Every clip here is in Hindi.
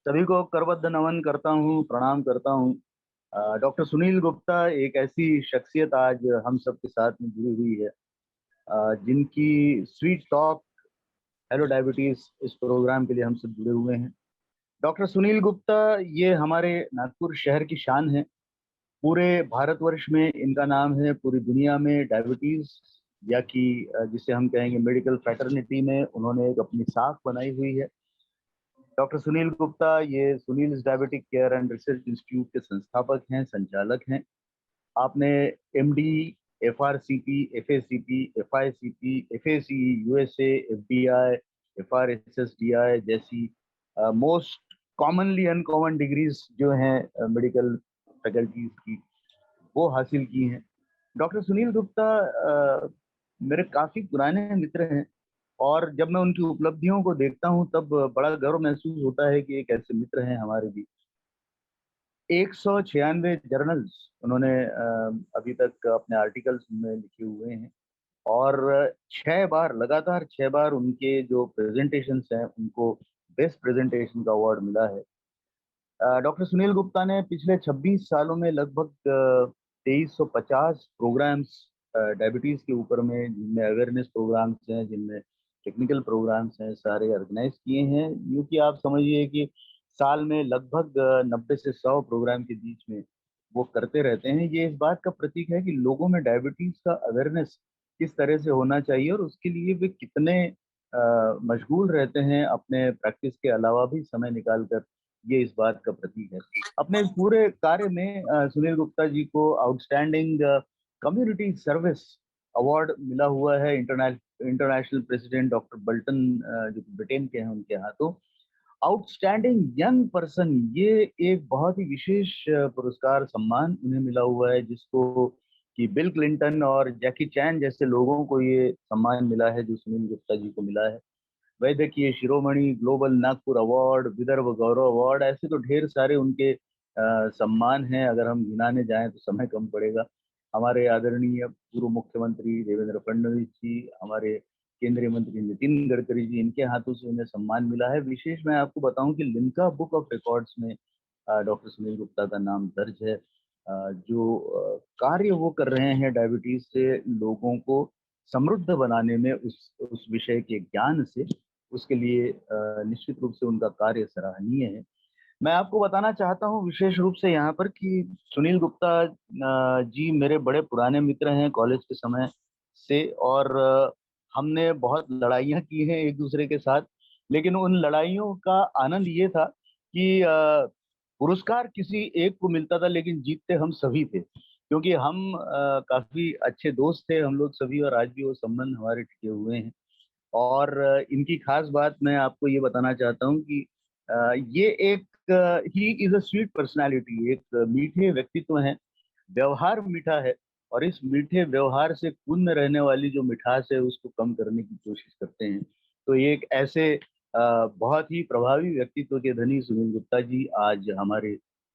सभी को करबद्ध नमन करता हूँ, प्रणाम करता हूँ। डॉक्टर सुनील गुप्ता एक ऐसी शख्सियत आज हम सबके साथ में जुड़ी हुई है, जिनकी स्वीट टॉक हेलो डायबिटीज इस प्रोग्राम के लिए हम सब जुड़े हुए हैं। डॉक्टर सुनील गुप्ता ये हमारे नागपुर शहर की शान है। पूरे भारतवर्ष में इनका नाम है, पूरी दुनिया में डायबिटीज या कि जिसे हम कहेंगे मेडिकल फ्रेटर्निटी में उन्होंने एक अपनी साख बनाई हुई है। डॉक्टर सुनील गुप्ता ये Sunil diabetic care and research institute के संस्थापक हैं, संचालक हैं। आपने एमडी, एफआरसीपी, एफएसीपी, एफआईसीपी, एफएसी, यूएसए, एफडीआई, एफआरएसएसडीआई जैसी मोस्ट कॉमनली अनकॉमन डिग्रीज जो हैं मेडिकल फैकल्टीज की, वो हासिल की हैं। डॉक्टर सुनील गुप्ता मेरे काफी पुराने मित्र हैं और जब मैं उनकी उपलब्धियों को देखता हूं तब बड़ा गर्व महसूस होता है कि एक ऐसे मित्र हैं हमारे बीच। 196 जर्नल्स उन्होंने अभी तक अपने आर्टिकल्स में लिखे हुए हैं और 6 बार लगातार 6 बार उनके जो प्रेजेंटेशंस हैं उनको बेस्ट प्रेजेंटेशन का अवार्ड मिला है। डॉक्टर सुनील गुप्ता ने पिछले 26 सालों में लगभग 2350 प्रोग्राम्स डायबिटीज के ऊपर में, जिनमें अवेयरनेस प्रोग्राम्स हैं, जिनमें टेक्निकल प्रोग्राम्स हैं, सारे ऑर्गेनाइज किए हैं। यूँ कि आप समझिए कि साल में लगभग 90 से 100 प्रोग्राम के बीच में वो करते रहते हैं। ये इस बात का प्रतीक है कि लोगों में डायबिटीज का अवेयरनेस किस तरह से होना चाहिए और उसके लिए वे कितने मशगूल रहते हैं, अपने प्रैक्टिस के अलावा भी समय निकाल कर। ये इस बात का प्रतीक है। अपने इस पूरे कार्य में सुनील गुप्ता जी को आउटस्टैंडिंग कम्युनिटी सर्विस अवार्ड मिला हुआ है इंटरनेशनल प्रेसिडेंट डॉक्टर बल्टन, जो ब्रिटेन के हैं, उनके हाथों। आउटस्टैंडिंग यंग पर्सन, ये एक बहुत ही विशेष पुरस्कार सम्मान उन्हें मिला हुआ है, जिसको कि बिल क्लिंटन और जैकी चैन जैसे लोगों को ये सम्मान मिला है, जो सुनील गुप्ता जी को मिला है। वैद्यकीय शिरोमणि, ग्लोबल नागपुर अवार्ड, विदर्भ गौरव अवार्ड, ऐसे तो ढेर सारे उनके सम्मान हैं। अगर हम गिनाने जाएं तो समय कम पड़ेगा। हमारे आदरणीय पूर्व मुख्यमंत्री देवेंद्र फडणवीस जी, हमारे केंद्रीय मंत्री नितिन गडकरी जी, इनके हाथों से उन्हें सम्मान मिला है। विशेष मैं आपको बताऊं कि लिम्का बुक ऑफ रिकॉर्ड्स में डॉक्टर सुनील गुप्ता का नाम दर्ज है। जो कार्य वो कर रहे हैं डायबिटीज से लोगों को समृद्ध बनाने में, उस विषय के ज्ञान से, उसके लिए निश्चित रूप से उनका कार्य सराहनीय है। मैं आपको बताना चाहता हूँ विशेष रूप से यहाँ पर कि सुनील गुप्ता जी मेरे बड़े पुराने मित्र हैं कॉलेज के समय से, और हमने बहुत लड़ाइयाँ की हैं एक दूसरे के साथ। लेकिन उन लड़ाइयों का आनंद ये था कि पुरस्कार किसी एक को मिलता था लेकिन जीतते हम सभी थे, क्योंकि हम काफी अच्छे दोस्त थे हम लोग सभी, और आज भी वो संबंध हमारे टिके हुए हैं। और इनकी खास बात मैं आपको ये बताना चाहता हूँ कि ये एक he is a sweet personality, एक मीठे व्यक्तित्व हैं, व्यवहार मीठा है, और इस मीठे व्यवहार से खून में रहने वाली जो मिठास है उसको कम करने की कोशिश करते हैं। तो ये एक ऐसे बहुत ही प्रभावी व्यक्तित्व के धनी सुनील गुप्ता जी आज हमारे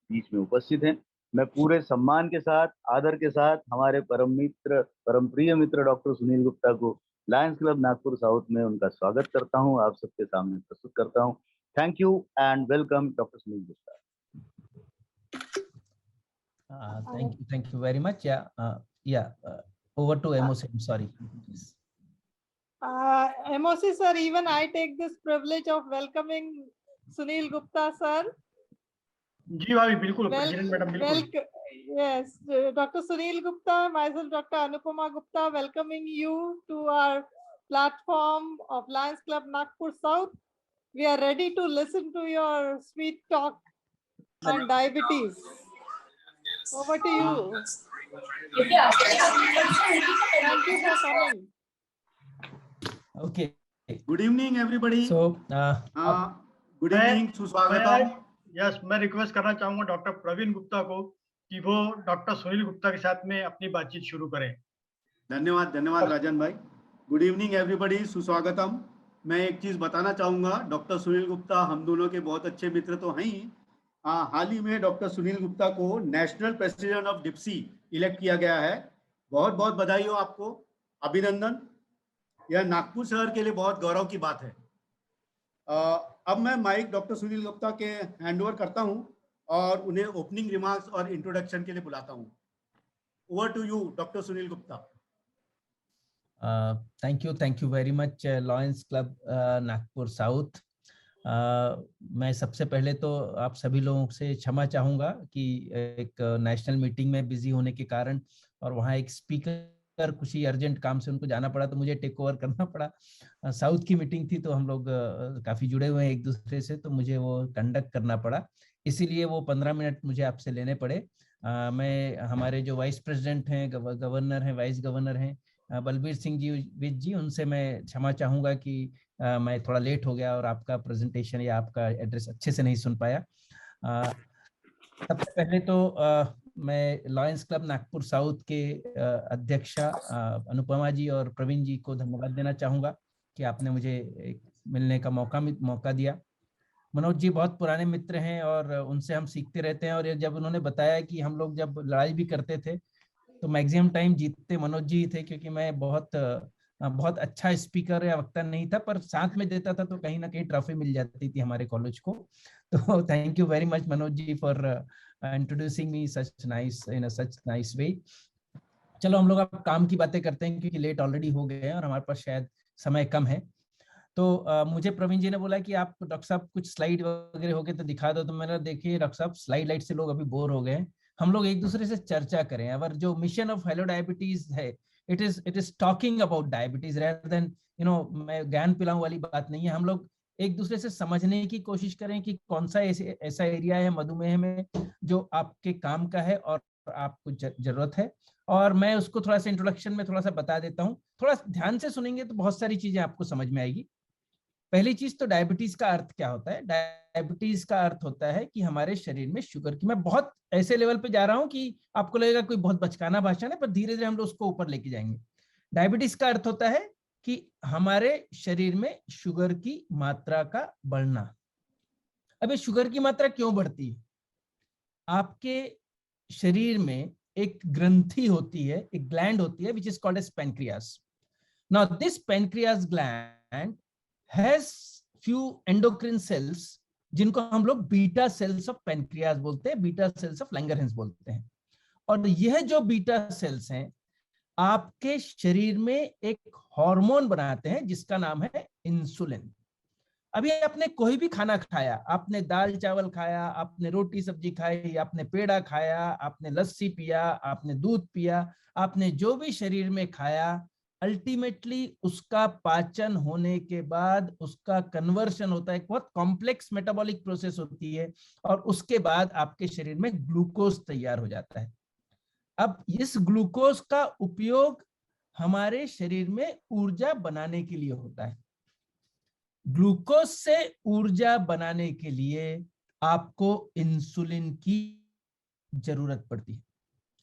बीच में उपस्थित हैं। मैं पूरे सम्मान के साथ, आदर के साथ हमारे परम मित्र, परम प्रिय मित्र डॉक्टर सुनील गुप्ता को लायंस क्लब नागपुर साउथ में उनका स्वागत करता हूं, आप सबके सामने प्रस्तुत करता हूं। Thank you and welcome doctor Sunil Gupta. Thank you very much. Over to MOC. I'm sorry. MOC sir, even I take this privilege of welcoming Sunil Gupta sir. जी भाभी, बिल्कुल प्रेसिडेंट मैडम, बिल्कुल। Yes, Dr. Sunil Gupta, myself Dr. Anupama Gupta, welcoming you to our platform of Lions Club Nagpur South. We are ready to listen to your sweet talk on diabetes. Over to you. Thank you for coming. Okay. Good evening, everybody. So, good evening, सुस्वागतम। यस, मैं रिक्वेस्ट करना चाहूंगा डॉक्टर प्रवीण गुप्ता को कि वो डॉक्टर सुनील गुप्ता के साथ में अपनी बातचीत शुरू करें। धन्यवाद राजन भाई। गुड इवनिंग एवरीबॉडी, सुस्वागतम। मैं एक चीज बताना चाहूंगा, डॉक्टर सुनील गुप्ता हम दोनों के बहुत अच्छे मित्र तो हैं ही। हाल ही में डॉक्टर सुनील गुप्ता को नेशनल प्रेसिडेंट ऑफ डिप्सी इलेक्ट किया गया है। बहुत बहुत बधाई हो आपको, अभिनंदन। यह नागपुर शहर के लिए बहुत गौरव की बात है। अब मैं माइक डॉक्टर सुनील गुप्ता के हैंड ओवर करता हूं और उन्हें ओपनिंग रिमार्क्स और इंट्रोडक्शन के लिए बुलाता हूं। Over to you doctor Sunil Gupta. Thank you very much lions club Nagpur south. मैं सबसे पहले तो आप सभी लोगों से क्षमा चाहूँगा कि एक नेशनल मीटिंग में बिजी होने के कारण और वहाँ एक स्पीकर कुछ ही अर्जेंट काम से उनको जाना पड़ा, तो मुझे टेक ओवर करना पड़ा। साउथ की मीटिंग थी तो हम लोग काफ़ी जुड़े हुए हैं एक दूसरे से, तो मुझे वो कंडक्ट करना पड़ा, इसीलिए वो 15 मिनट मुझे आपसे लेने पड़े। मैं हमारे जो वाइस प्रेसिडेंट हैं, गवर्नर हैं, वाइस गवर्नर हैं बलबीर सिंह जी विज जी, उनसे मैं क्षमा चाहूँगा कि मैं थोड़ा लेट हो गया और आपका प्रेजेंटेशन या आपका एड्रेस अच्छे से नहीं सुन पाया। सबसे पहले तो मैं लॉयंस क्लब नागपुर साउथ के अध्यक्षा अनुपमा जी और प्रवीण जी को धन्यवाद देना चाहूँगा कि आपने मुझे एक मिलने का मौका दिया। मनोज जी बहुत पुराने मित्र हैं और उनसे हम सीखते रहते हैं, और जब उन्होंने बताया कि हम लोग जब लड़ाई भी करते थे तो मैक्सिमम टाइम जीतते मनोज जी थे, क्योंकि मैं बहुत अच्छा स्पीकर या वक्ता नहीं था, पर साथ में देता था तो कहीं ना कहीं ट्रॉफी मिल जाती थी हमारे कॉलेज को। तो thank you very much Manoj ji for introducing me such nice way. चलो हम लोग अब काम की बातें करते हैं, क्योंकि लेट ऑलरेडी हो गए हैं और हमारे पास शायद समय कम है। तो मुझे प्रवीण जी ने बोला कि आप डॉक्टर साहब कुछ स्लाइड वगैरह हो गए तो दिखा दो, तो मैंने देखिए डॉक्टर साहब स्लाइड से लोग अभी बोर हो गए हैं, हम लोग एक दूसरे से चर्चा करें। अगर जो मिशन ऑफ हेलो डायबिटीज है, it is talking about diabetes rather than मैं ज्ञान पिलाऊं वाली बात नहीं है। हम लोग एक दूसरे से समझने की कोशिश करें कि कौन सा ऐसा एरिया है मधुमेह में जो आपके काम का है और आपको जरूरत है, और मैं उसको थोड़ा सा इंट्रोडक्शन में थोड़ा सा बता देता हूँ। थोड़ा ध्यान से सुनेंगे तो बहुत सारी चीजें आपको समझ में आएगी। पहली चीज तो डायबिटीज का अर्थ क्या होता है। डायबिटीज का अर्थ होता है कि हमारे शरीर में शुगर की, मैं बहुत ऐसे लेवल पे जा रहा हूं कि आपको लगेगा कोई बहुत बचकाना भाषण है, पर धीरे धीरे हम लोग उसको ऊपर लेके जाएंगे। डायबिटीज का अर्थ होता है कि हमारे शरीर में शुगर की मात्रा का बढ़ना। अब ये शुगर की मात्रा क्यों बढ़ती है? आपके शरीर में एक ग्रंथि होती है, एक ग्लैंड होती है, which is called as pancreas. Now this pancreas gland has few endocrine cells जिनको हम लोग बीटा सेल्स ऑफ पैनक्रियास बोलते हैं, बीटा सेल्स ऑफ लैंगरहैंस बोलते हैं। और यह जो बीटा सेल्स हैं आपके शरीर में एक हार्मोन बनाते हैं जिसका नाम है इंसुलिन। अभी आपने कोई भी खाना खाया, आपने दाल चावल खाया, आपने रोटी सब्जी खाई, आपने पेड़ा खाया, आपने लस्सी पिया, आपने दूध पिया, आपने जो भी शरीर में खाया, अल्टीमेटली उसका पाचन होने के बाद उसका कन्वर्शन होता है, बहुत कॉम्प्लेक्स मेटाबॉलिक प्रोसेस होती है, और उसके बाद आपके शरीर में ग्लूकोज तैयार हो जाता है। अब इस ग्लूकोज का उपयोग हमारे शरीर में ऊर्जा बनाने के लिए होता है। ग्लूकोज से ऊर्जा बनाने के लिए आपको इंसुलिन की जरूरत पड़ती है।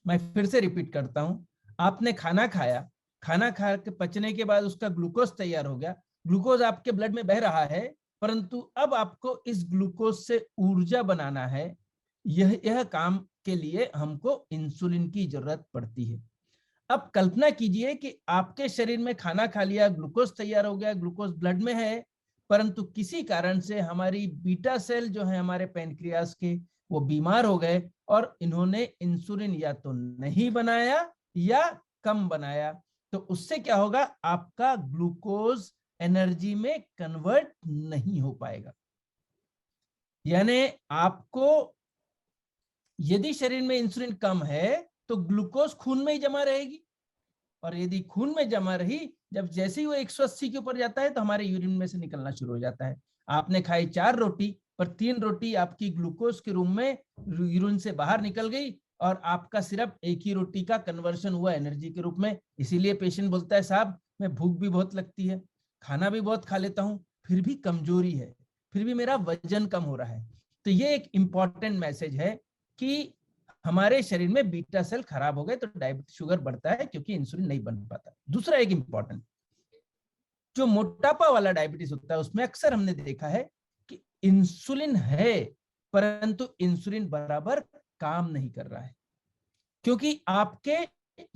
मैं फिर से रिपीट करता हूं, आपने खाना खाया, खाना खा के पचने के बाद उसका ग्लूकोज तैयार हो गया, ग्लूकोज आपके ब्लड में बह रहा है, परंतु अब आपको इस ग्लूकोज से ऊर्जा बनाना है। यह काम के लिए हमको इंसुलिन की जरूरत पड़ती है। अब कल्पना कीजिए कि आपके शरीर में खाना खा लिया, ग्लूकोज तैयार हो गया, ग्लूकोज ब्लड में है, परंतु किसी कारण से हमारी बीटा सेल जो है हमारे पैनक्रियास के, वो बीमार हो गए और इन्होंने इंसुलिन या तो नहीं बनाया या कम बनाया। तो उससे क्या होगा, आपका ग्लूकोज एनर्जी में कन्वर्ट नहीं हो पाएगा। यानी आपको यदि शरीर में इंसुलिन कम है तो ग्लूकोज खून में ही जमा रहेगी, और यदि खून में जमा रही, जब जैसे ही वो 180 के ऊपर जाता है तो हमारे यूरिन में से निकलना शुरू हो जाता है। आपने खाई 4 रोटी, पर 3 रोटी आपकी ग्लूकोज के रूप में यूरिन से बाहर निकल गई, और आपका सिर्फ एक ही रोटी का कन्वर्शन हुआ एनर्जी के रूप में। इसीलिए पेशेंट बोलता है, साहब मैं भूख भी बहुत लगती है, खाना भी बहुत खा लेता हूँ, फिर भी कमजोरी है, फिर भी मेरा वजन कम हो रहा है। तो ये एक इंपॉर्टेंट मैसेज है कि हमारे शरीर में बीटा सेल खराब हो गए तो डायबिटीज शुगर बढ़ता है, क्योंकि इंसुलिन नहीं बन पाता। दूसरा एक इंपॉर्टेंट, जो मोटापा वाला डायबिटीज होता है उसमें अक्सर हमने देखा है कि इंसुलिन है, परंतु इंसुलिन बराबर काम नहीं कर रहा है, क्योंकि आपके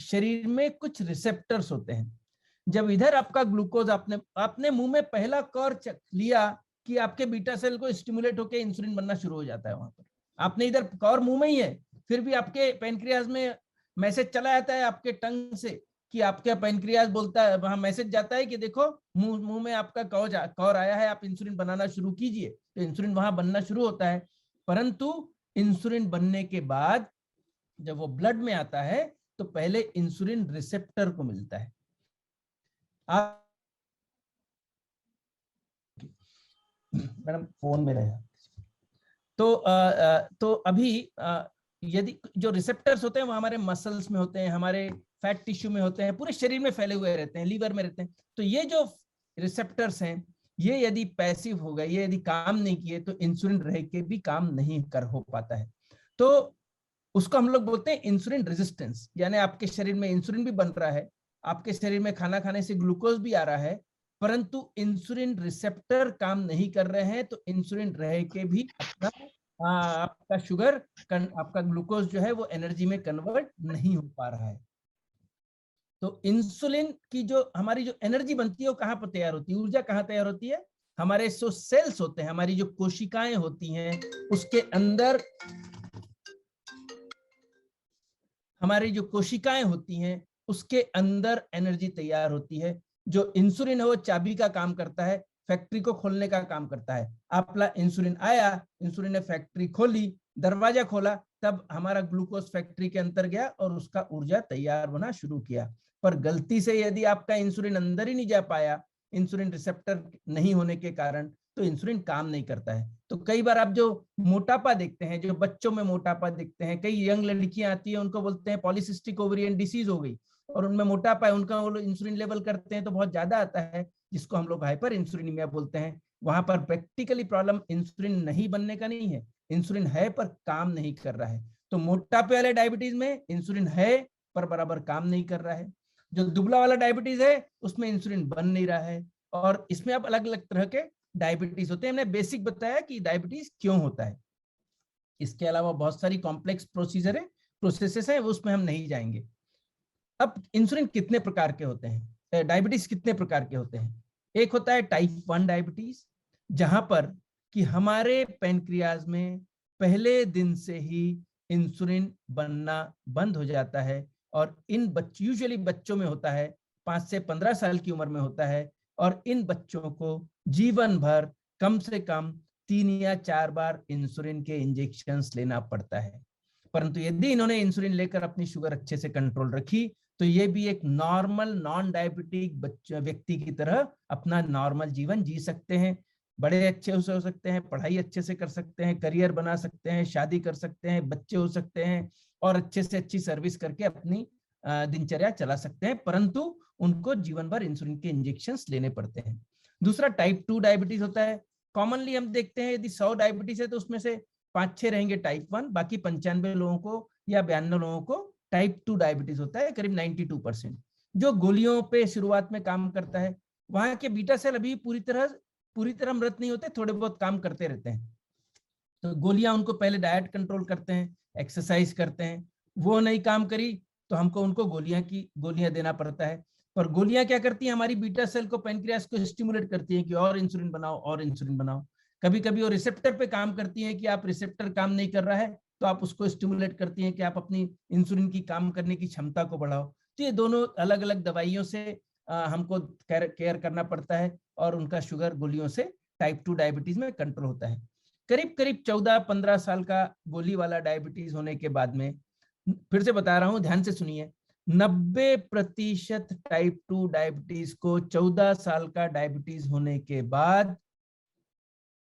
शरीर में कुछ रिसेप्टर्स होते हैं। जब इधर आपका ग्लूकोज आपने मुंह में पहला कौर लिया कि आपके बीटा सेल को स्टिमुलेट होकर इंसुलिन बनना शुरू हो जाता है। वहां पर आपने इधर कवर मुंह में ही है, फिर भी आपके पैनक्रियाज में मैसेज चला जाता है आपके टंग से कि आपका पैनक्रियाज बोलता है, वहां मैसेज जाता है कि देखो मुंह में आपका कवर आया है, आप इंसुलिन बनाना शुरू कीजिए। तो इंसुलिन वहां बनना शुरू होता है। परंतु इंसुलिन बनने के बाद जब वो ब्लड में आता है तो पहले इंसुलिन रिसेप्टर को मिलता है। आप मैडम फोन में रहे तो अभी यदि जो रिसेप्टर्स होते हैं वो हमारे मसल्स में होते हैं, हमारे फैट टिश्यू में होते हैं, पूरे शरीर में फैले हुए रहते हैं, लीवर में रहते हैं। तो ये जो रिसेप्टर्स हैं ये यदि पैसिव हो गए, ये यदि काम नहीं किए तो इंसुलिन रह के भी काम नहीं कर हो पाता है। तो उसको हम लोग बोलते हैं इंसुलिन रेजिस्टेंस, यानी आपके शरीर में इंसुलिन भी बन रहा है, आपके शरीर में खाना खाने से ग्लूकोज भी आ रहा है, परंतु इंसुलिन रिसेप्टर काम नहीं कर रहे हैं। तो इंसुलिन रह के भी अपना आपका शुगर, आपका ग्लूकोज जो है वो एनर्जी में कन्वर्ट नहीं हो पा रहा है। तो इंसुलिन की जो हमारी जो एनर्जी बनती है वो कहाँ पर तैयार होती है, ऊर्जा कहाँ तैयार होती है? हमारे जो सेल्स होते हैं, हमारी जो कोशिकाएं होती हैं, उसके अंदर हमारी जो कोशिकाएं होती हैं उसके अंदर एनर्जी तैयार होती है। जो इंसुलिन है वो चाबी का काम करता है, फैक्ट्री को खोलने का काम करता है। आपला इंसुलिन आया, इंसुलिन ने फैक्ट्री खोली, दरवाजा खोला, तब हमारा ग्लूकोज फैक्ट्री के अंदर गया और उसका ऊर्जा तैयार होना शुरू किया। पर गलती से यदि आपका इंसुलिन अंदर ही नहीं जा पाया, इंसुलिन रिसेप्टर नहीं होने के कारण, तो इंसुलिन काम नहीं करता है। तो कई बार आप जो मोटापा देखते हैं, जो बच्चों में मोटापा देखते हैं, कई यंग लड़कियां आती है उनको बोलते हैं पॉलीसिस्टिक ओवेरियन डिसीज हो गई और उनमें मोटापा है, उनका वो लोग इंसुलिन लेवल करते हैं तो बहुत ज्यादा आता है, जिसको हम लोग हाइपर इंसुलिनीमिया बोलते हैं। वहां पर प्रैक्टिकली प्रॉब्लम इंसुलिन नहीं बनने का नहीं है, इंसुलिन है पर काम नहीं कर रहा है। तो मोटापे वाले डायबिटीज में इंसुलिन है पर बराबर काम नहीं कर रहा है। जो दुबला वाला डायबिटीज है उसमें इंसुलिन बन नहीं रहा है। और इसमें अब अलग अलग तरह के डायबिटीज होते हैं। हमने बेसिक बताया कि डायबिटीज क्यों होता है, इसके अलावा बहुत सारी कॉम्प्लेक्स प्रोसेसेस हैं, उसमें हम नहीं जाएंगे। अब इंसुलिन कितने प्रकार के होते हैं, डायबिटीज कितने प्रकार के होते हैं? एक होता है टाइप 1 डायबिटीज, जहां पर कि हमारे पैनक्रियाज में पहले दिन से ही इंसुलिन बनना बंद हो जाता है और इन यूजुअली बच्चों में होता है, 5 से 15 साल की उम्र में होता है और इन बच्चों को जीवन भर कम से कम 3 या 4 बार इंसुलिन के इंजेक्शंस लेना पड़ता है। परंतु यदि इन्होंने इंसुलिन लेकर अपनी शुगर अच्छे से कंट्रोल रखी तो ये भी एक नॉर्मल नॉन डायबिटिक व्यक्ति की तरह अपना नॉर्मल जीवन जी सकते हैं, बड़े अच्छे हो सकते हैं, पढ़ाई अच्छे से कर सकते हैं, करियर बना सकते हैं, शादी कर सकते हैं, बच्चे हो सकते हैं और अच्छे से अच्छी सर्विस करके अपनी दिनचर्या चला सकते हैं, परंतु उनको जीवन भर इंसुलिन के इंजेक्शंस लेने पड़ते हैं। दूसरा टाइप 2 डायबिटीज होता है। कॉमनली हम देखते हैं यदि 100 डायबिटीज है तो उसमें से 5-6 रहेंगे टाइप 1, बाकी 95 लोगों को या 92 लोगों को टाइप 2 डायबिटीज होता है, करीब 92%। जो गोलियों पे शुरुआत में काम करता है, वहां के बीटा सेल अभी पूरी तरह मृत नहीं होते, थोड़े बहुत काम करते रहते हैं। तो गोलियां उनको पहले डाइट कंट्रोल करते हैं, एक्सरसाइज करते हैं, वो नहीं काम करी तो हमको उनको गोलियां देना पड़ता है। पर गोलियां क्या करती हैं, हमारी बीटा सेल को, पैनक्रियास को स्टिमुलेट करती हैं कि और इंसुलिन बनाओ और इंसुलिन बनाओ। कभी कभी वो रिसेप्टर पे काम करती हैं कि आप रिसेप्टर काम नहीं कर रहा है तो आप उसको स्टिमुलेट करती हैं कि आप अपनी इंसुलिन की काम करने की क्षमता को बढ़ाओ। तो ये दोनों अलग अलग दवाइयों से हमको केयर करना पड़ता है और उनका शुगर गोलियों से टाइप 2 डायबिटीज में कंट्रोल होता है। करीब 14-15 साल का गोली वाला डायबिटीज होने के बाद में, फिर से बता रहा हूं, ध्यान से सुनिए, 90% टाइप 2 डायबिटीज को 14 साल का डायबिटीज होने के बाद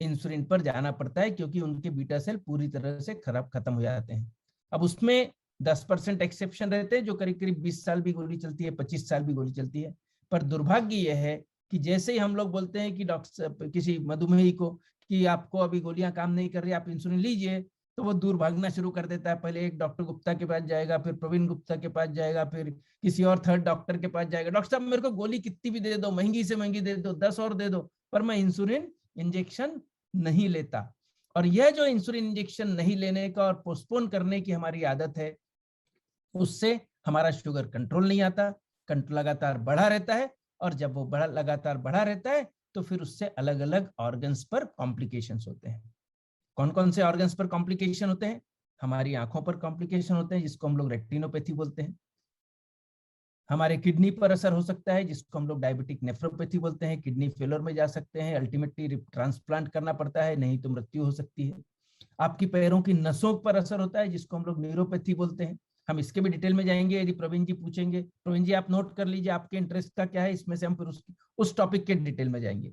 इंसुलिन पर जाना पड़ता है, क्योंकि उनके बीटा सेल पूरी तरह से खत्म हो जाते हैं। अब उसमें 10% एक्सेप्शन रहते हैं जो करीब 20 साल भी गोली चलती है, 25 साल भी गोली चलती है। पर दुर्भाग्य यह है कि जैसे ही हम लोग बोलते हैं कि डॉक्टर किसी मधुमेही को कि आपको अभी गोलियां काम नहीं कर रही, आप इंसुलिन लीजिए, तो वो दूर भागना शुरू कर देता है। पहले एक डॉक्टर गुप्ता के पास जाएगा, फिर प्रवीण गुप्ता के पास जाएगा, फिर किसी और थर्ड डॉक्टर के पास जाएगा, डॉक्टर साहब मेरे को गोली कितनी भी दे दो, महंगी से महंगी दे दो, 10 और दे दो, पर मैं इंसुलिन इंजेक्शन नहीं लेता। और यह जो इंसुलिन इंजेक्शन नहीं लेने का और पोस्टपोन करने की हमारी आदत है, उससे हमारा शुगर कंट्रोल नहीं आता, लगातार बढ़ा रहता है। और जब वो लगातार बढ़ा रहता है तो फिर उससे अलग अलग ऑर्गन्स पर कॉम्प्लिकेशंस होते हैं। कौन कौन से ऑर्गन्स पर कॉम्प्लिकेशन होते हैं? हमारी आंखों पर कॉम्प्लिकेशन होते हैं जिसको हम लोग रेटिनोपैथी बोलते हैं। हमारे किडनी पर असर हो सकता है जिसको हम लोग डायबिटिक नेफ्रोपैथी बोलते हैं। किडनी फेलियर में जा सकते हैं, अल्टीमेटली ट्रांसप्लांट करना पड़ता है, नहीं तो मृत्यु हो सकती है। आपकी पैरों की नसों पर असर होता है जिसको हम लोग न्यूरोपैथी बोलते हैं। हम इसके भी डिटेल में जाएंगे यदि प्रवीण जी पूछेंगे। प्रवीण जी आप नोट कर लीजिए आपके इंटरेस्ट का क्या है, इसमें से हम फिर उस टॉपिक के डिटेल में जाएंगे।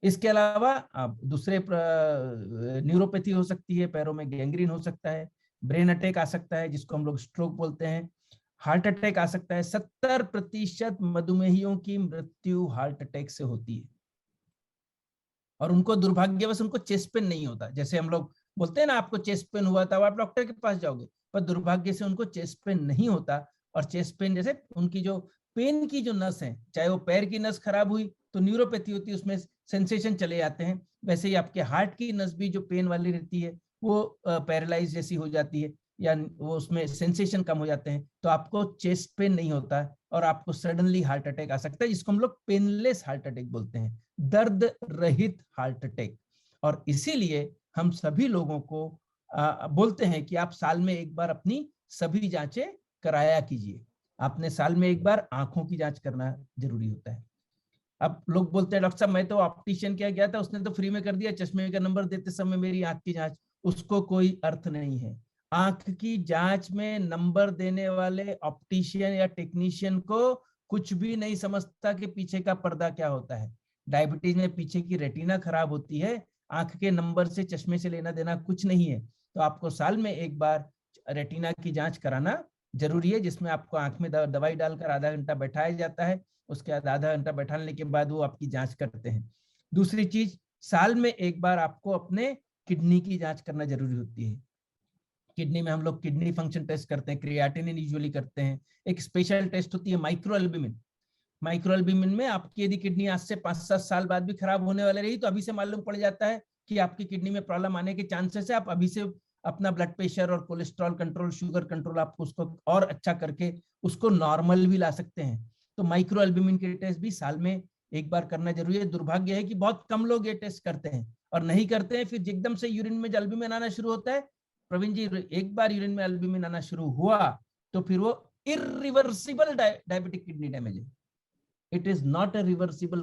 इसके अलावा दूसरे न्यूरोपैथी हो सकती है, पैरों में गैंग्रीन हो सकता है, ब्रेन अटैक आ सकता है जिसको हम लोग स्ट्रोक बोलते हैं, हार्ट अटैक आ सकता है। 70% मधुमेहियों की मृत्यु हार्ट अटैक से होती है और उनको दुर्भाग्यवश उनको चेस्ट पेन नहीं होता। जैसे हम लोग बोलते हैं ना आपको चेस्ट पेन हुआ था, आप डॉक्टर के पास जाओगे, पर दुर्भाग्य से उनको चेस्ट पेन नहीं होता। और चेस्ट पेन जैसे उनकी जो पेन की जो नस है, चाहे वो पैर की नस खराब हुई तो न्यूरोपैथी होती है, उसमें सेंसेशन चले जाते हैं। वैसे ही आपके हार्ट की नस भी जो पेन वाली रहती है वो पैरालाइज जैसी हो जाती है या वो उसमें सेंसेशन कम हो जाते हैं, तो आपको चेस्ट पेन नहीं होता और आपको सडनली हार्ट अटैक आ सकता है जिसको हम लोग पेनलेस हार्ट अटैक बोलते हैं, दर्द रहित हार्ट अटैक। और इसीलिए हम सभी लोगों को बोलते हैं कि आप साल में एक बार अपनी सभी जांचें कराया कीजिए। आपने साल में एक बार आंखों की जांच करना जरूरी होता है। अब लोग बोलते हैं डॉक्टर साहब मैं तो ऑप्टिशियन क्या गया था, उसने तो फ्री में कर दिया, चश्मे का नंबर देते समय मेरी आंख की जांच। उसको कोई अर्थ नहीं है। आंख की जांच में नंबर देने वाले ऑप्टिशियन या टेक्नीशियन को कुछ भी नहीं समझता कि पीछे का पर्दा क्या होता है। डायबिटीज में पीछे की रेटिना खराब होती है, आंख के नंबर से चश्मे से लेना देना कुछ नहीं है। तो आपको साल में एक बार रेटिना की जांच कराना जरूरी है, जिसमें आपको आंख में दवाई डालकर आधा घंटा बैठाया जाता है। उसके बाद आधा घंटा बैठाने के बाद वो आपकी जांच करते हैं। दूसरी चीज, साल में एक बार आपको अपने किडनी की जांच करना जरूरी होती है। किडनी में हम लोग किडनी फंक्शन टेस्ट करते हैं, क्रिएटिनिन यूजुअली करते हैं। एक स्पेशल टेस्ट होती है माइक्रोएल्ब्यूमिन। माइक्रोएल्ब्यूमिन में आपकी यदि किडनी आज से 5-7 साल बाद भी खराब होने वाले रही तो अभी से मालूम पड़ जाता है कि आपकी किडनी में प्रॉब्लम आने के चांसेस है। आप अभी से अपना ब्लड प्रेशर और कोलेस्ट्रॉल कंट्रोल, शुगर कंट्रोल आपको उसको और अच्छा करके उसको नॉर्मल भी ला सकते हैं। तो माइक्रो एल्ब्यूमिन के टेस्ट भी साल में एक बार करना जरूरी है। दुर्भाग्य है कि बहुत कम लोग ये टेस्ट करते हैं और नहीं करते हैं, फिर एकदम से यूरिन में एल्ब्यूमिन आना शुरू होता है। प्रवीण जी एक बार यूरिन में एल्ब्यूमिन आना शुरू हुआ तो फिर वो इरिवर्सिबल डायबिटिक किडनी डैमेज है। It is not a reversible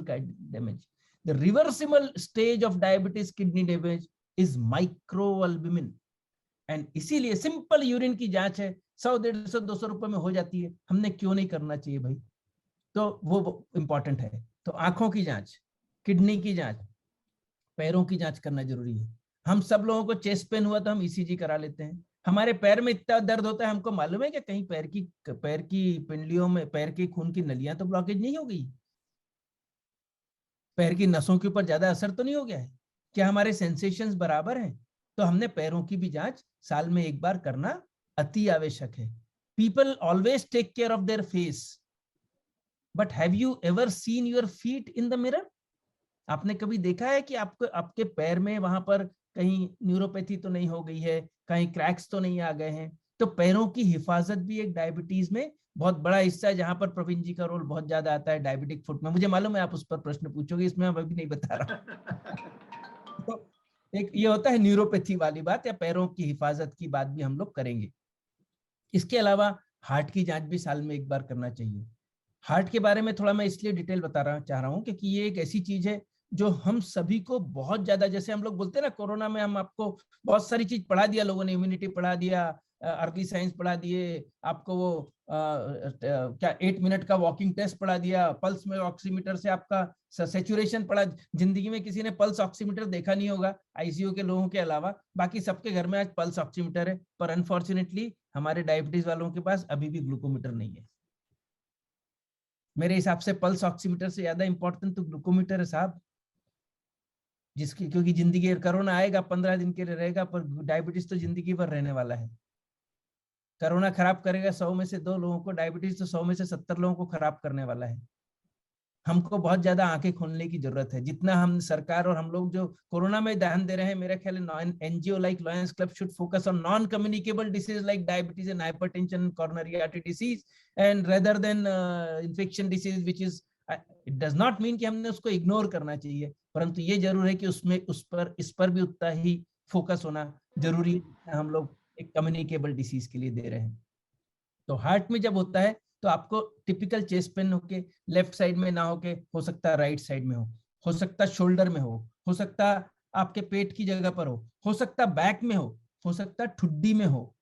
damage. The reversible stage of diabetes kidney damage is microalbumin. And इसीलिए सिंपल यूरिन की जांच है, 100-150-200 रुपए में हो जाती है। हमने क्यों नहीं करना चाहिए भाई? तो वो इंपॉर्टेंट है। तो आंखों की जांच, किडनी की जांच, पैरों की जांच करना जरूरी है। हम सब लोगों को चेस्ट पेन हुआ तो हम ईसीजी करा लेते हैं। हमारे पैर में इतना दर्द होता है, हमको मालूम है कि कहीं पैर की पिंडलियों में, पैर की खून की नलियां तो ब्लॉकेज नहीं हो गई, पैर की नसों के ऊपर ज्यादा असर तो नहीं हो गया है, क्या हमारे सेंसेशंस बराबर हैं? तो हमने पैरों की भी जांच साल में एक बार करना अति आवश्यक है। People always take care of their face, but have you ever seen your feet in the mirror? आपने कभी देखा है कि आपको आपके पैर में वहां पर कहीं न्यूरोपैथी तो नहीं हो गई है, कहीं क्रैक्स तो नहीं आ गए हैं? तो पैरों की हिफाजत भी एक डायबिटीज में बहुत बड़ा हिस्सा है, जहां पर प्रवीण जी का रोल बहुत ज्यादा आता है डायबिटिक फुट में। मुझे मालूम है आप उस पर प्रश्न पूछोगे, इसमें मैं अभी नहीं बता रहा। तो एक ये होता है न्यूरोपैथी वाली बात, या पैरों की हिफाजत की बात भी हम लोग करेंगे। इसके अलावा हार्ट की जांच भी साल में एक बार करना चाहिए। हार्ट के बारे में थोड़ा मैं इसलिए डिटेल चाह रहा हूँ क्योंकि ये एक ऐसी चीज है जो हम सभी को बहुत ज्यादा, जैसे हम लोग बोलते हैं ना, कोरोना में हम आपको बहुत सारी चीज पढ़ा दिया लोगों ने, इम्यूनिटी पढ़ा दिया, अर्ली साइंस पढ़ा दिए, आपको वो क्या 8 मिनट का वॉकिंग टेस्ट पढ़ा दिया, पल्स में ऑक्सीमीटर से आपका सैचुरेशन पढ़ा। जिंदगी में किसी ने पल्स ऑक्सीमीटर देखा नहीं होगा आईसीयू के लोगों के अलावा, बाकी सबके घर में आज पल्स ऑक्सीमीटर है। पर अनफॉर्चुनेटली हमारे डायबिटीज वालों के पास अभी भी ग्लूकोमीटर नहीं है। मेरे हिसाब से पल्स ऑक्सीमीटर से ज्यादा इंपॉर्टेंट तो ग्लूकोमीटर है साहब, जिसकी, क्योंकि जिंदगी, कोरोना आएगा 15 दिन के लिए रहेगा, पर डायबिटीज तो जिंदगी भर रहने वाला है। कोरोना खराब करेगा 100 में से 2 लोगों को, डायबिटीज तो 100 में से 70 लोगों को खराब करने वाला है। हमको बहुत ज्यादा आंखें खोलने की जरूरत है। जितना हम सरकार और हम लोग जो कोरोना में ध्यान दे रहे हैं, मेरा ख्याल है NGO like Lions club should focus on non communicable disease like diabetes and hypertension, coronary artery disease, and rather than infection disease which is it does not mean कि हमने उसको इग्नोर करना चाहिए, परंतु ये जरूर है कि उसमें इस पर भी उतना ही फोकस होना जरूरी है। हम लोग एक कम्युनिकेबल डिसीज के लिए दे रहे हैं। तो हार्ट में जब होता है तो आपको टिपिकल चेस्ट पेन होके लेफ्ट साइड में ना होके हो सकता है राइट साइड में हो सकता शोल्डर में हो सकता आपके पेट की जगह पर हो सकता बैक में हो सकता ठुड्डी में हो।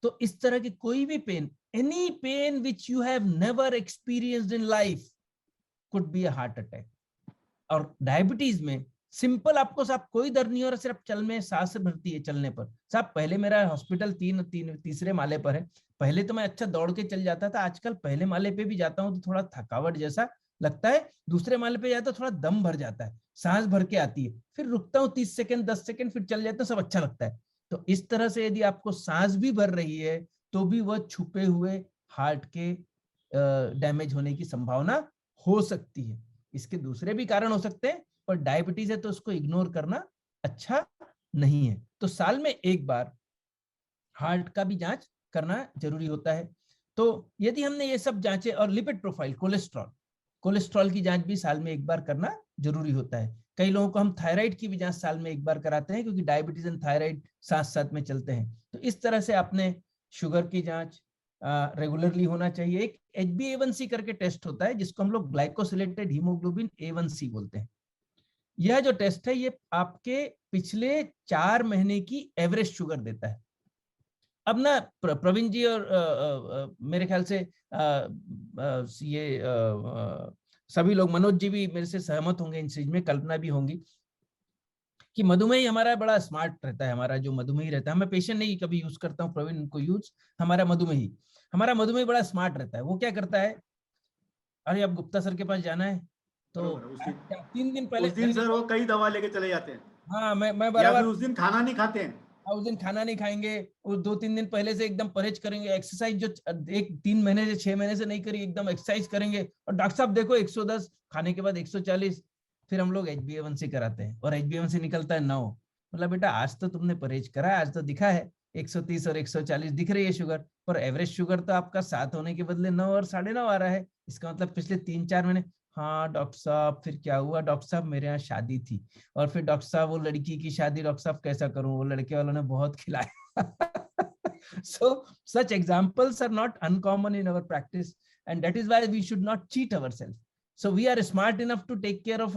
तो इस तरह की कोई भी pain, any pain which you have never experienced in life could be a heart attack. और डायबिटीज में सिंपल आपको साहब कोई दर्द नहीं हो रहा, सिर्फ चल में सांस भरती है चलने पर। साहब पहले मेरा हॉस्पिटल तीसरे माले पर है, पहले तो मैं अच्छा दौड़ के चल जाता था, आजकल पहले माले पे भी जाता हूँ तो थोड़ा थकावट जैसा लगता है, दूसरे माले पे जाता थोड़ा दम भर जाता है, सांस भर के आती है, फिर रुकता हूँ 30 सेकंड 10 सेकंड, फिर चल जाता हूँ, सब अच्छा लगता है। तो इस तरह से यदि आपको सांस भी भर रही है तो भी वह छुपे हुए हार्ट के डैमेज होने की संभावना हो सकती है। इसके दूसरे भी कारण हो सकते हैं, पर डायबिटीज है तो उसको इग्नोर करना अच्छा नहीं है। तो साल में एक बार हार्ट का भी जांच करना जरूरी होता है। तो यदि हमने ये सब जांचे, और लिपिड प्रोफाइल, कोलेस्ट्रॉल की जांच भी साल में एक बार करना जरूरी होता है। कई लोगों को हम थायराइड की भी जांच साल में एक बार कराते हैं, क्योंकि डायबिटीज एंड थायराइड साथ साथ में चलते हैं। तो इस तरह से आपने शुगर की जांच रेगुलरली होना चाहिए। एक HbA1c करके टेस्ट होता है जिसको हम लोग ग्लाइकोसिलेटेड हीमोग्लोबिन A1c बोलते हैं। यह जो टेस्ट है ये आपके पिछले 4 महीने की एवरेज शुगर देता है। अब ना प्रवीण जी और मेरे ख्याल से सभी लोग, मनोज जी भी मेरे से सहमत होंगे इन चीज में, कल्पना भी होंगी कि मधुमेही हमारा बड़ा स्मार्ट रहता है। हमारा जो मधुमेही रहता है, मैं पेशेंट नहीं कभी यूज करता हूँ, प्रवीण उनको यूज, हमारा मधुमेही बड़ा स्मार्ट रहता है। वो क्या करता है, अरे अब गुप्ता सर के पास जाना है तो 3 दिन पहले उस दिन सर वो कई दवा लेके चले जाते हैं। हाँ मैं या बराबर, फिर उस दिन खाना नहीं खाते हैं, उस दिन खाना नहीं खाएंगे, उस 2-3 दिन पहले से एकदम परहेज करेंगे, एक्सरसाइज जो 3 महीने से 6 महीने से नहीं करी एकदम एक्सरसाइज करेंगे, और डॉक्टर साहब देखो 110 खाने के बाद 140, फिर हम लोग HbA1c कराते हैं और HbA1c निकलता है 9। मतलब बेटा आज तो तुमने परहेज करा है, आज तो दिखा है 130 और 140 दिख रही है शुगर, पर एवरेज शुगर तो आपका 7 होने के बदले 9 और 9.5 आ रहा है। इसका मतलब पिछले 3-4 महीने। हाँ डॉक्टर साहब फिर क्या हुआ, डॉक्टर साहब मेरे यहाँ शादी थी, और फिर डॉक्टर साहब वो लड़की की शादी, डॉक्टर साहब कैसा करूं, वो लड़के वालों ने बहुत खिलाया। So such examples are not uncommon in our practice, and that is why we should not cheat ourselves. So we are smart enough to take care of,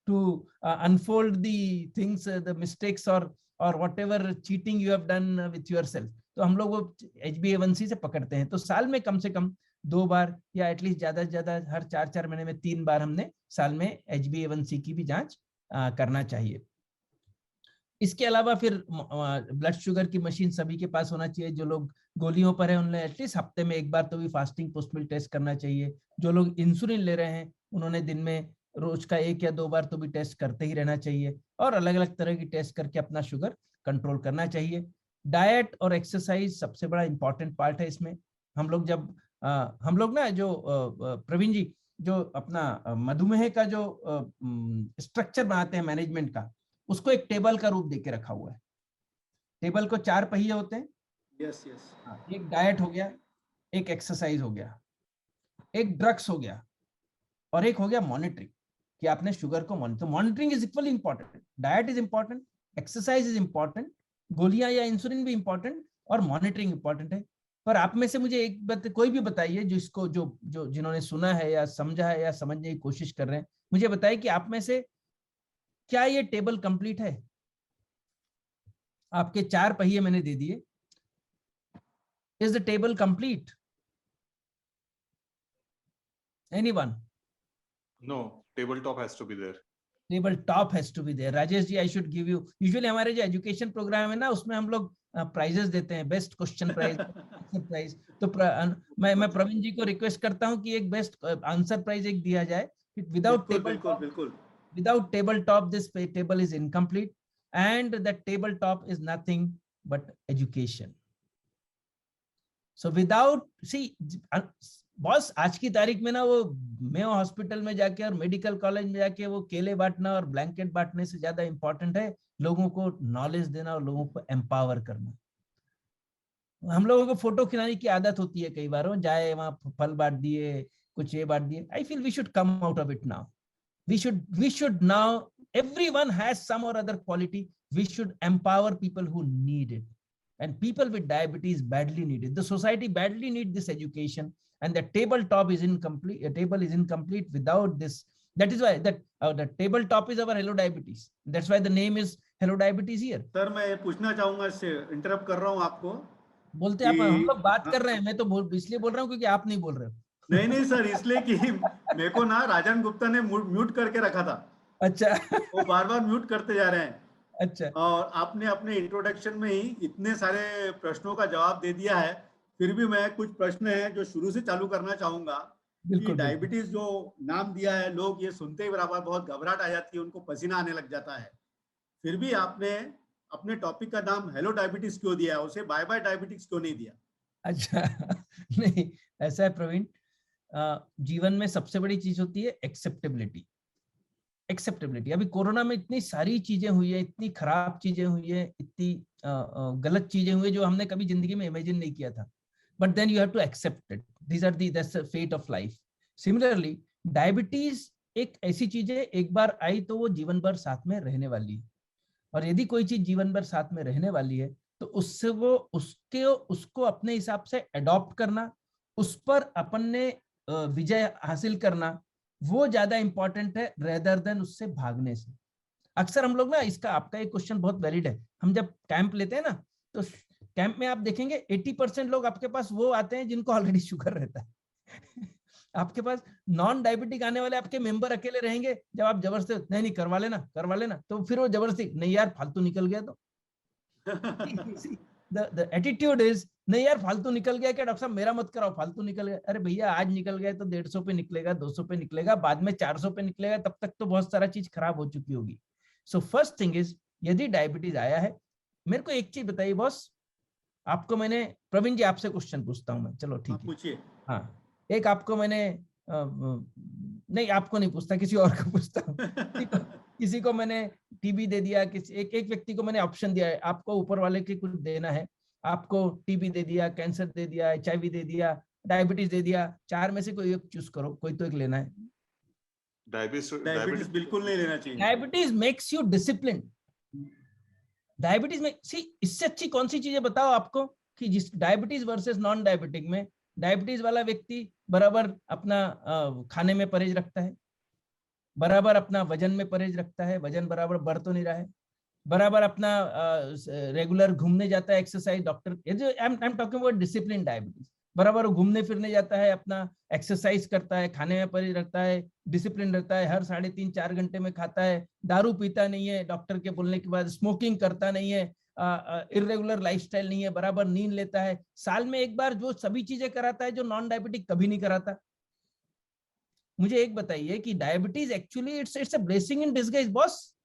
to unfold the things, the mistakes or whatever cheating you have done with yourself. तो हम लोग वो HbA1c से पकड़ते हैं। तो साल में कम से कम 2 बार या एटलीस्ट ज्यादा से ज्यादा हर 4-4 महीने में 3 बार हमने साल में HbA1c की भी जांच करना चाहिए। इसके अलावा फिर ब्लड शुगर की मशीन सभी के पास होना चाहिए। जो लोग गोलियों पर है उन्हें एटलीस्ट हफ्ते में एक बार तो भी फास्टिंग पोस्ट मील टेस्ट करना चाहिए। जो लोग इंसुलिन ले रहे हैं उन्होंने दिन में रोज का 1 या 2 बार तो भी टेस्ट करते ही रहना चाहिए, और अलग अलग तरह की टेस्ट करके अपना शुगर कंट्रोल करना चाहिए। डाइट और एक्सरसाइज सबसे बड़ा इंपॉर्टेंट पार्ट है इसमें। हम लोग ना जो प्रवीण जी जो अपना मधुमेह का जो स्ट्रक्चर बनाते हैं मैनेजमेंट का, उसको एक टेबल का रूप देके रखा हुआ है। टेबल को 4 पहिए होते हैं। यस एक डाइट हो गया, एक एक्सरसाइज हो गया, एक ड्रग्स हो गया, और एक हो गया मॉनिटरिंग, कि आपने शुगर को monitor. Monitoring is equally important, diet is important, exercise is important, गोलियां या इंसुलिन भी इंपॉर्टेंट, और मॉनिटरिंग इंपॉर्टेंट है। पर आप में से मुझे एक बात कोई भी बताइए जिसको जो जिन्होंने सुना है या समझा है या समझने की कोशिश कर रहे हैं, मुझे बताइए कि आप में से क्या ये टेबल कंप्लीट है? आपके 4 पहिए मैंने दे दिए। Is the table complete? Anyone? No, tabletop has to be there. Table top has to be there. Rajesh ji I should give you, usually हमारे जो एजुकेशन प्रोग्राम है ना उसमें हम लोग प्राइजेस देते हैं, best question prize, answer prize. तो मैं प्रवीण जी को रिक्वेस्ट करता हूं कि एक बेस्ट आंसर प्राइज एक दिया जाए। विदाउट टेबल बिल्कुल without tabletop this table is incomplete, and the tabletop is nothing but education. So without, see boss आज की तारीख में ना वो मेयो हॉस्पिटल में जाके और मेडिकल कॉलेज में जाके वो केले बांटना और ब्लैंकेट बांटने से ज्यादा इंपॉर्टेंट है लोगों को नॉलेज देना और लोगों को एम्पावर करना। हम लोगों को फोटो खिलाने की आदत होती है, कई बार जाए वहां फल बांट दिए, कुछ ये बात दिए. I feel we should come out of it now. We should now, everyone has some or other quality. We should empower people who need it. And people with diabetes badly need it. The society badly needs this education, and the tabletop is incomplete. A table is incomplete without this. That is why that the tabletop is our Hello Diabetes. That's why the name is Hello Diabetes here. Sir मैं पूछना चाहूंगा, इससे इंटरप्ट कर रहा हूं आपको. बोलते आप, हम लोग बात कर रहे हैं, मैं तो इसलिए बोल रहा हूँ क्योंकि आप नहीं बोल रहे हो. नहीं सर, इसलिए कि मेरे को ना राजन गुप्ता ने म्यूट करके रखा था. अच्छा. वो बार बार म्यूट करते जा रहे हैं. अच्छा. और आपने अपने इंट्रोडक्शन में ही इतने सारे प्रश्नों का जवाब दे दिया है. फिर भी मैं कुछ प्रश्न हैं जो शुरू से चालू करना चाहूंगा. कि डायबिटीज जो नाम दिया है, लोग ये सुनते ही बराबर बहुत घबराहट आ जाती है, उनको पसीना आने लग जाता है. फिर भी आपने अपने टॉपिक का नाम हेलो डायबिटीज क्यों दिया, उसे बाय बाय डायबिटीज क्यों नहीं दिया? अच्छा. नहीं, ऐसा है प्रवीण, जीवन में सबसे बड़ी चीज होती है एक्सेप्टेबिलिटी. एक्सेप्टेबिलिटी. अभी कोरोना में इतनी सारी चीजें हुई है, इतनी खराब चीजें हुई है, इतनी गलत चीजें हुई है जो हमने कभी जिंदगी में इमेजिन नहीं किया था. But then you have to accept it. These are that's the fate of life. Similarly diabetes एक ऐसी चीज है, एक बार आई तो वो जीवन भर साथ में रहने वाली है. और यदि कोई चीज जीवन भर साथ में रहने वाली है तो उससे वो उसको अपने हिसाब से अडॉप्ट करना, उस पर अपन ने विजय हासिल करना, वो ज्यादा इंपॉर्टेंट है रेदर देन उससे भागने से. अक्सर हम लोग ना, इसका आपका एक क्वेश्चन बहुत वैलिड है. हम जब कैंप लेते हैं ना, तो कैंप में आप देखेंगे 80% लोग आपके पास वो आते हैं जिनको ऑलरेडी शुगर रहता है. आपके पास नॉन डायबिटिक आने वाले आपके मेंबर अकेले रहेंगे. जब आप जबरदस्ती नहीं करवा लेना, तो फिर वो जबरदस्ती नहीं यार फालतू निकल गया. तो the attitude is नहीं यार फालतू निकल गया क्या डॉक्टर साहब, मेरा मत कराओ, फालतू निकल गया. अरे भैया, आज निकल गया तो 150 पे निकलेगा, 200 पे निकलेगा, बाद में 400 पे निकलेगा. तब तक तो बहुत सारा चीज खराब हो चुकी होगी. सो फर्स्ट थिंग इज, यदि डायबिटीज आया है, मेरे को एक चीज बताइए बॉस. आपको मैंने, प्रवीण जी आपसे क्वेश्चन पूछता हूँ मैं. चलो ठीक है, पूछिए. हाँ, एक आपको मैंने नहीं, आपको नहीं पूछता, किसी और को पूछता हूँ. किसी को मैंने टीबी दे दिया, एक व्यक्ति को मैंने ऑप्शन दिया है, आपको ऊपर वाले के कुछ देना है. आपको टीबी दे दिया, कैंसर दे दिया, HIV दे दिया, डायबिटीज दे दिया. 4 में से कोई एक चूज करो, कोई तो एक लेना है. डायबिटीज बिल्कुल नहीं लेना चाहिए. Diabetes makes you discipline. Diabetes में इससे अच्छी कौन सी चीजें बताओ आपको, कि जिस डायबिटीज वर्सेस नॉन डायबिटिक में डायबिटीज वाला व्यक्ति बराबर अपना खाने में परहेज रखता है, बराबर अपना वजन में परहेज रखता है, वजन बराबर बढ़ तो नहीं रहा है, बराबर अपना रेगुलर घूमने जाता है, exercise. Doctor I am talking about discipline diabetes. बराबर घूमने फिरने जाता है, अपना एक्सरसाइज करता है, खाने में परहेज रखता है, डिसिप्लिन रहता है, हर 3.5-4 घंटे में खाता है, दारू पीता नहीं है डॉक्टर के बोलने के बाद, स्मोकिंग करता नहीं है, इरेगुलर लाइफस्टाइल नहीं है, बराबर नींद लेता है, साल में एक बार, जो सभी चीजें कराता है जो नॉन डायबिटिक कभी नहीं कराता. मुझे एक बताइए कि diabetes actually it's a blessing in disguise boss.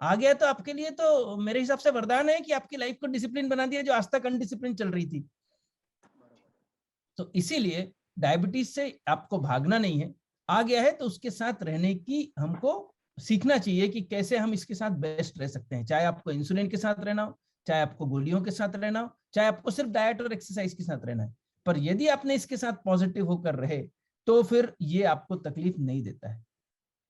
आ गया तो आपके लिए तो मेरे हिसाब से वरदान है कि आपकी लाइफ को डिसिप्लिन बना दिया, जो आज तक अनडिसिप्लिन चल रही थी. तो इसीलिए डायबिटीज से आपको भागना नहीं है. आ गया है तो उसके साथ रहने की हमको सीखना चाहिए कि कैसे हम इसके साथ बेस्ट रह सकते हैं. चाहे आपको इंसुलिन के साथ रहना हो, चाहे आपको गोलियों के साथ रहना हो, चाहे आपको सिर्फ डाइट और एक्सरसाइज के साथ रहना है, पर यदि आपने इसके साथ पॉजिटिव होकर रहे तो फिर ये आपको तकलीफ नहीं देता है.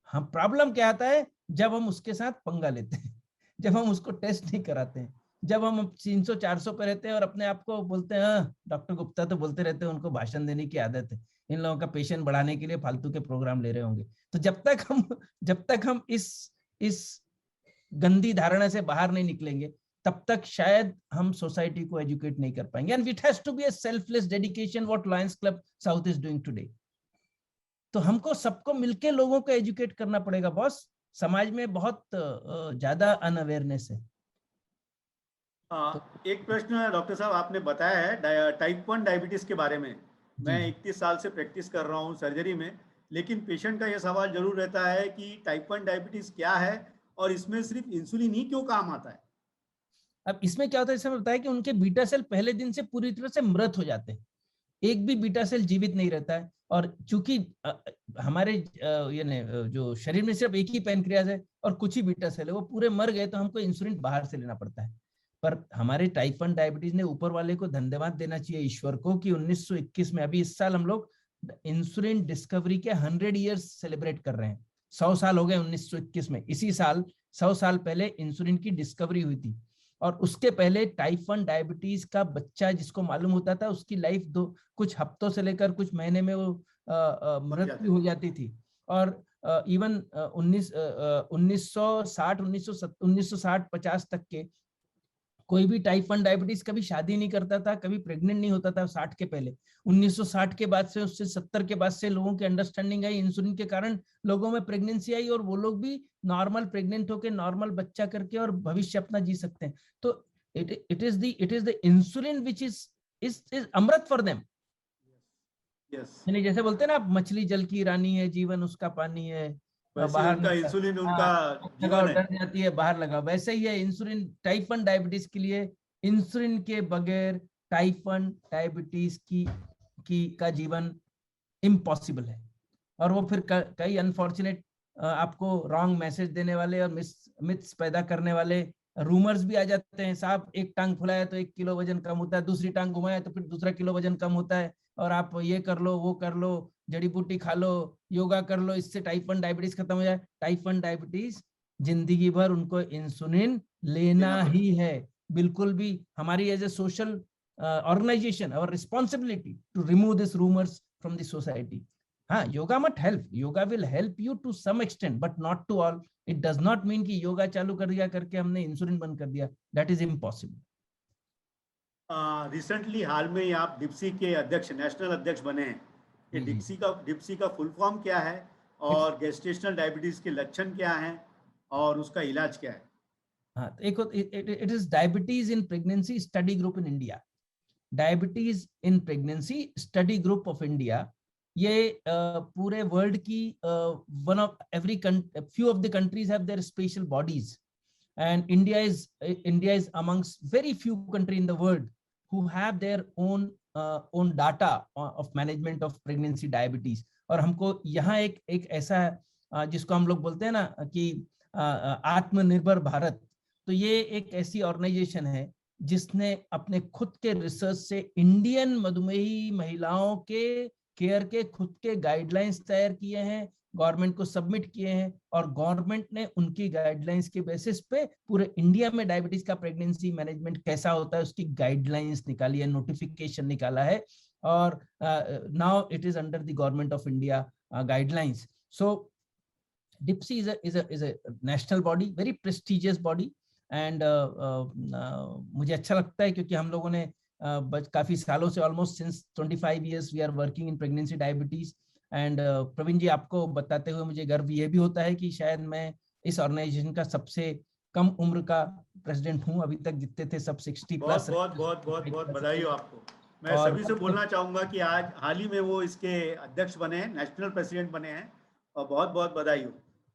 हम प्रॉब्लम क्या आता है, जब हम उसके साथ पंगा लेते हैं, जब हम उसको टेस्ट नहीं कराते हैं, जब हम 300-400 पे रहते हैं और अपने आप को बोलते हैं डॉक्टर गुप्ता तो बोलते रहते हैं, उनको भाषण देने की आदत है, इन लोगों का पेशेंट बढ़ाने के लिए फालतू के प्रोग्राम ले रहे होंगे. तो जब तक हम इस गंदी धारणा से बाहर नहीं निकलेंगे, तब तक शायद हम सोसाइटी को एजुकेट नहीं कर पाएंगे. And it has to be a selfless dedication what lions club south is doing today. तो हमको सबको मिलके लोगों को एजुकेट करना पड़ेगा बॉस. समाज में बहुत ज्यादा अनअवेयरनेस है. एक प्रश्न है डॉक्टर साहब, आपने बताया है टाइप 1 डायबिटीज के बारे में. मैं 31 साल से प्रैक्टिस कर रहा हूँ सर्जरी में, लेकिन पेशेंट का यह सवाल जरूर रहता है कि टाइप 1 डायबिटीज क्या है और इसमें सिर्फ इंसुलिन ही क्यों काम आता है. अब इसमें क्या होता है, इसमें बताया कि उनके बीटा सेल पहले दिन से पूरी तरह से मृत हो जाते हैं, एक भी बीटा सेल जीवित नहीं रहता है. और चूंकि हमारे जो शरीर में सिर्फ एक ही पैनक्रियाज है और कुछ ही बीटा सेल है, वो पूरे मर गए, तो हमको इंसुलिन बाहर से लेना पड़ता है. पर हमारे टाइप 1 डायबिटीज ने ऊपर वाले को धन्यवाद देना चाहिए ईश्वर को कि 1921 में, अभी इस साल हम लोग इंसुलिन डिस्कवरी के 100 इयर्स सेलिब्रेट कर रहे हैं। 100 साल हो गए 1921 में, इसी साल 100 साल पहले इंसुलिन की डिस्कवरी हुई थी। और उसके पहले टाइप 1 डायबिटीज का बच्चा जिसको मालूम होता था उसकी लाइफ कुछ हफ्तों से लेकर कुछ महीने में वो मृत्यु हो जाती थी। और इवन 1960 तक के कोई भी टाइप 1 डायबिटीज कभी शादी नहीं करता था, कभी प्रेग्नेंट नहीं होता था 60 के पहले। 1960 के बाद से, उससे 70 के बाद से लोगों की अंडरस्टैंडिंग आई, इंसुलिन के कारण लोगों में प्रेगनेंसी आई और वो लोग भी नॉर्मल प्रेग्नेंट होकर नॉर्मल बच्चा करके और भविष्य अपना जी सकते हैं। तो it is the insulin which is amrit for them. यानी जैसे बोलते हैं ना, मछली जल की रानी है, जीवन उसका पानी है, बाहर उनका इंसुलिन उनका जीवन है, डर जाती है बाहर लगा। वैसे ही है इंसुलिन टाइप 1 डायबिटीज के लिए। इंसुलिन के बगैर टाइप 1 डायबिटीज का जीवन इम्पॉसिबल है। और वो फिर कई अनफॉर्चुनेट आपको रॉन्ग मैसेज देने वाले और मिथ्स पैदा करने वाले रूमर्स भी आ जाते हैं। साहब एक टांग फुलाया तो 1 किलो वजन कम होता है, दूसरी टांग घुमाया तो फिर दूसरा किलो वजन कम होता है, और आप ये कर लो, वो कर लो, जड़ी बूटी खा लो, योगा कर लो, इससे टाइप 1 डायबिटीज खत्म हो जाए। टाइप 1 डायबिटीज जिंदगी भर उनको इंसुलिन लेना ही है। बिल्कुल भी हमारी एज ए सोशल ऑर्गेनाइजेशन और responsibility to remove this rumours from the society. हाँ, योगा मत help, yoga will help you to some extent but not to all. It does not mean कि योगा चालू कर दिया करके हमने इंसुलिन बंद कर दिया, दैट इज इम्पॉसिबल। रिसेंटली हाल में ही आप डिप्सी के अध्यक्ष, नेशनल अध्यक्ष बने हैं। ये डिप्सी का फुल फॉर्म क्या है और गेस्टेशनल डायबिटीज के लक्षण क्या हैं और उसका इलाज क्या है? हाँ, it is diabetes in pregnancy study group in India. Diabetes in pregnancy study group of India, ये पूरे वर्ल्ड की one of every few of the countries have their special bodies, and India is amongst very few countries in the world who have their own data of management of pregnancy diabetes। और हमको यहाँ एक ऐसा जिसको हम लोग बोलते हैं ना कि आत्मनिर्भर भारत, तो ये एक ऐसी ऑर्गेनाइजेशन है जिसने अपने खुद के रिसर्च से इंडियन मधुमेही महिलाओं के केयर के खुद के गाइडलाइंस तैयार किए हैं, गवर्नमेंट को सबमिट किए हैं, और गवर्नमेंट ने उनकी गाइडलाइंस के बेसिस पे पूरे इंडिया में डायबिटीज का प्रेगनेंसी मैनेजमेंट कैसा होता है उसकी गाइडलाइंस निकाली है, नोटिफिकेशन निकाला है, और now it is under the government of India guidelines. So DIPSI is a national body, very prestigious body, and मुझे अच्छा लगता है क्योंकि हम लोगों ने काफी सालों से, almost since 25 years we are working in pregnancy diabetes. And Praveen ji, आपको बताते हुए मुझे गर्व ये भी होता है कि शायद मैं इस ऑर्गेनाइजेशन का सबसे कम उम्र का प्रेसिडेंट हूँ। अभी तक जितने थे सब 60 प्लस। बहुत बधाई हो आपको। मैं सभी से बोलना चाहूंगा कि आज हाल ही में वो इसके अध्यक्ष बने हैं, नेशनल प्रेसिडेंट बने हैं, और बहुत बहुत बधाई हो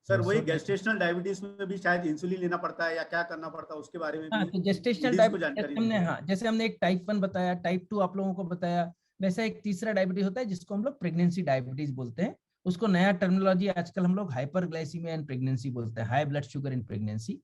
सर। वही गेस्टेशनल डायबिटीज में भी शायद इंसुलिन लेना पड़ता है या क्या करना पड़ता है उसके बारे में भी तो गेस्टेशनल डायबिटीज हमने, हाँ, जैसे हमने एक टाइप 1 बताया, टाइप 2 आप लोगों को बताया, वैसा एक तीसरा डायबिटीज होता है जिसको हम लोग प्रेगनेंसी डायबिटीज बोलते हैं। उसको नया टर्मिनोलॉजी आजकल हम लोग हाइपरग्लाइसीमिया इन प्रेगनेंसी बोलते हैं, high blood sugar in pregnancy.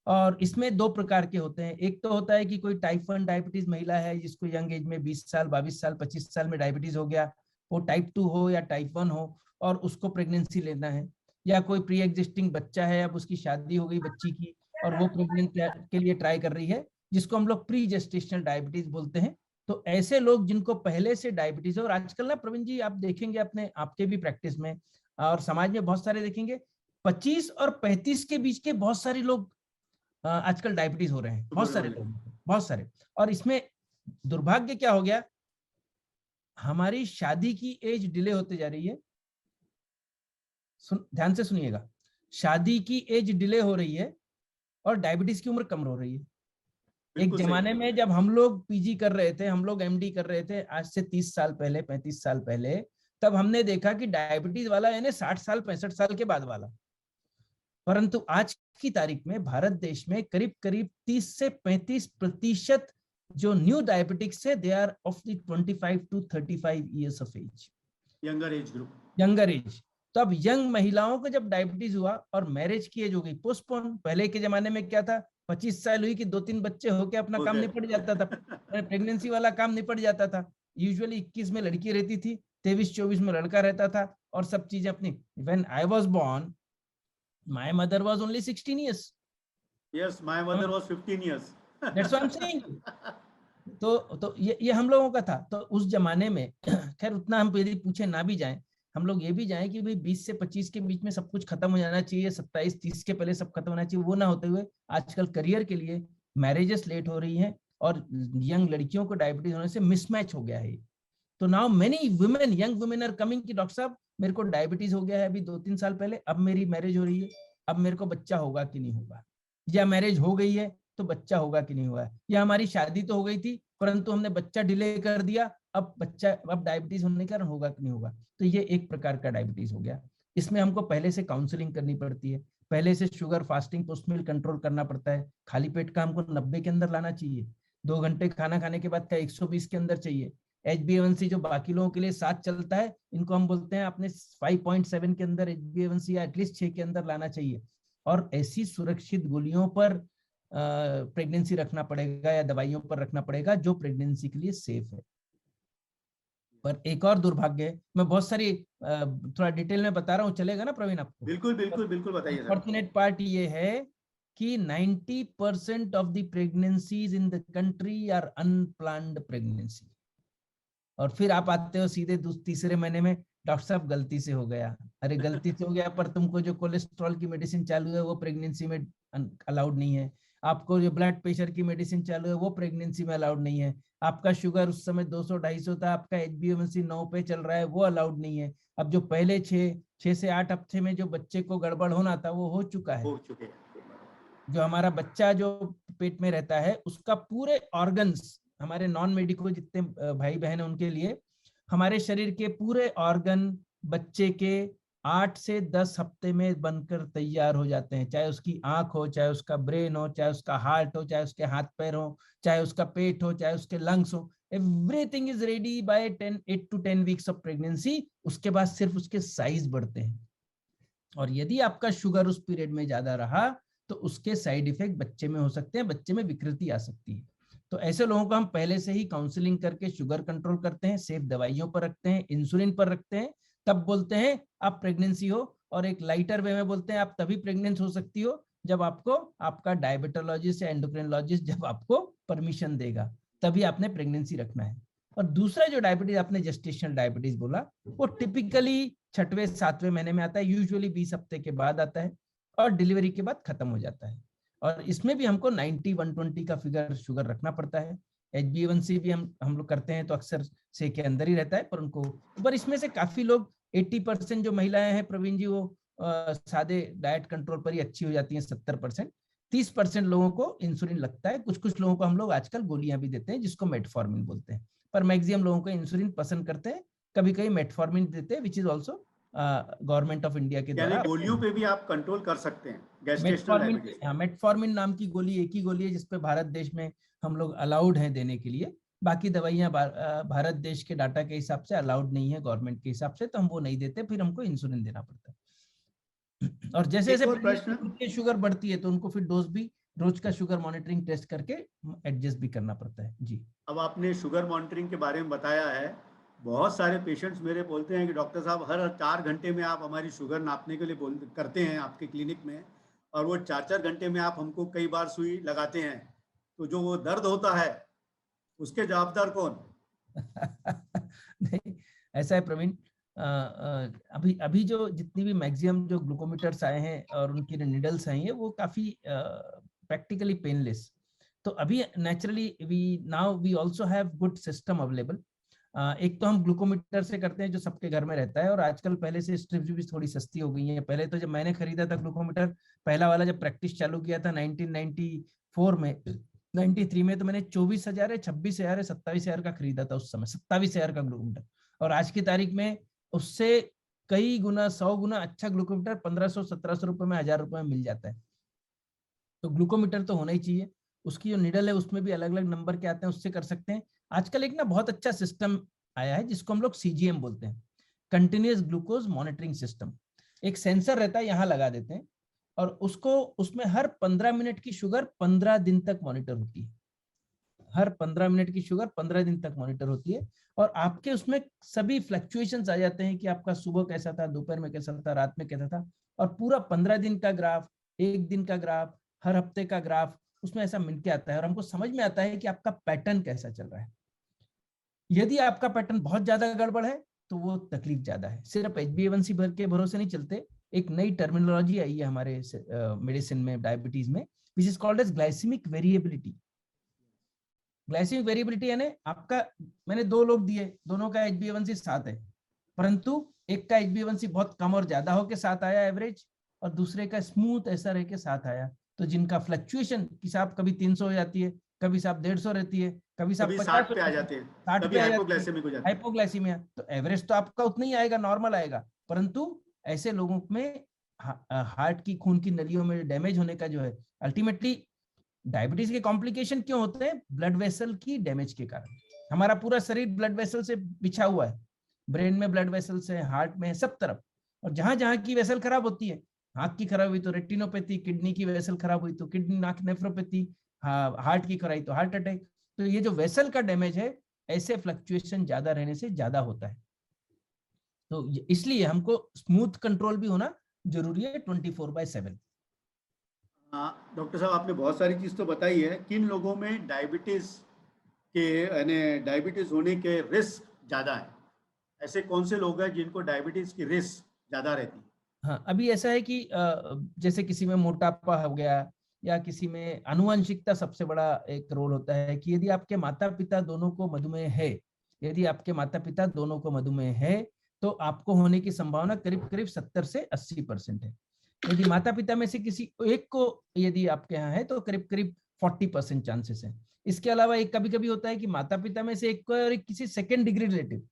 और इसमें 2 प्रकार के होते हैं। एक तो होता है कि कोई टाइप 1 डायबिटीज महिला है जिसको यंग एज में 20 साल 22 साल 25 साल में डायबिटीज हो गया, वो टाइप 2 हो या टाइप 1 हो, और उसको प्रेगनेंसी लेना है। या कोई प्री एग्जिस्टिंग बच्चा है, अब उसकी शादी हो गई बच्ची की और वो प्रेगनेंट के लिए ट्राई कर रही है, जिसको हम लोग प्री जेस्टेशनल डायबिटीज बोलते हैं। तो ऐसे लोग जिनको पहले से डायबिटीज है, और आजकल ना प्रवीण जी आप देखेंगे अपने आपके भी प्रैक्टिस में और समाज में बहुत सारे देखेंगे, 25 और 35 के बीच के बहुत सारे लोग आजकल डायबिटीज हो रहे हैं, बहुत सारे लोग, बहुत सारे। और इसमें दुर्भाग्य क्या हो गया, हमारी शादी की एज डिले होते जा रही है। ध्यान से सुनिएगा, शादी की एज डिले हो रही है और डायबिटीज की उम्र कम हो रही है। एक जमाने में जब हम लोग पीजी कर रहे थे, हम लोग एमडी कर रहे थे, आज से 30 साल पहले 35 साल पहले, तब हमने देखा कि डायबिटीज वाला यानी 60 साल 65 साल के बाद वाला। परंतु आज की तारीख में भारत देश में करीब करीब 30 से 35% जो न्यू डायबिटिक्स है, they are of the 25 to 35 years of age, younger age group, younger age. तो अब यंग महिलाओं को जब डायबिटीज हुआ और मैरिज की एज हो गई पोस्टपोन। पहले के जमाने में क्या था, 25 साल हुई कि 2-3 बच्चे होके अपना काम निपट जाता था, प्रेगनेंसी वाला काम निपट जाता था। यूजुअली 21 में लड़की रहती थी 23-24 में लड़का रहता था और सब चीजें अपनी। When I was born, my mother was only 16 years. Yes, my mother was 15 years. That's what I'm saying. तो ये हम लोगों का था। तो उस जमाने में खैर उतना हम यदि पूछे ना भी जाएं, हम लोग ये भी जाएं कि भाई 20 से 25 के बीच में सब कुछ खत्म हो जाना चाहिए, 27-30 के पहले सब खत्म होना चाहिए, वो ना होते हुए आजकल करियर के लिए मैरिजेस लेट हो रही हैं और यंग लड़कियों को डायबिटीज होने से मिसमैच हो गया है। तो now many women, young women are coming कि डॉक्टर साहब मेरे को डायबिटीज हो गया है अभी 2-3 साल पहले, अब मेरी मैरिज हो रही है, अब मेरे को बच्चा होगा कि नहीं होगा, या मैरिज हो गई है तो बच्चा होगा कि नहीं हुआ, या हमारी शादी तो हो गई थी परंतु हमने बच्चा डिले कर दिया, अब डायबिटीज होने के कारण होगा कि नहीं होगा। तो ये एक प्रकार का डायबिटीज हो गया। इसमें हमको पहले से काउंसलिंग करनी पड़ती है, पहले से शुगर फास्टिंग पोस्ट मील कंट्रोल करना पड़ता है। खाली पेट का हमको 90 के अंदर लाना चाहिए, 2 घंटे खाना खाने के बाद का 120 के अंदर चाहिए। HbA1c जो बाकी लोगों के लिए 7 चलता है, इनको हम बोलते हैं आपने 5.7 के अंदर HbA1c या एटलीस्ट 6 के अंदर लाना चाहिए। और ऐसी सुरक्षित गोलियों पर प्रेगनेंसी रखना पड़ेगा या दवाइयों पर रखना पड़ेगा जो प्रेगनेंसी के लिए सेफ है। पर एक और दुर्भाग्य है, मैं बहुत सारी थोड़ा डिटेल में बता रहा हूँ, चलेगा ना प्रवीण आपको? बिल्कुल बिल्कुल बिल्कुल बताइए। अनफॉर्चुनेट पार्ट ये है कि 90% of the pregnancies in the country are unplanned pregnancy. और फिर आप आते हो सीधे तीसरे महीने में, डॉक्टर साहब गलती से हो गया। अरे गलती से हो गया, पर तुमको जो कोलेस्ट्रॉल की मेडिसिन चालू है वो प्रेगनेंसी में अलाउड नहीं है, आपको जो ब्लड प्रेशर की मेडिसिन चालू है वो प्रेगनेंसी में अलाउड नहीं है, आपका शुगर उस समय 200-250 था, आपका HbA1c 9 पे चल रहा है, वो अलाउड नहीं है। अब जो पहले 6 से 8 हफ्ते में जो बच्चे को गड़बड़ होना था वो हो चुका है। जो हमारा बच्चा जो पेट में रहता है उसका पूरे ऑर्गन्स, हमारे नॉन मेडिको जितने भाई बहन हैं उनके लिए, हमारे शरीर के पूरे ऑर्गन बच्चे के 8 से 10 हफ्ते में बनकर तैयार हो जाते हैं। चाहे उसकी आंख हो, चाहे उसका ब्रेन हो, चाहे उसका हार्ट हो, चाहे उसके हाथ पैर हो, चाहे उसका पेट हो, चाहे उसके लंग्स हो, everything is ready bye 8 to 10 weeks of pregnancy. उसके बाद सिर्फ उसके साइज बढ़ते हैं। और यदि आपका शुगर उस पीरियड में ज्यादा रहा तो उसके साइड इफेक्ट बच्चे में हो सकते हैं, बच्चे में विकृति आ सकती है। तो ऐसे लोगों को हम पहले से ही काउंसलिंग करके शुगर कंट्रोल करते हैं, सेफ दवाइयों पर रखते हैं, इंसुलिन पर रखते हैं, तब बोलते हैं आप प्रेगनेंसी हो। और एक लाइटर वे में बोलते हैं आप तभी प्रेग्नेंट हो सकती हो जब आपको आपका डायबिटोलॉजिस्ट या एंडोक्रिनोलॉजिस्ट जब आपको परमिशन देगा, तभी आपने प्रेगनेंसी रखना है। और दूसरा जो डायबिटीज आपने जेस्टेशनल डायबिटीज बोला, वो टिपिकली 6वें-7वें महीने में आता है, यूजुअली 20 हफ्ते के बाद आता है और डिलीवरी के बाद खत्म हो जाता है। और इसमें भी हमको 90-120 का फिगर शुगर रखना पड़ता है। HbA1c भी हम लोग करते हैं तो अक्सर 6 के अंदर ही रहता है, पर इसमें से काफी लोग 80% जो महिलाएं हैं प्रवीण जी, वो सादे डाइट कंट्रोल पर ही अच्छी हो जाती हैं। 70%, 30% लोगों को इंसुलिन लगता है। कुछ लोगों को हम लोग आजकल गोलियां भी देते हैं जिसको मेटफॉर्मिन बोलते हैं, पर मैक्सिमम लोगों को इंसुलिन पसंद करते हैं। कभी कभी मेटफॉर्मिन देते हैं, which is also government of India के द्वारा। गोलियों पे भी आप कंट्रोल कर सकते हैं। मेटफॉर्मिन नाम की गोली एक ही गोली है जिसपे भारत देश में हम लोग अलाउड हैं देने के लिए। बाकी दवाइयां भारत देश के डाटा के हिसाब से अलाउड नहीं है, गवर्नमेंट के हिसाब से, तो हम वो नहीं देते, फिर हमको इंसुलिन देना पड़ता है। और जैसे जैसे शुगर बढ़ती है तो उनको फिर डोज भी रोज का शुगर मॉनिटरिंग टेस्ट करके एडजस्ट भी करना पड़ता है। जी, अब आपने शुगर मॉनिटरिंग के बारे में बताया है, बहुत सारे पेशेंट्स मेरे बोलते हैं कि डॉक्टर साहब हर 4 घंटे में आप हमारी शुगर नापने के लिए करते हैं आपके क्लिनिक में, और वो 4-4 घंटे में आप हमको कई बार सुई लगाते हैं, तो जो वो दर्द होता है उसके जवाबदार कौन? नहीं, ऐसा है प्रवीण, अभी जो जितनी भी मैक्सिमम जो ग्लूकोमीटर्स आए हैं और उनकी निडल्स आई हैं वो काफी प्रैक्टिकली पेनलेस। तो अभी naturally we also have good system available. एक तो हम ग्लूकोमीटर से करते हैं जो सबके घर में रहता है, और आजकल पहले से स्ट्रिप्स भी थोड़ी सस्ती हो गई हैं। पहले तो जब मैंने खरीदा था ग्लूकोमीटर, पहला वाला जब प्रैक्टिस चालू किया था 1994 में, 93 में, तो मैंने 24,000 है, 26,000 है, 27,000 का खरीदा था उस समय, 27,000 का ग्लूकोमीटर। और आज की तारीख में उससे कई गुना, 100 गुना अच्छा ग्लूकोमीटर 1500-1700 रुपए में, 1000 रुपए में मिल जाता है। तो ग्लूकोमीटर तो होना ही चाहिए। उसकी जो निडल है उसमें भी अलग अलग नंबर के आते हैं, उससे कर सकते हैं। आजकल एक ना बहुत अच्छा सिस्टम आया है जिसको हम लोग CGM बोलते हैं, कंटिन्यूअस ग्लूकोज मॉनिटरिंग सिस्टम। एक सेंसर रहता है, यहाँ लगा देते हैं, और उसमें हर 15 मिनट की शुगर 15 दिन तक मॉनिटर होती है। हर 15 मिनट की शुगर 15 दिन तक मॉनिटर होती है, और आपके उसमें सभी फ्लक्चुएशंस आ जाते हैं कि आपका सुबह कैसा था, दोपहर में कैसा था, रात में कैसा था, और पूरा 15 दिन का ग्राफ, एक दिन का ग्राफ, हर हफ्ते का ग्राफ उसमें ऐसा मिल के आता है, और हमको समझ में आता है कि आपका पैटर्न कैसा चल रहा है। यदि आपका पैटर्न बहुत ज्यादा गड़बड़ है तो वो तकलीफ ज्यादा है। सिर्फ HbA1c भर के भरोसे नहीं चलते, एक नई टर्मिनोलॉजी आई है हमारे मेडिसिन में, डायबिटीज में, which is called as glycemic variability. Glycemic variability यानी आपका, मैंने 2 लोग दिए, दोनों का HbA1c 7 है, परंतु एक का HbA1c बहुत कम और ज्यादा होके 7 आया एवरेज, और दूसरे का स्मूथ ऐसा रह के 7 आया। तो जिनका फ्लक्चुएशन कि साहब कभी 300 हो जाती है, कभी साहब 150 रहती है, कभी साहब 60 पे आ जाते हैं, 60 कभी पे आ जाती है, हाइपोग्लाइसेमिक हो जाती है। हाइपोग्लाइसीमिया, तो एवरेज तो आपका उतना ही आएगा, नॉर्मल आएगा, परंतु ऐसे लोगों में हार्ट की, खून की नलियों में डैमेज होने का जो है, अल्टीमेटली डायबिटीज के कॉम्प्लिकेशन क्यों होते हैं? ब्लड वेसल की डैमेज के कारण। हमारा पूरा शरीर ब्लड वेसल से बिछा हुआ है, ब्रेन में ब्लड वेसल्स है, हार्ट में, सब तरफ, और जहां जहां की वेसल खराब होती है, आंख की खराब हुई तो रेटिनोपैथी, किडनी की वेसल खराब हुई तो किडनी नाक नेफ्रोपैथी, हार्ट की खराब तो हार्ट अटैक। तो ये जो वेसल का डैमेज है, ऐसे फ्लक्चुएशन ज्यादा रहने से ज्यादा होता है। तो इसलिए हमको स्मूथ कंट्रोल भी होना जरूरी है 24/7। डॉक्टर साहब, आपने बहुत सारी चीज तो बताई है। किन लोगों में डायबिटीज के यानी डायबिटीज होने के रिस्क ज्यादा है? ऐसे कौन से लोग हैं जिनको डायबिटीज की रिस्क ज्यादा रहती है? हाँ, अभी ऐसा है कि जैसे किसी में मोटापा हो गया, या किसी में आनुवंशिकता सबसे बड़ा एक रोल होता है, कि यदि आपके माता पिता दोनों को मधुमेह है, यदि आपके माता पिता दोनों को मधुमेह है, तो आपको होने की संभावना करीब करीब 70 से 80% है। यदि माता पिता में से किसी एक को यदि आपके यहाँ है, तो करीब करीब 40% चांसेस है। इसके अलावा एक कभी कभी होता है कि माता पिता में से एक को और किसी सेकेंड डिग्री रिलेटिव,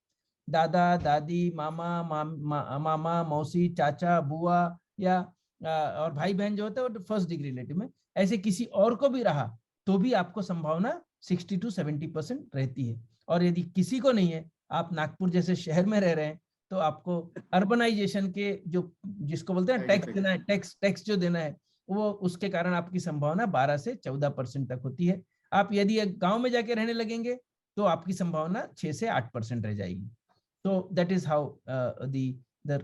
दादा दादी, मामा मौसी, चाचा, बुआ, या और भाई बहन जो होते हैं वो फर्स्ट डिग्री रिलेटिव में, ऐसे किसी और को भी रहा तो भी आपको संभावना 60 to 70% रहती है। और यदि किसी को नहीं है, आप नागपुर जैसे शहर में रह रहे हैं, तो आपको अर्बनाइजेशन के जो, जिसको बोलते हैं टैक्स देना है, टैक्स जो देना है, वो उसके कारण आपकी संभावना 12 से 14% तक होती है। आप यदि गांव में जाके रहने लगेंगे तो आपकी संभावना 6 से 8% रह जाएगी। तो that is how the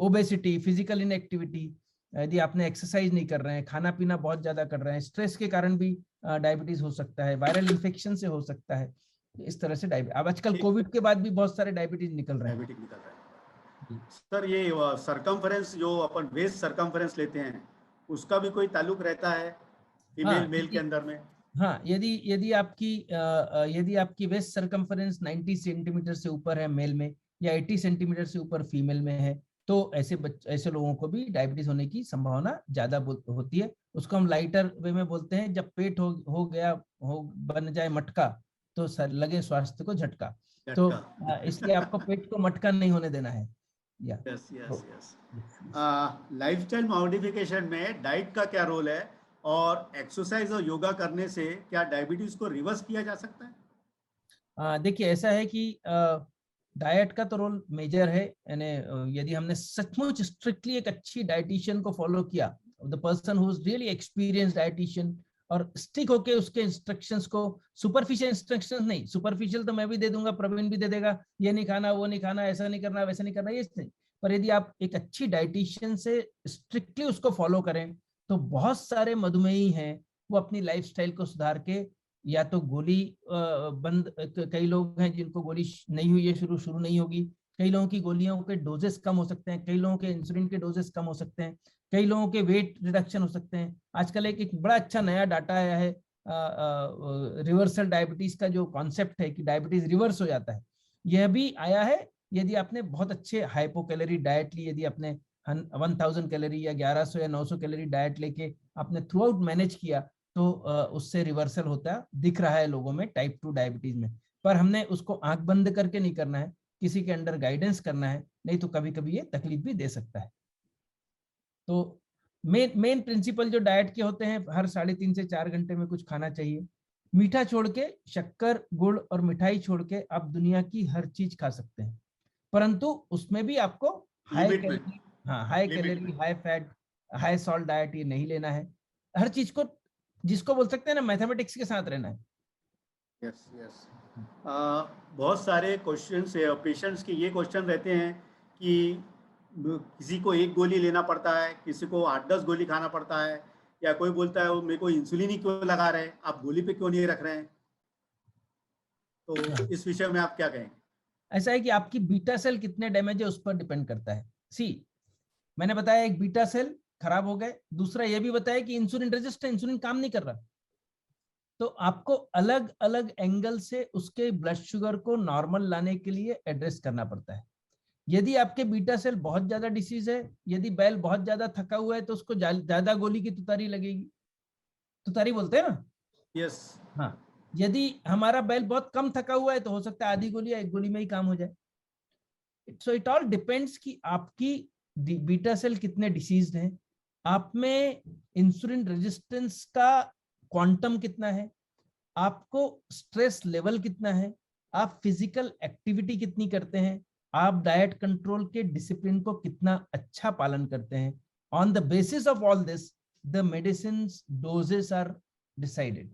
obesity, physical inactivity, यदि आपने एक्सरसाइज नहीं कर रहे हैं, खाना पीना बहुत ज्यादा कर रहे हैं, स्ट्रेस के कारण भी डायबिटीज हो सकता है, वायरल इन्फेक्शन से हो सकता है, इस तरह से डायबिटीज। अब आजकल कोविड के बाद भी बहुत सारे डायबिटीज निकल रहे हैं। सर, ये सरकमफेरेंस जो अपन वेस्ट सरकमफेरेंस लेते हैं, उसका भी कोई ताल्लुक रहता है फीमेल मेल के अंदर में? हाँ, यदि आपकी वेस्ट सरकमफेरेंस 90 सेंटीमीटर से ऊपर है मेल में, या 80 सेंटीमीटर से ऊपर फीमेल में है, तो ऐसे लोगों को भी डायबिटीज होने की संभावना ज्यादा होती है। उसको हम लाइटर वे में बोलते हैं, जब पेट बन जाए मटका, तो लगे स्वास्थ्य को झटका। तो इसलिए आपको पेट को मटका नहीं होने देना है। Yes yes yes. Lifestyle modification में डाइट का क्या रोल है, और एक्सरसाइज और योगा करने से क्या डायबिटीज को रिवर्स किया जा सकता है? देखिए, ऐसा है कि डाइट का तो रोल मेजर है, यानी यदि हमने सचमुच स्ट्रिक्टली एक अच्छी डाइटिशियन को फॉलो किया, the person who is really experienced dietitian, और स्टिक होके उसके इंस्ट्रक्शंस को, सुपरफिशियल इंस्ट्रक्शंस नहीं, सुपरफिशियल तो मैं भी दे दूंगा, प्रवीण भी दे देगा, ये नहीं खाना, वो नहीं खाना, ऐसा नहीं करना, वैसा नहीं करना, ये नहीं। पर यदि आप एक अच्छी डाइटिशियन से स्ट्रिक्टली उसको फॉलो करें, तो बहुत सारे मधुमेही हैं, वो अपनी लाइफस्टाइल को सुधार के, या तो गोली बंद, कई लोग हैं जिनको गोली नहीं हुई है, शुरू नहीं होगी, कई लोगों की गोलियों के डोजेस कम हो सकते हैं, कई लोगों के इंसुलिन के डोजेस कम हो सकते हैं, कई लोगों के वेट रिडक्शन हो सकते हैं। आजकल एक बड़ा अच्छा नया डाटा आया है, रिवर्सल डायबिटीज का जो कॉन्सेप्ट है कि डायबिटीज रिवर्स हो जाता है, यह भी आया है यदि आपने बहुत अच्छे हाइपो कैलोरी डाइट ली, यदि आपने 1000 कैलोरी या 1100 या 900 कैलोरी डाइट लेके आपने थ्रू आउट मैनेज किया, तो उससे रिवर्सल होता दिख रहा है लोगों में टाइप 2 डायबिटीज में। पर हमने उसको आंख बंद करके नहीं करना है, किसी के अंडर गाइडेंस करना है, नहीं तो कभी कभी ये तकलीफ भी दे सकता है। तो मेन प्रिंसिपल जो डाइट के होते हैं, हर 3.5 से 4 घंटे में कुछ खाना चाहिए। मीठा छोड़ के, शक्कर, गुड़ और मिठाई छोड़ के आप दुनिया की हर चीज खा सकते हैं, परंतु उसमें भी आपको high calorie, high fat, high salt diet ये नहीं लेना है। हर चीज को, जिसको बोल सकते हैं ना, मैथमेटिक्स के साथ रहना है। Yes yes. बहुत सारे क्वेश्चंस पेशेंट्स के ये क्वेश्चन रहते हैं कि किसी को एक गोली लेना पड़ता है, किसी को 8-10 गोली खाना पड़ता है, या कोई बोलता है वो मेरे को इंसुलिन ही क्यों लगा रहे हैं, आप गोली पे क्यों नहीं रख रहे हैं, तो इस विषय में आप क्या कहेंगे? ऐसा है कि आपकी बीटा सेल कितने डैमेज है उस पर डिपेंड करता है। सी, मैंने बताया एक बीटा सेल खराब हो गए, दूसरा ये भी बताया कि इंसुलिन रेजिस्टेंट, इंसुलिन काम नहीं कर रहा। तो आपको अलग अलग एंगल से उसके ब्लड शुगर को नॉर्मल लाने के लिए एड्रेस करना पड़ता है। यदि आपके बीटा सेल बहुत ज्यादा डिसीज है, यदि बैल बहुत ज्यादा थका हुआ है, तो उसको ज्यादा गोली की तुतारी लगेगी, तुतारी बोलते हैं ना। यस। हाँ, यदि हमारा बैल बहुत कम थका हुआ है तो हो सकता है आधी गोली या एक गोली में ही काम हो जाए। सो इट ऑल डिपेंड्स कि आपकी बीटा सेल कितने डिसीज्ड हैं, आप में इंसुलिन रेजिस्टेंस का क्वांटम कितना है, आपको स्ट्रेस लेवल कितना है, आप फिजिकल एक्टिविटी कितनी करते हैं, आप डाइट कंट्रोल के डिसिप्लिन को कितना अच्छा पालन करते हैं। On the basis of all this the medicine doses are decided.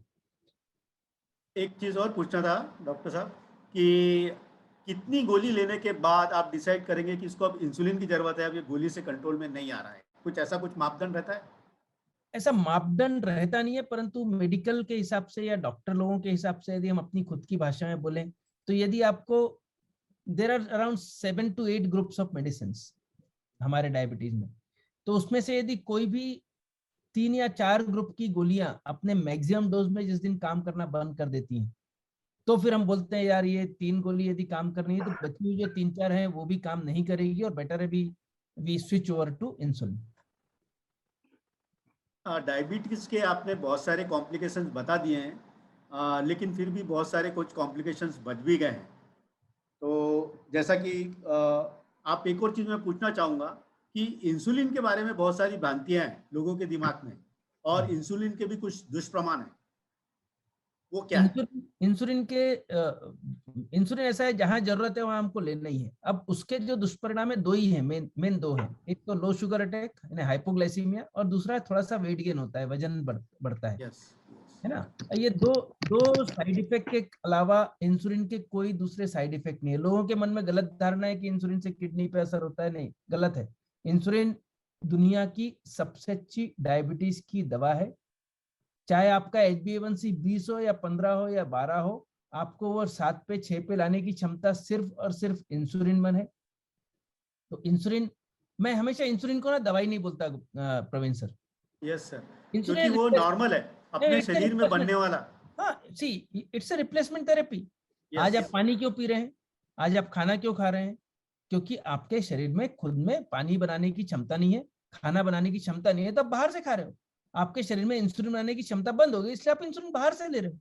एक चीज और पूछना था डॉक्टर साहब कि कितनी गोली लेने के बाद आप डिसाइड करेंगे कि इसको अब इंसुलिन की जरूरत है, अब ये गोली से कंट्रोल में नहीं आ रहा है, कुछ ऐसा कुछ मापदंड रहता है? ऐसा मापदंड रहता नहीं है, परंतु मेडिकल के हिसाब से या डॉक्टर लोगों के हिसाब से यदि हम अपनी खुद की भाषा में बोलें तो यदि आपको there are around 7 to 8 groups of medicine हमारे डायबिटीज में, तो उसमें से यदि कोई भी 3 या 4 ग्रुप की गोलियां अपने मैक्सिमम डोज में जिस दिन काम करना बंद कर देती हैं, तो फिर हम बोलते हैं यार ये 3 गोली यदि काम करनी है तो बची हुई जो 3-4 हैं वो भी काम नहीं करेगी और बेटर है भी we switch over to insulin. Diabetes के आपने बहुत सारे कॉम्प्लिकेशंस बता दिए हैं, लेकिन फिर भी बहुत सारे कुछ कॉम्प्लिकेशंस बच भी गए हैं। तो जैसा कि आप एक और चीज़ मैं पूछना चाहूँगा कि इंसुलिन के बारे में बहुत सारी भ्रांतियाँ हैं लोगों के दिमाग में, और इंसुलिन के भी कुछ दुष्प्रभाव हैं, वो क्या है? इंसुलिन ऐसा है जहां जरूरत है वहां हमको लेना ही है। अब उसके जो दुष्परिणाम है दो ही हैं, मेन दो हैं। एक तो लो शुगर अटैक यानी हाइपोग्लाइसीमिया, और दूसरा थोड़ा सा वेट गेन होता है, वजन बढ़ता है, है ना। ये दो साइड इफेक्ट के अलावा इंसुलिन के कोई दूसरे साइड इफेक्ट नहीं है। लोगों के मन में गलत धारणा है कि इंसुलिन से किडनी पे असर होता है, नहीं, गलत है। इंसुलिन दुनिया की सबसे अच्छी डायबिटीज की दवा है। चाहे आपका HbA1c 20 हो या 15 हो या 12 हो, आपको वो 7 पे 6 पे लाने की क्षमता सिर्फ और सिर्फ इंसुलिन में है। तो इंसुलिन, मैं हमेशा इंसुलिन को ना दवाई नहीं बोलता Praveen sir. Yes sir, insulin क्योंकि वो नॉर्मल है अपने शरीर में बनने वाला। हाँ, सी, इट्स अ रिप्लेसमेंट थेरेपी। आज आप पानी क्यों पी रहे हैं, आज आप खाना क्यों खा रहे हैं? क्योंकि आपके शरीर में खुद में पानी बनाने की क्षमता नहीं है, खाना बनाने की क्षमता नहीं है, तो आप बाहर से खा रहे हो। आपके शरीर में इंसुलिन बनाने की क्षमता बंद हो गई, इसलिए आप इंसुलिन बाहर से ले रहे हो।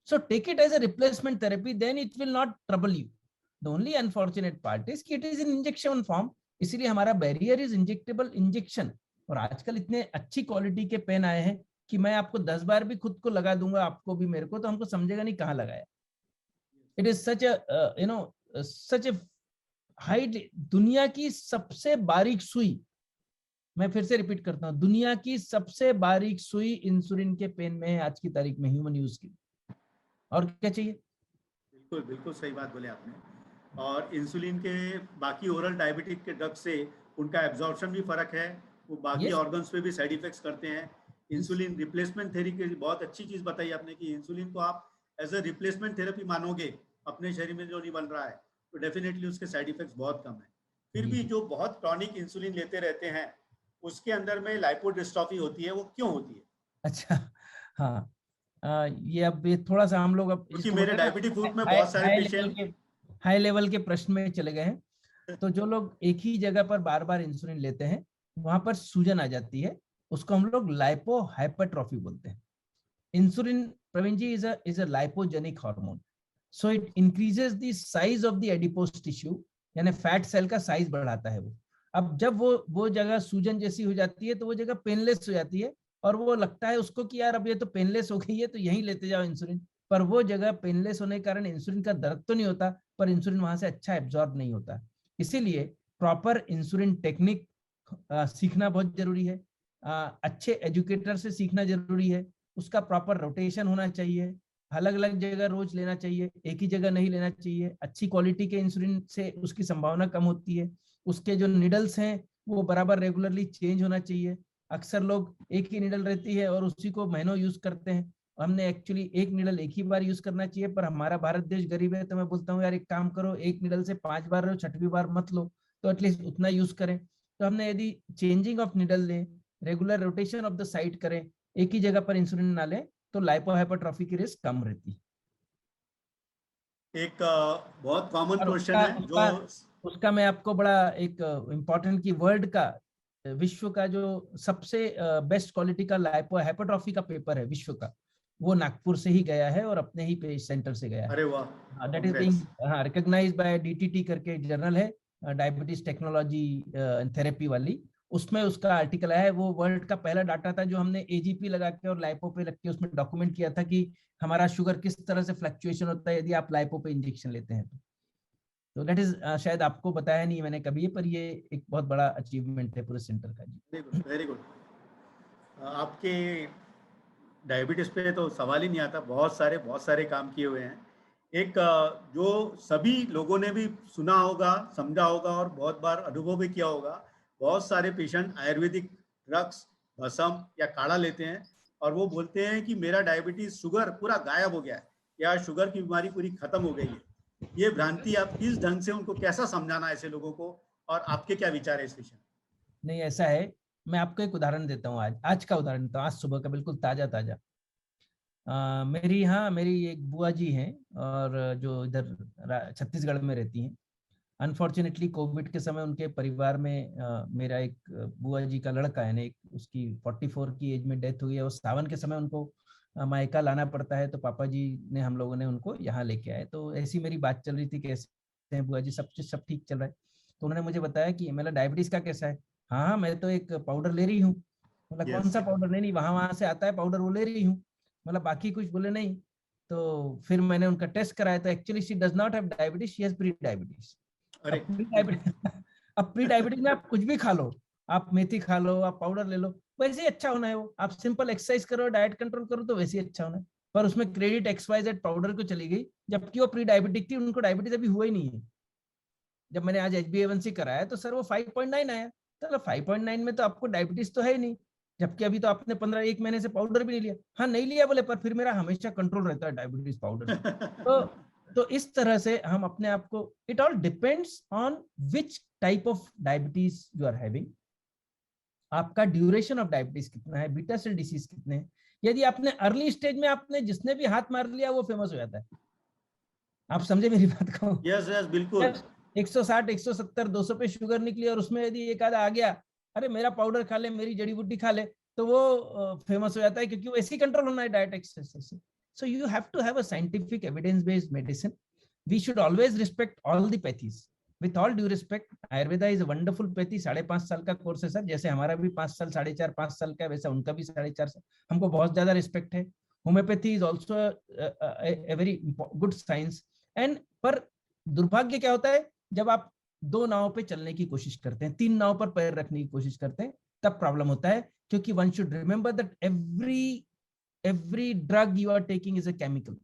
So take it as a replacement therapy, then it will not trouble you. The only unfortunate part is कि it is in injection form, इसीलिए हमारा बैरियर इज इंजेक्टेबल इंजेक्शन। और आजकल इतने अच्छी क्वालिटी के पेन आए हैं कि मैं आपको 10 बार भी खुद को लगा दूंगा, आपको भी मेरे को, तो हमको समझेगा नहीं कहाँ लगाया। It is such a such a high, दुनिया की सबसे बारीक सुई, मैं फिर से रिपीट करता हूँ, दुनिया की सबसे बारीक सुई इंसुलिन के पेन में है आज की तारीख में, ह्यूमन यूज की। और क्या चाहिए? बिल्कुल बिल्कुल सही बात बोले आपने। और इंसुलिन के बाकी ओरल डायबिटिक के ड्रग से उनका एब्जॉर्प्शन भी फर्क है, वो बाकी ऑर्गन्स पे भी साइड इफेक्ट्स करते हैं। इंसुलिन रिप्लेसमेंट थेरेपी की बहुत अच्छी चीज बताई आपने कि इंसुलिन को आप एज अ रिप्लेसमेंट थेरेपी मानोगे, अपने शरीर में जो नहीं बन रहा है तो डेफिनेटली उसके साइड इफेक्ट्स बहुत कम है। फिर भी जो बहुत क्रॉनिक इंसुलिन लेते रहते हैं उसके अंदर में लाइपोडिस्ट्रोफी होती है, वो क्यों होती है? अच्छा, हाँ, ये अब ये थोड़ा सा हम लोग अब क्योंकि मेरे डायबिटिक ग्रुप में बहुत सारे पेशेंट हाई लेवल के प्रश्न में चले गए हैं। तो जो लोग एक ही जगह पर बार बार इंसुलिन लेते हैं वहां पर सूजन आ जाती है, उसको हम लोग लाइपो हाइपरट्रॉफी बोलते हैं। Insulin, Praveen ji, is a lipogenic hormone, so it increases the size of the adipose tissue, यानी फैट सेल का साइज बढ़ाता है वो। अब जब वो जगह सूजन जैसी हो जाती है तो वो जगह पेनलेस हो जाती है, और वो लगता है उसको कि यार अब ये तो पेनलेस हो गई है तो यहीं लेते जाओ इंसुलिन, पर वो जगह पेनलेस होने के कारण इंसुलिन का दर्द तो नहीं होता, पर इंसुलिन वहां से अच्छा एब्जॉर्ब नहीं होता। इसीलिए प्रॉपर इंसुलिन टेक्निक सीखना बहुत जरूरी है, अच्छे एजुकेटर से सीखना जरूरी है, उसका प्रॉपर रोटेशन होना चाहिए, अलग अलग जगह रोज लेना चाहिए, एक ही जगह नहीं लेना चाहिए। अच्छी क्वालिटी के इंसुलिन से उसकी संभावना कम होती है। उसके जो निडल्स हैं वो बराबर रेगुलरली चेंज होना चाहिए। अक्सर लोग एक ही निडल रहती है और उसी को महीनों यूज करते हैं। हमने एक्चुअली एक निडल एक ही बार यूज करना चाहिए, पर हमारा भारत देश गरीब है तो मैं बोलता हूँ यार एक काम करो, एक निडल से 5 बार लो, 6वीं बार मत लो, तो एटलीस्ट उतना यूज करें। तो हमने यदि चेंजिंग ऑफ निडल लें, regular rotation of the site करें, एक ही जगह पर इंसुलिन ना लें, तो लाइपोहाइपरट्रॉफी की रिस्क कम रहती है। एक बहुत कॉमन और क्वेश्चन उसका है उसका जो उसका मैं आपको बड़ा एक इम्पोर्टेंट की वर्ल्ड का, विश्व का जो सबसे बेस्ट क्वालिटी का लाइपोहाइपरट्रॉफी का पेपर है विश्व का, वो नागपुर से ही गया है और अपने ही पेज सेंटर से गया है। अरे वाह, that is congrats. Being recognized by DTT करके जर्नल है, डायबिटीज टेक्नोलॉजी थेरेपी वाली। उसमें उसका आर्टिकल है। वो वर्ल्ड का पहला डाटा था जो हमने एजीपी लगा के और लाइपो पे लग के उसमें डॉक्यूमेंट किया था कि हमारा शुगर किस तरह से फ्लक्चुएशन होता है यदि आप लाइपो पे इंजेक्शन लेते हैं। तो दैट इज शायद आपको बताया नहीं मैंने कभी, पर ये एक बहुत बड़ा अचीवमेंट है पूरे सेंटर का जी। Very good, very good. आपके डायबिटीज पे तो सवाल ही नहीं आता, बहुत सारे काम किए हुए हैं। एक जो सभी लोगों ने भी सुना होगा, समझा होगा और बहुत बार अनुभव भी किया होगा, बहुत सारे पेशेंट आयुर्वेदिक ड्रग्स, भस्म या काढ़ा लेते हैं और वो बोलते हैं कि मेरा डायबिटीज, शुगर पूरा गायब हो गया है या शुगर की बीमारी पूरी खत्म हो गई है। ये भ्रांति आप किस ढंग से उनको कैसा समझाना ऐसे लोगों को, और आपके क्या विचार है इस विषय में? नहीं, ऐसा है, मैं आपको एक उदाहरण देता हूँ। आज का उदाहरण देता हूँ, आज सुबह का, बिल्कुल ताजा ताजा। मेरी एक बुआ जी हैं और जो इधर छत्तीसगढ़ में रहती हैं। अनफॉर्चुनेटली कोविड के समय उनके परिवार में मेरा एक बुआ जी का लड़का है ना, एक उसकी 44 की एज में डेथ हुई है और सावन के समय उनको मायका लाना पड़ता है। तो पापा जी ने, हम लोगों ने उनको यहाँ लेके आए। तो ऐसी मेरी बात चल रही थी, कैसे हैं बुआ जी, सब ठीक चल रहा है। तो उन्होंने मुझे बताया कि मेरा डायबिटीज का कैसा है। हाँ, मैं तो एक पाउडर ले रही हूँ। मतलब कौन सा पाउडर? नहीं, वहां से आता है पाउडर, वो ले रही हूँ। मतलब बाकी कुछ बोले नहीं। तो फिर मैंने उनका टेस्ट कराया, तो actually she does not have diabetes, she has pre diabetes. अरे अब प्री डायबिटीज में आप कुछ भी खा लो, आप मेथी खा लो, आप पाउडर ले लो, वैसे ही अच्छा होना है। वो आप सिंपल एक्सरसाइज करो, डाइट कंट्रोल करो, तो वैसे ही अच्छा होना है। पर उसमें क्रेडिट XYZ पाउडर को चली गई, जबकि वो प्री डायबिटिक थी, उनको डायबिटीज अभी हुआ ही नहीं है। जब मैंने आज HbA1c कराया तो सर वो 5.9 आया। तो 5.9 में तो आपको डायबिटीज तो है ही नहीं, जबकि अभी तो आपने 1 महीने से पाउडर भी नहीं लिया। हाँ, नहीं लिया बोले, पर फिर मेरा हमेशा कंट्रोल रहता है डायबिटीज पाउडर से। तो इस तरह से हम अपने आप को, it all depends on which type of diabetes you are having, आपका ड्यूरेशन ऑफ डायबिटीज कितना है, बीटा सेल डिसीज कितने हैं। यदि आपने अर्ली स्टेज में, आपने जिसने भी हाथ मार लिया वो फेमस हो जाता है। आप समझे मेरी बात को? यस यस, बिल्कुल। 160, 170, 200 पे शुगर निकली और उसमें यदि एक आधा आ गया, अरे मेरा पाउडर खा ले, मेरी जड़ी बूटी खा ले, तो वो फेमस हो जाता है, क्योंकि वो ऐसी कंट्रोल होना है डाइट एक्सरसाइज से। So you have to have a scientific evidence-based medicine. We should always respect all the pathies. With all due respect, Ayurveda is a wonderful pathy. 5.5 साल का कोर्स है सर, जैसे हमारा भी 5 साल, 4.5, 5 साल का, वैसा उनका भी 4.5 साल। हमको बहुत ज्यादा रिस्पेक्ट है। Homeopathy is also a very good science. And पर दुर्भाग्य क्या होता है, जब आप 2 नाव पे चलने की कोशिश करते हैं, 3 नाव पर पैर रखने की कोशिश करते हैं, तब प्रॉब्लम होता है। क्योंकि one should remember that every drug you are taking is a chemical.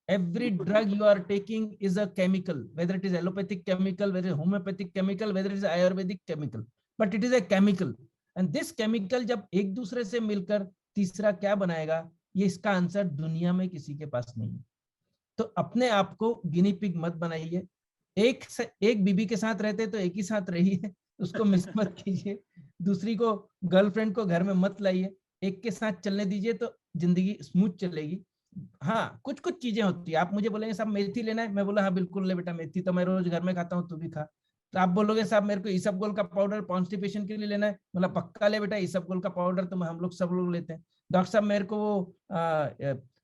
Every drug you are taking is a chemical, whether it is allopathic chemical, whether it is homeopathic chemical, whether it is ayurvedic chemical, but it is a chemical. And this chemical जब एक दूसरे से मिलकर तीसरा क्या बनाएगा, ये इसका आंसर दुनिया में किसी के पास नहीं है। तो अपने आप को गिनी पिग मत बनाइए। एक बीबी के साथ रहते तो एक ही साथ रहिए, उसको मिस मत कीजिए। दूसरी को, गर्लफ्रेंड को घर में मत लाइए, एक के साथ चलने दीजिए, तो जिंदगी स्मूथ चलेगी। हाँ, कुछ कुछ चीजें होती है। आप मुझे बोलेंगे साहब मेथी लेना है, मैं बोला हाँ बिल्कुल ले बेटा, मेथी तो मैं रोज घर में खाता हूँ, तू भी खा। तो आप बोलोगे साहब मेरे को इसबगोल का पाउडर कॉन्स्टिपेशन के लिए लेना है, बोला पक्का ले बेटा, इसबगोल का पाउडर तो हम लोग सब लोग लेते हैं। डॉक्टर साहब मेरे को वो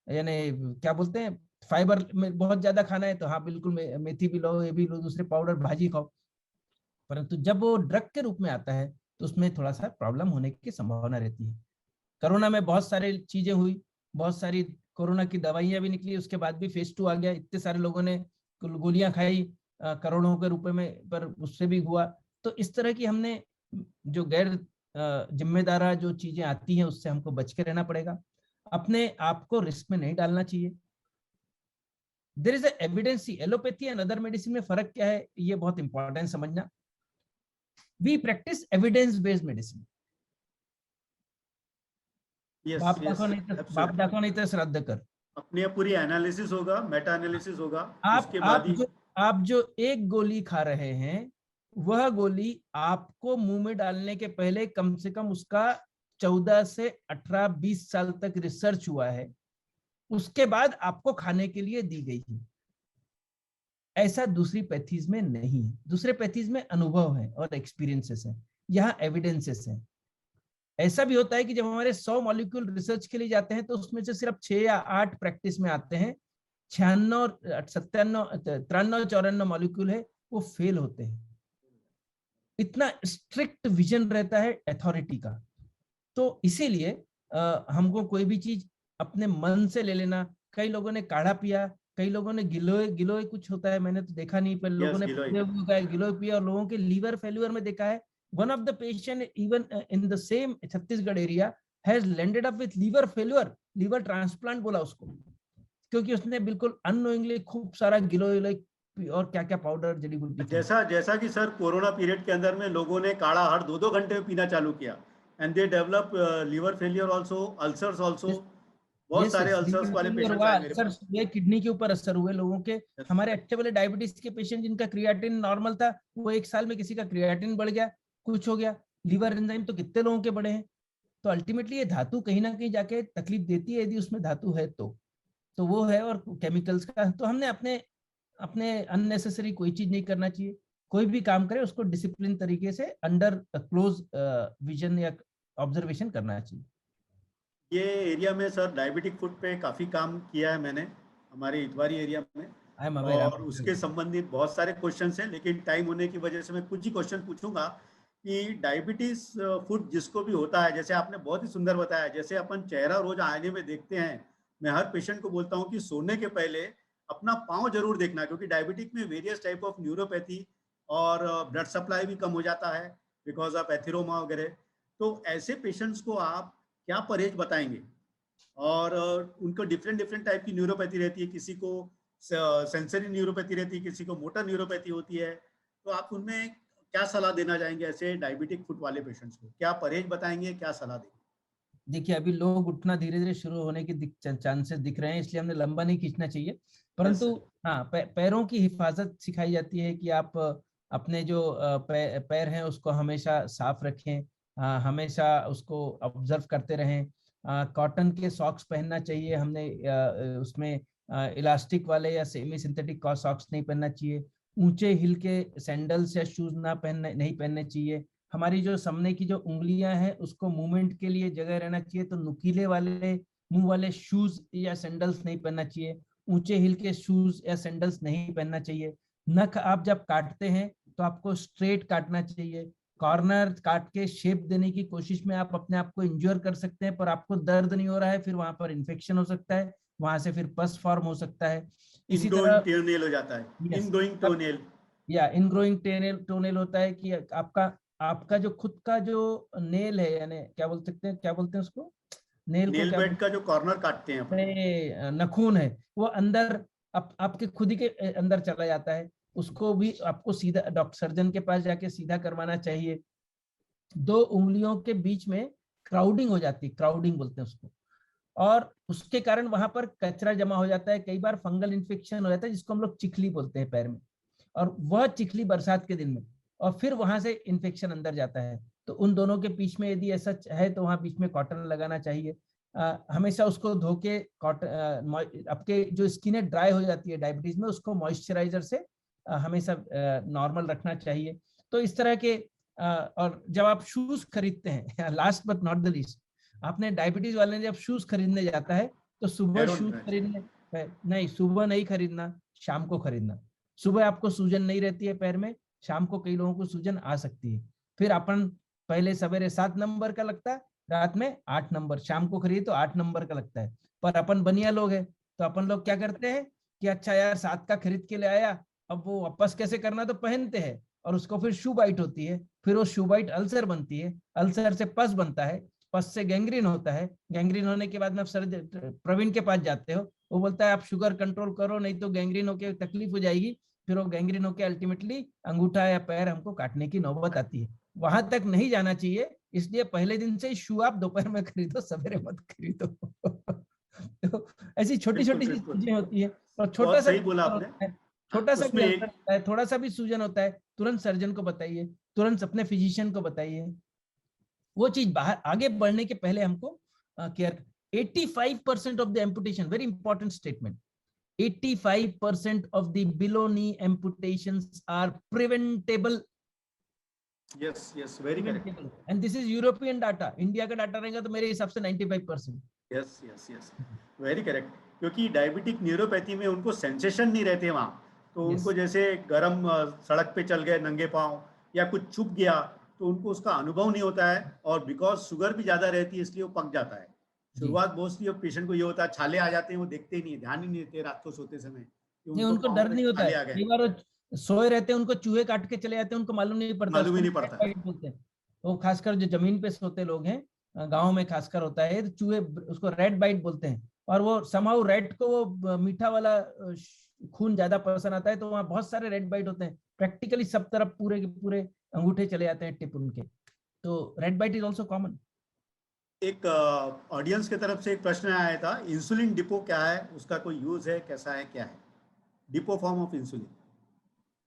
यानी क्या बोलते हैं, फाइबर में बहुत ज्यादा खाना है, तो हाँ बिल्कुल मेथी भी लो, ये भी लो, दूसरे पाउडर, भाजी खाओ। परंतु जब वो ड्रग के रूप में आता है तो उसमें थोड़ा सा प्रॉब्लम होने की संभावना रहती है। कोरोना में बहुत सारी चीजें हुई, बहुत सारी कोरोना की दवाइयां भी निकली, उसके बाद भी फेज 2 आ गया, इतने सारे लोगों ने गोलियां खाई करोड़ों के रुपए में, पर उससे भी हुआ। तो इस तरह की हमने जो गैर जिम्मेदार जो चीजें आती हैं उससे हमको बच के रहना पड़ेगा। अपने आप को रिस्क में नहीं डालना चाहिए। There is evidence, allopathy and other medicine में फर्क क्या है, ये बहुत इंपॉर्टेंट समझना। We practice evidence based medicine. बाप दाखो नहीं तो श्राद्ध कर। अपने पूरी एनालिसिस होगा, मेटा एनालिसिस होगा, उसके बाद आप ही आप जो एक गोली खा रहे हैं, वह गोली आपको मुंह में डालने के पहले कम से कम उसका 14 से 18-20 साल तक रिसर्च हुआ है, उसके बाद आपको खाने के लिए दी गई है। ऐसा दूसरी पैथीज में नहीं है। दूसरे पैथीज में अनुभव है और एक्सपीरियंसेस है, यहाँ एविडेंसेस है। ऐसा भी होता है कि जब हमारे 100 मॉलिक्यूल रिसर्च के लिए जाते हैं तो उसमें से सिर्फ 6 या 8 प्रैक्टिस में आते हैं। 96, 93, 94 मॉलिक्यूल है वो फेल होते हैं। इतना स्ट्रिक्ट विजन रहता है अथॉरिटी का। तो इसीलिए हमको कोई भी चीज अपने मन से ले लेना। कई लोगों ने काढ़ा पिया, कई लोगों ने गिलोय कुछ होता है, मैंने तो देखा नहीं, पर लोगों ने गिलोय पिया और लोगों के लीवर फेल्यूर में देखा है। One of the patient even in the same Chhattisgarh area has landed up with liver failure, liver transplant बोला उसको, क्योंकि उसने बिल्कुल अननोइंगली खूब सारा गिलोय और क्या क्या पाउडर जड़ी बूटी। जैसा कि सर कोरोना पीरियड के अंदर में लोगों ने काढ़ा हर 2-2 घंटे में पीना चालू किया, and they develop liver failure also, ulcers also. बहुत सारे अल्सर्स वाले पेशेंट्स आए मेरे पास। ये किडनी के ऊपर असर हुए लोगों के। हमारे अच्छे वाले डायबिटीज के पेशेंट जिनका क्रिएटिन नॉर्मल था, वो 1 साल में किसी का क्रिएटिन बढ़ गया, कुछ हो गया। लीवर एंजाइम तो कितने लोगों के बड़े हैं। तो अल्टीमेटली ये धातु कहीं ना कहीं जाके तकलीफ देती है, यदि उसमें धातु है तो वो है। और केमिकल्स का तो हमने अपने अननेसेसरी कोई चीज नहीं करना चाहिए। कोई भी काम करे उसको डिसिप्लिन तरीके से अंडर क्लोज विजन या ऑब्जर्वेशन करना चाहिए। ये एरिया में सर डायबिटिक फूड पे काफी काम किया है मैंने हमारे इतवारी एरिया में, और उसके संबंधित बहुत सारे क्वेश्चन हैं, लेकिन टाइम होने की वजह से मैं कुछ ही क्वेश्चन पूछूंगा कि डायबिटीज फूड जिसको भी होता है, जैसे आपने बहुत ही सुंदर बताया, जैसे अपन चेहरा रोज आईने में देखते हैं, मैं हर पेशेंट को बोलता हूँ कि सोने के पहले अपना पाँव जरूर देखना, क्योंकि डायबिटिक में वेरियस टाइप ऑफ न्यूरोपैथी और ब्लड सप्लाई भी कम हो जाता है बिकॉज ऑफ एथिरोमा वगैरह। तो ऐसे पेशेंट्स को आप क्या परहेज बताएंगे? और उनको डिफरेंट टाइप की न्यूरोपैथी रहती है, किसी को सेंसरी न्यूरोपैथी रहती है, किसी को मोटर न्यूरोपैथी होती है। तो आप उनमें क्या सलाह देना चाहेंगे ऐसे डायबिटिक फुट वाले पेशेंट्स को? क्या परहेज बताएंगे, क्या सलाह देंगे? देखिए, अभी लोग उठना धीरे धीरे शुरू होने के चांसेस दिख रहे हैं, इसलिए हमने लंबा नहीं खींचना चाहिए। परंतु हाँ, पैरों की हिफाजत सिखाई जाती है कि आप अपने जो पैर हैं उसको हमेशा साफ रखें, हमेशा उसको ऑब्जर्व करते रहें। कॉटन के सॉक्स पहनना चाहिए हमने, उसमें इलास्टिक वाले या सेमी सिंथेटिक सॉक्स नहीं पहनना चाहिए। ऊंचे हिल के सैंडल्स या शूज नहीं पहनने चाहिए। हमारी जो सामने की जो उंगलियां हैं उसको मूवमेंट के लिए जगह रहना चाहिए, तो नुकीले वाले मुंह वाले शूज या सैंडल्स नहीं पहनना चाहिए। ऊंचे हिल के शूज या सैंडल्स नहीं पहनना चाहिए। नख आप जब काटते हैं तो आपको स्ट्रेट काटना चाहिए। कॉर्नर काट के शेप देने की कोशिश में आप अपने आप को इंज्योर कर सकते हैं, पर आपको दर्द नहीं हो रहा है, फिर वहां पर इन्फेक्शन हो सकता है, वहां से फिर पस फॉर्म हो सकता है। इसी तरह टोनेल हो जाता है, इनग्रोइंग टोनेल या इनग्रोइंग टोनेल होता है कि आपका जो खुद का जो नेल है, यानी क्या बोल सकते हैं, क्या बोलते हैं उसको, नेल बेड का जो कॉर्नर काटते हैं अपने, नखून है, वो अंदर आपके खुद ही के अंदर चला जाता है। उसको भी आपको सीधा डॉक्टर सर्जन के पास जाके सीधा करवाना चाहिए। 2 उंगलियों के बीच में क्राउडिंग हो जाती है, क्राउडिंग बोलते हैं उसको, और उसके कारण वहां पर कचरा जमा हो जाता है। कई बार फंगल इन्फेक्शन हो जाता है जिसको हम लोग चिखली बोलते हैं पैर में, और वह चिखली बरसात के दिन में, और फिर वहां से इन्फेक्शन अंदर जाता है। तो उन दोनों के बीच में यदि ऐसा है तो वहां बीच में कॉटन लगाना चाहिए। हमेशा उसको धो के कॉटन, आपके जो स्किन है ड्राई हो जाती है डायबिटीज में, उसको मॉइस्चराइजर से हमेशा नॉर्मल रखना चाहिए। तो इस तरह के और जब आप शूज खरीदते हैं, last but not the least, आपने डायबिटीज वाले ने जब शूज खरीदने जाता है तो सुबह शूज खरीदने नहीं, सुबह नहीं खरीदना, शाम को खरीदना। सुबह आपको सूजन नहीं रहती है पैर में, शाम को कई लोगों को सूजन आ सकती है। फिर अपन पहले सवेरे 7 नंबर का लगता है, रात में 8 नंबर, शाम को खरीदे तो 8 नंबर का लगता है। पर अपन बनिया लोग हैं तो अपन लोग क्या करते हैं कि अच्छा यार 7 का खरीद के ले आया, अब वो वापस कैसे करना, तो पहनते हैं और उसको फिर शू बाइट होती है, फिर वो शू बाइट अल्सर बनती है, अल्सर से पस बनता है, पस से गैंग्रीन होता है, गैंग्रीन होने के बाद में आप प्रवीण के पास जाते हो, वो बोलता है आप शुगर कंट्रोल करो नहीं तो गैंग्रीन होके तकलीफ हो जाएगी, फिर वो गैंग्रीन होके अल्टीमेटली अंगूठा या पैर हमको काटने की नौबत आती है। वहां तक नहीं जाना चाहिए, इसलिए पहले दिन से शू आप दोपहर में खरीदो, सवेरे मत खरीदो। तो ऐसी छोटी छोटी चीजें होती है। और छोटा सा छोटा सा होता है, थोड़ा सा भी सूजन होता है, तुरंत सर्जन को बताइए, तुरंत अपने फिजिशियन को बताइए। वो चीज बाहर आगे बढ़ने के पहले हमको care. 85% of the amputation, very important statement, 85% of the below knee amputations are preventable. Yes, yes, very correct. And this is European data. India का डाटा रहेगा तो मेरे हिसाब से 95%. Yes, yes, yes, very correct. क्योंकि डायबिटिक न्यूरोपैथी में उनको सेंसेशन नहीं रहते वहाँ, तो उनको जैसे गरम सड़क पे चल गए नंगे पाँव या कुछ चुप गया तो उनको उसका अनुभव नहीं होता है, और बिकॉज शुगर भी ज्यादा रहती है इसलिए वो पक जाता है। शुरुआत मोस्टली पेशेंट को ये होता है, छाले आ जाते हैं, वो देखते ही नहीं, ध्यान ही नहीं देते रात को सोते समय। नहीं, उनको डर नहीं होता है, कई बार सोए रहते हैं, उनको चूहे काट के चले जाते हैं, उनको मालूम नहीं पड़ता, मालूम ही नहीं पड़ता। बोलते हैं वो, खासकर जो जमीन पे सोते लोग हैं, गाँव में खासकर होता है, तो चूहे उसको रेड बाइट बोलते हैं, और वो समाउ रेड को वो मीठा वाला खून ज्यादा पसंद आता है, तो वहाँ बहुत सारे रेड बाइट होते हैं, प्रैक्टिकली सब तरफ पूरे के पूरे अंगूठे चले जाते हैं टिप उनके, तो red bite is also common. एक ऑडियंस की तरफ से एक प्रश्न आया था, इंसुलिन डिपो क्या है, उसका कोई यूज है, कैसा है, क्या है डिपो फॉर्म ऑफ इंसुलिन?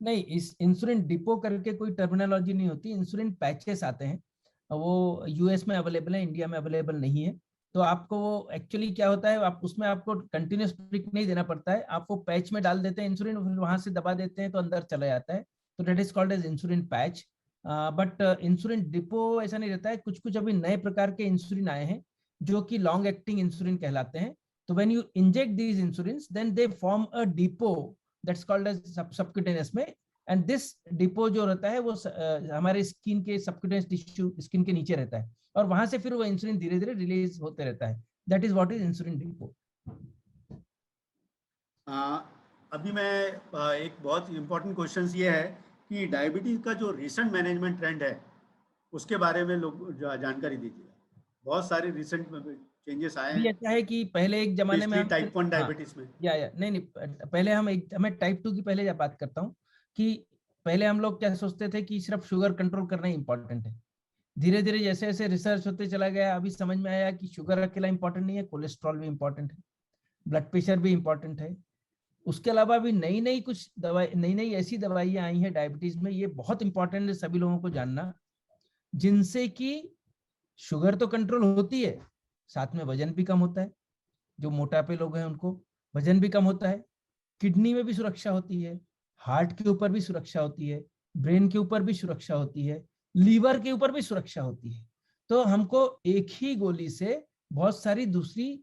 नहीं, इस इंसुलिन डिपो करके कोई टर्मिनोलॉजी नहीं होती, इंसुलिन पैचेस आते हैं, वो यूएस में अवेलेबल है, इंडिया में अवेलेबल नहीं है। तो आपको वो एक्चुअली क्या होता है, आप उसमें आपको कंटिन्यूस प्रिक नहीं देना पड़ता है, आप वो पैच में डाल देते हैं इंसुलिन, फिर वहां से दबा देते हैं तो अंदर चला जाता है, तो that is called as insulin patch. But insulin depot ऐसा नहीं रहता है। कुछ कुछ अभी नए प्रकार के इंसुलिन आए हैं जो कि लॉन्ग एक्टिंग इंसुलिन कहलाते हैं, तो when you inject these insulin then they form a depot that's called as subcutaneous में, एंड दिस डिपो जो रहता है वो हमारे स्किन के सबक्यूटेनियस टिश्यू स्किन के नीचे रहता है, और वहां से फिर वो इंसुलिन धीरे धीरे रिलीज होते रहता है, that is what is insulin depot. अभी मैं एक बहुत इंपॉर्टेंट क्वेश्चन ये है कि डायबिटीज का जो रिसेंट मैनेजमेंट ट्रेंड है उसके बारे में लोग जानकारी दीजिए। बहुत सारे रिसेंट चेंजेस आए हैं। ऐसा है कि पहले एक जमाने में टाइप 1 डायबिटीज में नहीं, पहले हमें टाइप 2 की पहले बात करता हूँ कि पहले हम लोग क्या सोचते थे कि सिर्फ शुगर कंट्रोल करना ही इंपॉर्टेंट है। धीरे धीरे जैसे जैसे रिसर्च होते चला गया, अभी समझ में आया कि शुगर अकेला इंपॉर्टेंट नहीं है, कोलेस्ट्रॉल भी इंपॉर्टेंट है, ब्लड प्रेशर भी इंपॉर्टेंट है। उसके अलावा भी नई नई कुछ दवाई, नई नई ऐसी दवाइयां आई हैं डायबिटीज में, ये बहुत इंपॉर्टेंट है सभी लोगों को जानना, जिनसे कि शुगर तो कंट्रोल होती है, साथ में वजन भी कम होता है। जो मोटापे लोग हैं उनको वजन भी कम होता है, किडनी में भी सुरक्षा होती है, हार्ट के ऊपर भी सुरक्षा होती है, ब्रेन के ऊपर भी सुरक्षा होती है, लीवर के ऊपर भी सुरक्षा होती है। तो हमको एक ही गोली से बहुत सारी दूसरी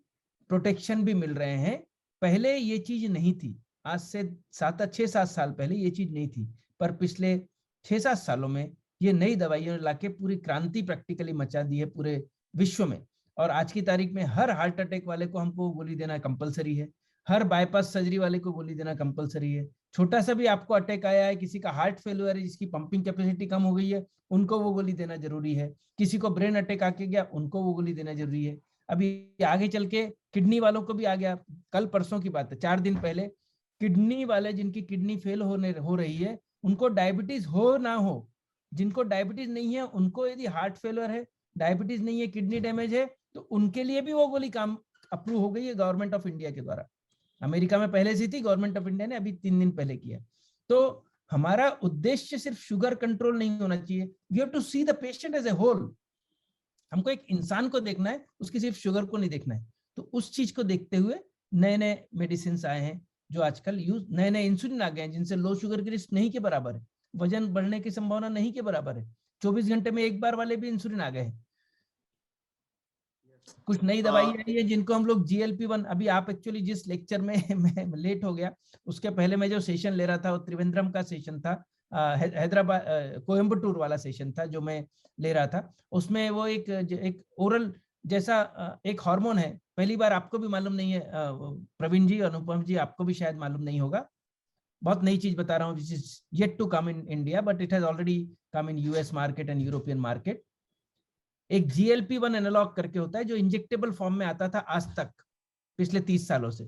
प्रोटेक्शन भी मिल रहे हैं। पहले ये चीज नहीं थी, आज से 6-7 साल पहले ये चीज नहीं थी, पर पिछले 6-7 सालों में ये नई दवाइयों ने लाके पूरी क्रांति प्रैक्टिकली मचा दी है पूरे विश्व में। और आज की तारीख में हर हार्ट अटैक वाले को हमको गोली देना कंपलसरी है, हर बाईपास सर्जरी वाले को गोली देना कंपलसरी है। छोटा सा भी आपको अटैक आया है, किसी का हार्ट फेलियर है, जिसकी पंपिंग कैपेसिटी कम हो गई है, उनको वो गोली देना जरूरी है। किसी को ब्रेन अटैक आके गया, उनको वो गोली देना जरूरी है। अभी आगे चल के किडनी वालों को भी आ गया, कल परसों की बात है, 4 दिन पहले किडनी वाले जिनकी किडनी फेल हो रही है, उनको डायबिटीज हो ना हो, जिनको डायबिटीज नहीं है उनको यदि हार्ट फेलियर है, डायबिटीज नहीं है, किडनी डैमेज है, तो उनके लिए भी वो गोली काम अप्रूव हो गई है गवर्नमेंट ऑफ इंडिया के द्वारा। अमेरिका में पहले से थी, गवर्नमेंट ऑफ इंडिया ने अभी 3 दिन पहले किया। तो हमारा उद्देश्य सिर्फ शुगर कंट्रोल नहीं होना चाहिए, we have to see the patient as a whole. हमको एक इंसान को देखना है, उसकी सिर्फ शुगर को नहीं देखना है। तो उस चीज को देखते हुए नए नए मेडिसिन आए हैं जो आजकल यूज, नए नए इंसुलिन आ गए हैं जिनसे लो शुगर की रिस्क नहीं के बराबर है, वजन बढ़ने की संभावना नहीं के बराबर है, 24 घंटे में एक बार वाले भी इंसुलिन आ गए हैं। कुछ नई दवाई आई है जिनको हम लोग GLP-1, अभी आप एक्चुअली जिस लेक्चर में मैं लेट हो गया, उसके पहले मैं जो सेशन ले रहा था वो त्रिवेंद्रम का सेशन था, हैदराबाद कोयम्बटूर वाला सेशन था जो मैं ले रहा था। उसमें वो एक ओरल जैसा एक हार्मोन है, पहली बार आपको भी मालूम नहीं है प्रवीण जी, अनुपम जी, आपको भी शायद मालूम नहीं होगा, बहुत नई चीज बता रहा हूँ, which is yet to come in India but it has already come in US market and European market. एक GLP-1 एनालॉग करके होता है जो इंजेक्टेबल फॉर्म में आता था आज तक, पिछले 30 सालों से।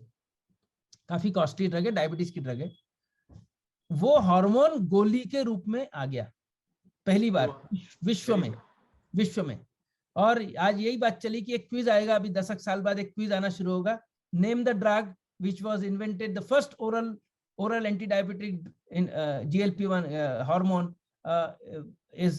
काफी कॉस्टली ड्रग है, डायबिटीज की ड्रग है। वो हार्मोन गोली के रूप में आ गया पहली बार विश्व में। और आज यही बात चली कि एक क्विज आएगा, अभी 10 साल बाद एक क्विज आना शुरू होगा, name the drug which was invented, the first oral anti-diabetic in GLP-1 hormone is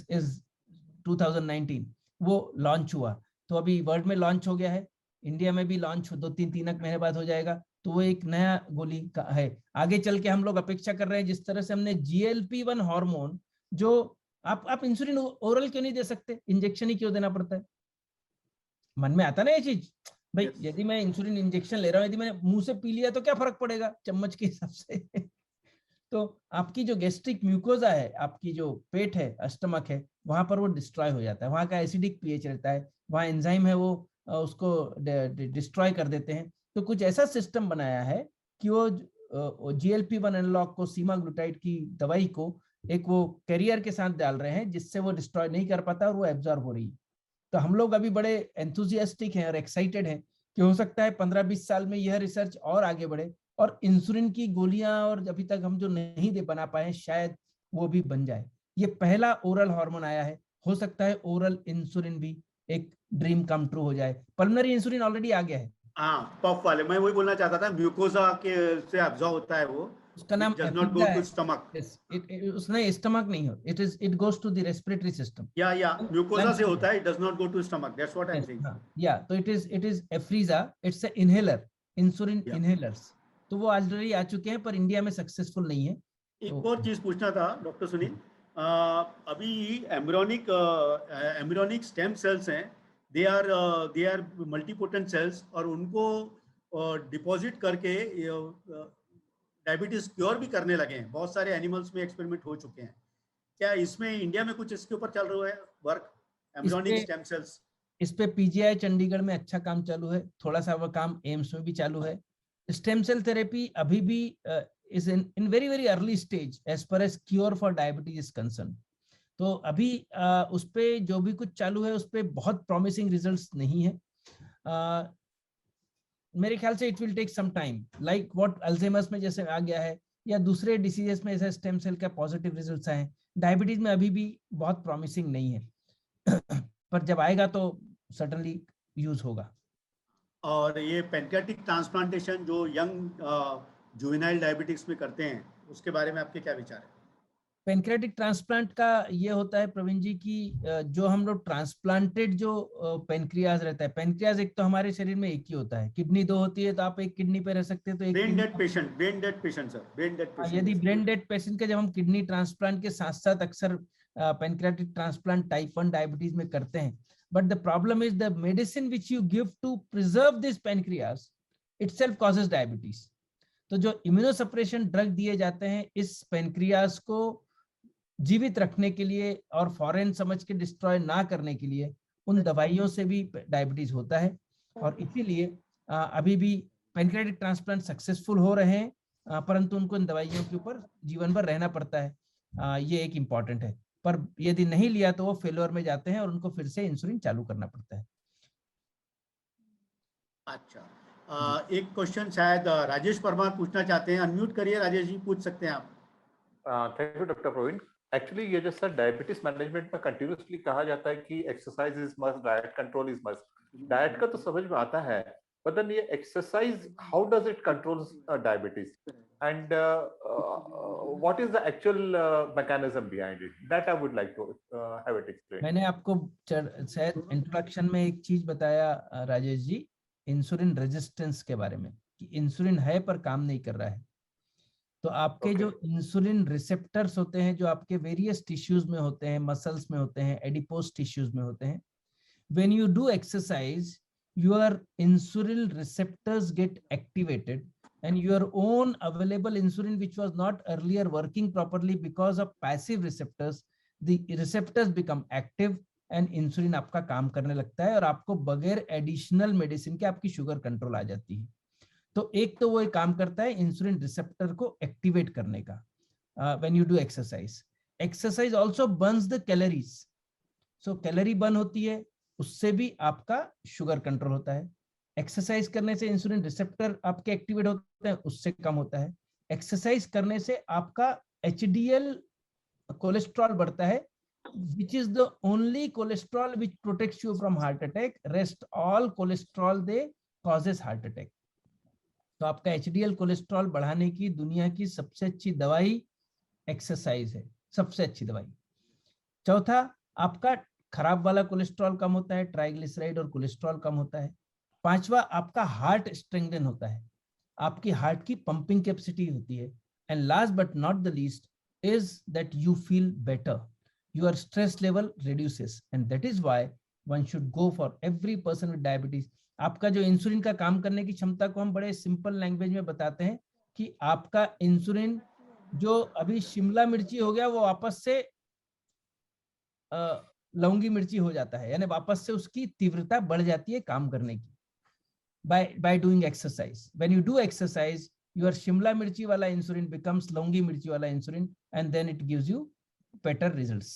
2019 वो लॉन्च हुआ। तो अभी वर्ल्ड में लॉन्च हो गया है, इंडिया में भी लॉन्च 2-3 महीने बाद हो जाएगा। तो वो एक नया गोली का है। आगे चल के हम लोग अपेक्षा कर रहे हैं, जिस तरह से हमने GLP-1 हार्मोन, जो आप इंसुलिन ओरल क्यों नहीं दे सकते, इंजेक्शन ही क्यों देना पड़ता है? मन में आता ना ये चीज, भाई यदि मैं इंसुलिन इंजेक्शन ले रहा हूँ, यदि मैंने मुंह से पी लिया तो क्या फर्क पड़ेगा चम्मच के हिसाब से। तो आपकी जो गैस्ट्रिक म्यूकोजा है, आपकी जो पेट है, स्टमक है, वहां पर वो डिस्ट्रॉय हो जाता है, वहां का एसिडिक पीएच रहता है, वहां एंजाइम है वो उसको डिस्ट्रॉय कर देते हैं। तो कुछ ऐसा सिस्टम बनाया है कि वो GLP-1 एनालॉग को, सीमाग्लूटाइड की दवाई को एक वो कैरियर के साथ डाल रहे हैं, जिससे वो डिस्ट्रॉय नहीं कर पाता और वो एब्जॉर्ब हो रही है। तो हम लोग अभी बड़े एंथुजियास्टिक हैं और एक्साइटेड हैं कि हो सकता है 15-20 साल में यह रिसर्च और आगे बढ़े और इंसुलिन की गोलियां और अभी तक हम जो नहीं दे बना पाए शायद वो भी बन जाए। ये पहला ओरल हार्मोन आया है, हो सकता है ओरल इंसुलिन भी एक ड्रीम कम ट्रू हो जाए। पल्मोनरी इंसुलिन ऑलरेडी आ गया है। हाँ, पफ वाले, मैं वही बोलना चाहता था, म्यूकोजा के से एब्जॉर्ब होता है वो, उसका नाम does not go to stomach. उसने स्टमक नहीं हो, it goes to the respiratory system. या म्यूकोजा से होता है, it does not go to stomach, that's what I'm saying. Yeah, तो it is Afrezza, it's a inhaler, insulin inhalers. तो वो ऑलरेडी आ चुके हैं पर इंडिया में सक्सेसफुल नहीं है। एक और चीज पूछना था डॉक्टर सुनील, अभी एम्ब्रियोनिक स्टेम सेल्स हैं, दे आर मल्टीपोटेंट सेल्स, और उनको डिपॉजिट करके डायबिटीज क्योर भी करने लगे हैं, बहुत सारे एनिमल्स में एक्सपेरिमेंट हो चुके हैं। क्या इसमें इंडिया में कुछ इसके ऊपर चल रहा है वर्क, एम्ब्रियोनिक स्टेम सेल्स? इस पे PGI चंडीगढ़ में अच्छा काम चालू है, थोड़ा सा वो काम एम्स में भी चालू है। स्टेम सेल थेरेपी अभी भी is in very very early stage as far as cure for diabetes is concerned. तो अभी उस पे जो भी कुछ चालू है उस पे बहुत प्रॉमिसिंग रिजल्ट्स नहीं है। मेरे ख्याल से it will take some time, like what Alzheimer's में जैसे आ गया है या दूसरे डिसीजेस में ऐसा स्टेम सेल का पॉजिटिव रिजल्ट्स आए, डायबिटीज में अभी भी बहुत प्रॉमिसिंग नहीं है। पर जब आएगा तो सर्टेनली यूज होगा। और ये पैनक्रियाटिक ट्रांसप्लांटेशन जो यंग जुवेनाइल डायबिटिक्स में करते हैं, उसके बारे में आपके क्या विचार है? पैनक्रियाटिक ट्रांसप्लांट का ये होता है प्रवीण जी की जो हम लोग ट्रांसप्लांटेड जो पैनक्रियाज रहता है, पैनक्रियाज एक तो हमारे शरीर में एक ही होता है, किडनी 2 होती है तो आप एक किडनी पे रह सकते हैं। तो एक ब्रेन डेड पेशेंट सर, यदि ब्रेन डेड पेशेंट के जब हम किडनी ट्रांसप्लांट के साथ साथ अक्सर पैनक्रियाटिक ट्रांसप्लांट टाइप 1 डायबिटीज में करते हैं, but the problem is the medicine which you give to preserve this pancreas itself causes diabetes. तो जो इम्यूनोसप्रेशन ड्रग दिए जाते हैं इस पैनक्रियाज को जीवित रखने के लिए और फॉरेन समझ के डिस्ट्रॉय ना करने के लिए, उन दवाइयों से भी डायबिटीज होता है। और इसीलिए अभी भी पैनक्रियाटिक ट्रांसप्लांट सक्सेसफुल हो रहे हैं, परंतु उनको इन दवाइयों के ऊपर जीवन भर रहना पड़ता है। ये एक इम्पॉर्टेंट है, पर यदि नहीं लिया तो वो फेल्योर में जाते हैं और उनको फिर से इंसुलिन चालू करना पड़ता है। अच्छा, एक क्वेश्चन शायद राजेश परमार पूछना चाहते हैं, अनम्यूट करिए राजेश जी, पूछ सकते हैं आप। Thank you doctor Praveen. Actually ये जैसा डायबिटीज मैनेजमेंट में कंटिन्यूसली कहा जाता है कि exercise is must, diet control is must. Diet का तो समझ में आता है, but then ये exercise how does it controls diabetes and what is the actual mechanism behind it? That I would like to have it explained. मैंने आपको शायद इंट्रोडक्शन में एक चीज बताया राजेश जी, इंसुलिन रेजिस्टेंस के बारे में, कि इंसुलिन है पर काम नहीं कर रहा है। तो आपके जो इंसुलिन रिसेप्टर्स होते हैं, जो आपके वेरियस टिश्यूज में होते हैं, मसल्स में होते हैं, एडिपोज टिश्यूज में होते हैं, when you do exercise your insulin receptors gate activated and your own available insulin which was not earlier working properly because of passive receptors, the receptors become active and insulin आपका काम करने लगता है और आपको बगैर एडिशनल मेडिसिन के आपकी शुगर कंट्रोल आ जाती है। तो एक तो वो एक काम करता है इंसुलिन रिसेप्टर को एक्टिवेट करने का when you do exercise. Exercise also burns the calories. So calorie burn होती है, उससे भी आपका शुगर कंट्रोल होता है। एक्सरसाइज करने से इंसुलिन रिसेप्टर आपके एक्टिवेट होते हैं, उससे कम होता है। एक्सरसाइज करने से आपका एचडीएल कोलेस्ट्रॉल बढ़ता है, which is the only cholesterol which protects you from heart attack. Rest all cholesterol they causes heart attack. तो आपका एचडीएल कोलेस्ट्रॉल बढ़ाने की दुनिया की सबसे अच्छी दवाई एक्सरसाइज है, सबसे अच्छी दवाई। चौथा, आपका खराब वाला कोलेस्ट्रॉल कम होता है, ट्राइग्लिसराइड और कोलेस्ट्रॉल कम होता है। पांचवा, आपका हार्ट स्ट्रेंथन होता है, आपकी हार्ट की पंपिंग कैपेसिटी होती है। And last but not the least is that you feel better, your stress level reduces, and that is why one should go for every person with diabetes. आपका जो इंसुलिन का काम करने की क्षमता को हम बड़े सिंपल लैंग्वेज में बताते हैं कि आपका इंसुलिन जो अभी शिमला मिर्ची हो गया वो वापस से लौंगी मिर्ची हो जाता है, यानी वापस से उसकी तीव्रता बढ़ जाती है काम करने की by doing exercise. When you do exercise, your Shimla mirchi wala insulin becomes Longi mirchi wala insulin, and then it gives you better results.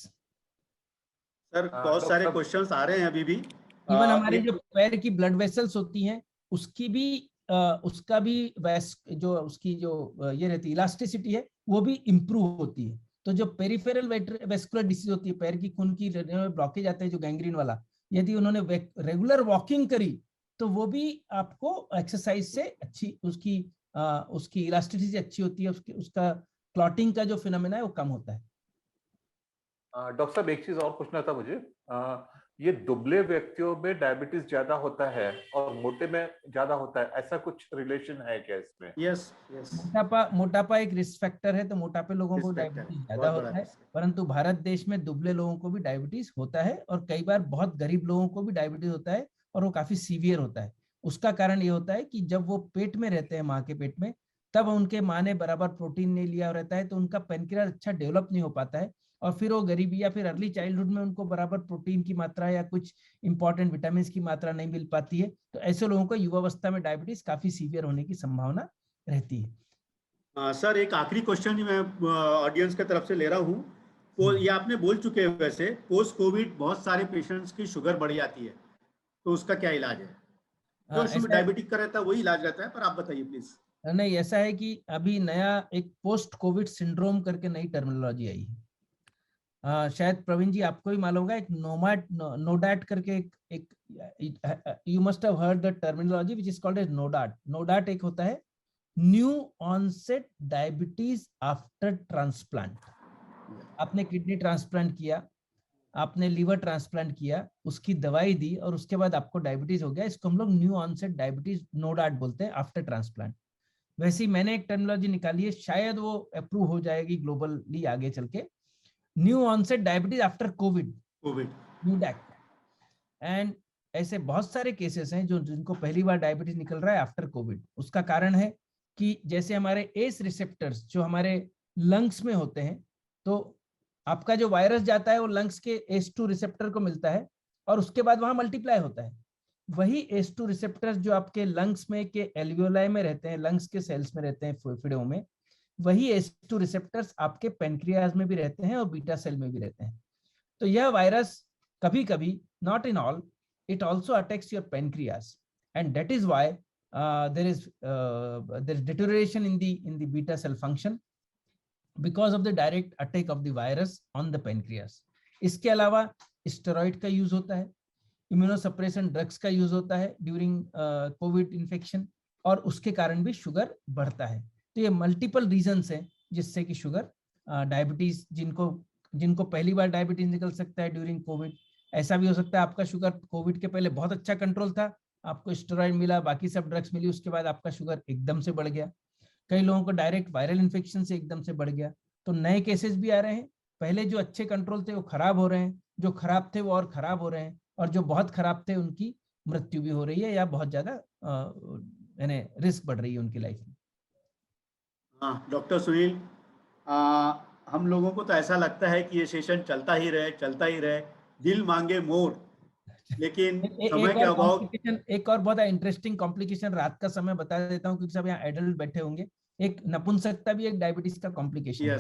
Sir बहुत सारे क्वेश्चंस आ रहे हैं अभी भी। इवन हमारे जो पैर की ब्लड वेसल्स होती हैं उसकी भी उसका भी जो उसकी जो ये रहती इलास्टिसिटी है वो भी इम्प्रूव होती है। तो जो पेरिफेरल वेस्कुलर डिसीज होती है, पैर की खून की ब्लॉकेज आते हैं जो गैंग्रीन वाला, यदि उन्होंने रेगुलर वॉकिंग करी तो वो भी आपको एक्सरसाइज से अच्छी उसकी इलास्टिसिटी अच्छी होती है, उसका क्लॉटिंग का जो फिनोमेना है वो कम होता है। डॉक्टर साहब एक चीज और पूछना था मुझे, ये दुबले व्यक्तियों में डायबिटीज ज्यादा होता है और मोटे में ज्यादा होता है, ऐसा कुछ रिलेशन है क्या इसमें? यस यस, मोटापा एक रिस्क फैक्टर है, तो मोटापे लोगों को डायबिटीज ज्यादा होता है, परंतु भारत देश में दुबले लोगों को भी डायबिटीज होता है और कई बार बहुत गरीब लोगों को भी डायबिटीज होता है और वो काफी सीवियर होता है। उसका कारण ये होता है कि जब वो पेट में रहते हैं, माँ के पेट में, तब उनके माँ ने बराबर प्रोटीन नहीं लिया रहता है, तो उनका पेनक्रियास अच्छा डेवलप नहीं हो पाता है और फिर वो गरीबी या फिर अर्ली चाइल्डहुड में उनको बराबर प्रोटीन की मात्रा या कुछ इंपॉर्टेंट विटामिन की मात्रा नहीं मिल पाती है, तो ऐसे लोगों को युवावस्था में डायबिटीज काफी सीवियर होने की संभावना रहती है। सर एक आखिरी क्वेश्चन जो मैं ऑडियंस की तरफ से ले रहा हूँ, वो ये आपने बोल चुके हैं, वैसे पोस्ट कोविड बहुत सारे पेशेंट्स की शुगर बढ़ जाती है, तो उसका क्या इलाज है? जो डायबिटिक का रहता है वही इलाज रहता है, पर आप बताइए प्लीज। नहीं, ऐसा है कि अभी नया एक पोस्ट कोविड सिंड्रोम करके नई टर्मिनोलॉजी आई है। शायद प्रवीण जी आपको भी मालूम होगा, एक नोडाट करके एक you must have heard the terminology which is called as NODAT. NODAT एक होता है new onset diabetes after transplant. आपने किडनी ट्रांसप्लांट किया, आपने लीवर ट्रांसप्लांट किया, उसकी दवाई दी और उसके बाद आपको डायबिटीज हो गया, इसको हम लोग न्यू ऑनसेट डायबिटीज नोडाट बोलते हैं आफ्टर ट्रांसप्लांट। वैसे ही मैंने एक टर्मिनोलॉजी निकाली है, शायद वो अप्रूव हो जाएगी ग्लोबली आगे चल के, new onset diabetes after COVID, NODAC. And ऐसे बहुत सारे केसेस हैं जिनको पहली बार डायबिटीज निकल रहा है आफ्टर कोविड। उसका कारण है कि जैसे हमारे एस रिसेप्टर्स जो हमारे लंग्स में होते हैं, तो आपका जो वायरस जाता है वो लंग्स के S2 रिसेप्टर को मिलता है और उसके बाद वहां मल्टीप्लाई होता है। वही S2 रिसेप्टर्स जो आपके लंग्स में के एल्वियोलाई में रहते हैं, लंग्स के सेल्स में रहते हैं, फेफड़ों में, वही S2 रिसेप्टर्स आपके पेनक्रियाज में भी रहते हैं और बीटा सेल में भी रहते हैं। तो यह वायरस कभी कभी, not in all, it also attacks your pancreas and that is why there is deterioration in the beta cell function because of the direct attack of the virus on the pancreas. इसके अलावा स्टेरॉइड का यूज होता है, इम्यूनोसप्रेशन ड्रग्स का यूज होता है ड्यूरिंग कोविड इन्फेक्शन, और उसके कारण भी शुगर बढ़ता है। तो ये मल्टीपल रीजंस हैं जिससे कि शुगर डायबिटीज, जिनको पहली बार डायबिटीज निकल सकता है ड्यूरिंग कोविड। ऐसा भी हो सकता है आपका शुगर कोविड के पहले बहुत अच्छा कंट्रोल था, आपको स्टेरॉइड मिला, बाकी सब ड्रग्स मिली, उसके बाद आपका शुगर एकदम से बढ़ गया। कई लोगों को डायरेक्ट वायरल इन्फेक्शन से एकदम से बढ़ गया। तो नए केसेस भी आ रहे हैं, पहले जो अच्छे कंट्रोल थे वो खराब हो रहे हैं, जो खराब थे वो और खराब हो रहे हैं, और जो बहुत खराब थे उनकी मृत्यु भी हो रही है या बहुत ज्यादा यानी रिस्क बढ़ रही है उनकी लाइफ में। हाँ डॉक्टर सुनील, हम लोगों को तो ऐसा लगता है कि ये सेशन चलता ही रहे, दिल मांगे मोर, लेकिन समय के अभाव। एक और बहुत इंटरेस्टिंग कॉम्प्लिकेशन रात का समय बता देता हूँ क्योंकि सब यहाँ एडल्ट बैठे होंगे। एक नपुंसकता भी एक डायबिटीज का कॉम्प्लिकेशन है।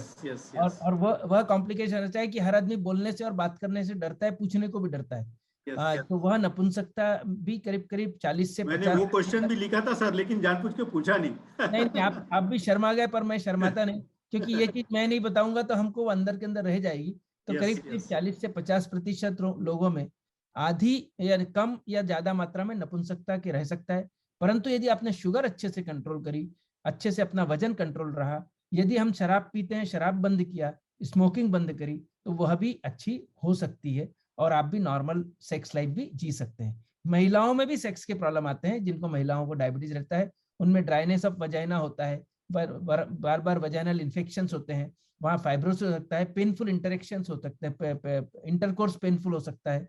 और वह कॉम्प्लिकेशन ऐसा है कि हर आदमी बोलने से और बात करने से डरता है, पूछने को भी डरता है। तो वह नपुंसकता भी करीब करीब 40 से 50। मैंने वो क्वेश्चन भी लिखा था सर, लेकिन जानबूझ के पूछा नहीं। नहीं, आप भी शर्मा गए, पर मैं शर्माता नहीं, क्योंकि ये चीज मैं नहीं बताऊंगा तो हमको अंदर के अंदर रह जाएगी। तो करीब 40 से 50% लोगों में आधी या कम या ज्यादा मात्रा में नपुंसकता के रह सकता है। परंतु यदि आपने शुगर अच्छे से कंट्रोल करी, अच्छे से अपना वजन कंट्रोल रहा, यदि हम शराब पीते हैं, शराब बंद किया, स्मोकिंग बंद करी, तो वह भी अच्छी हो सकती है और आप भी नॉर्मल सेक्स लाइफ भी जी सकते हैं। महिलाओं में भी सेक्स के प्रॉब्लम आते हैं, जिनको महिलाओं को डायबिटीज रहता है, उनमें ड्राइनेस ऑफ वजाइना होता है, बार बार वजाइनल इन्फेक्शंस होते हैं, वहाँ फाइब्रोसिस हो सकता है, पेनफुल इंटरेक्शंस हो सकते हैं, इंटरकोर्स पेनफुल हो सकता है,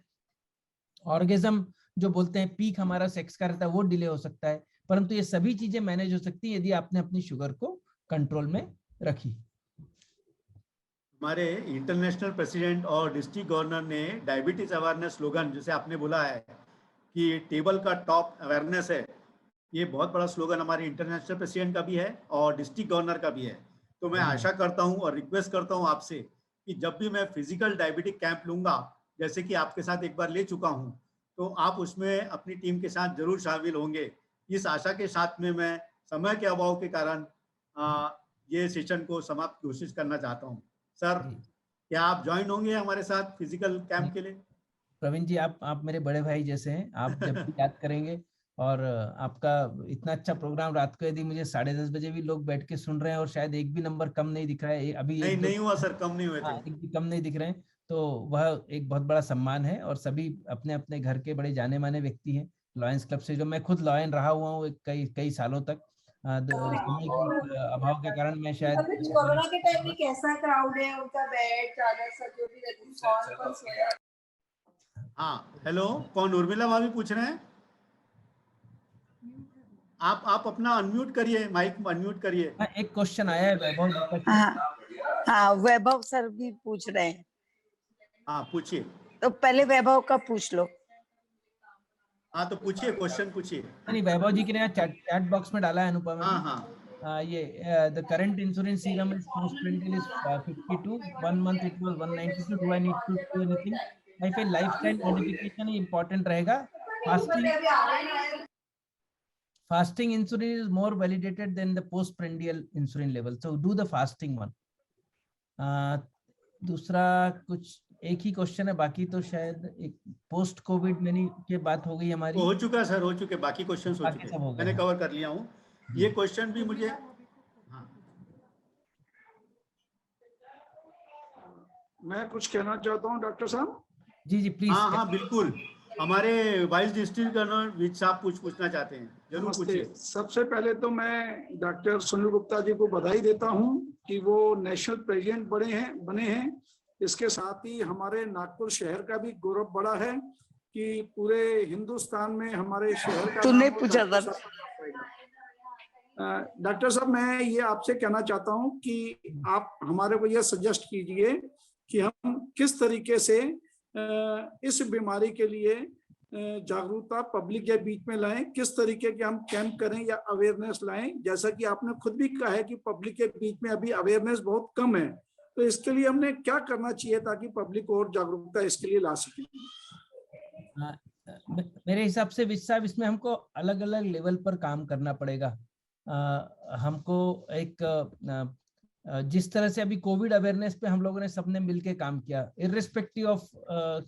ऑर्गेजम जो बोलते हैं पीक हमारा सेक्स का रहता है वो डिले हो सकता है। परंतु ये सभी चीजें मैनेज हो सकती है यदि आपने अपनी शुगर को कंट्रोल में रखी। हमारे इंटरनेशनल प्रेसिडेंट और डिस्ट्रिक्ट गवर्नर ने डायबिटीज अवेयरनेस स्लोगन, जैसे आपने बोला है कि टेबल का टॉप अवेयरनेस है, ये बहुत बड़ा स्लोगन हमारे इंटरनेशनल प्रेसिडेंट का भी है और डिस्ट्रिक्ट गवर्नर का भी है। तो मैं आशा करता हूं और रिक्वेस्ट करता हूं आपसे कि जब भी मैं फिजिकल डायबिटिक कैंप लूंगा, जैसे कि आपके साथ एक बार ले चुका हूं, तो आप उसमें अपनी टीम के साथ जरूर शामिल होंगे। इस आशा के साथ में मैं समय के अभाव के कारण ये सेशन को समाप्त घोषित करना चाहता हूँ। सर, क्या आप ज्वाइन होंगे हमारे साथ फिजिकल कैंप के लिए? प्रवीण जी, आप मेरे बड़े भाई जैसे हैं, आप जब भी याद करेंगे। और आपका इतना अच्छा प्रोग्राम, रात को यदि मुझे 10:30 बजे भी लोग बैठ के सुन रहे हैं और शायद एक भी नंबर कम नहीं दिख रहा है अभी, नहीं हुआ सर, कम नहीं हुए थे। एक भी कम नहीं दिख रहे हैं, तो वह एक बहुत बड़ा सम्मान है। और सभी अपने अपने घर के बड़े जाने माने व्यक्ति हैं लॉयंस क्लब से। जो मैं खुद लॉयन रहा हुआ हूँ कई सालों तक, समय के अभाव के कारण मैं शायद कोरोना के टाइम में कैसा क्राउड है, उनका बेड चादर सब जो भी रहती है। हाँ, हेलो, कौन? उर्मिला भाभी पूछ रहे हैं? आप अपना अनम्यूट करिए, माइक अनम्यूट करिए। एक क्वेश्चन आया है वैभव। हाँ, वैभव सर भी पूछ रहे हैं। हाँ, पूछिए। तो पहले वैभव का पूछ लो। हाँ, तो पूछिए, क्वेश्चन पूछिए। नहीं, वैभव जी के चैट बॉक्स में डाला है अनुपमा। हाँ, ये the current insurance serum is post-prandial is 52. 1 month it was 192. Do I need to do anything? I feel lifestyle modification is important रहेगा. Fasting insulin is more validated than the post-prandial insulin level. So do the fasting one. दूसरा कुछ एक ही क्वेश्चन है, बाकी तो शायद एक पोस्ट कोविड मैनी के बात हो गई हमारी। हो चुका सर, हो चुके, बाकी क्वेश्चन हो चुके, मैंने कवर कर लिया हूँ। ये क्वेश्चन भी मुझे, हाँ, मैं कुछ कहना चाहता हूँ डॉक्टर साहब। जी प्लीज। हाँ बिल्कुल, हमारे वाइस डिस्ट्रिक्ट गवर्नर विज साहब पूछना चाहते हैं, जरूर पूछिए। सबसे पहले तो मैं डॉक्टर सुनील गुप्ता जी को बधाई देता हूँ कि वो नेशनल प्रेसिडेंट बने हैं। इसके साथ ही हमारे नागपुर शहर का भी गौरव बढ़ा है कि पूरे हिंदुस्तान में हमारे शहर का तूने पूछा था। डॉक्टर साहब, मैं ये आपसे कहना चाहता हूँ कि आप हमारे को ये सजेस्ट कीजिए कि हम किस तरीके से इस बीमारी के लिए जागरूकता पब्लिक के बीच में लाएं, किस तरीके के हम कैंप करें या अवेयरनेस लाएं। जैसा कि आपने खुद भी कहा है कि पब्लिक के बीच में अभी अवेयरनेस बहुत कम है, तो इसके लिए हमने क्या करना चाहिए ताकि पब्लिक और जागरूकता इसके लिए ला सके? मेरे हिसाब से विश्व इसमें हमको अलग अलग लेवल पर काम करना पड़ेगा। हमको एक जिस तरह से अभी कोविड अवेयरनेस पे हम लोगों ने सबने मिलके काम किया, इर्रेस्पेक्टिव ऑफ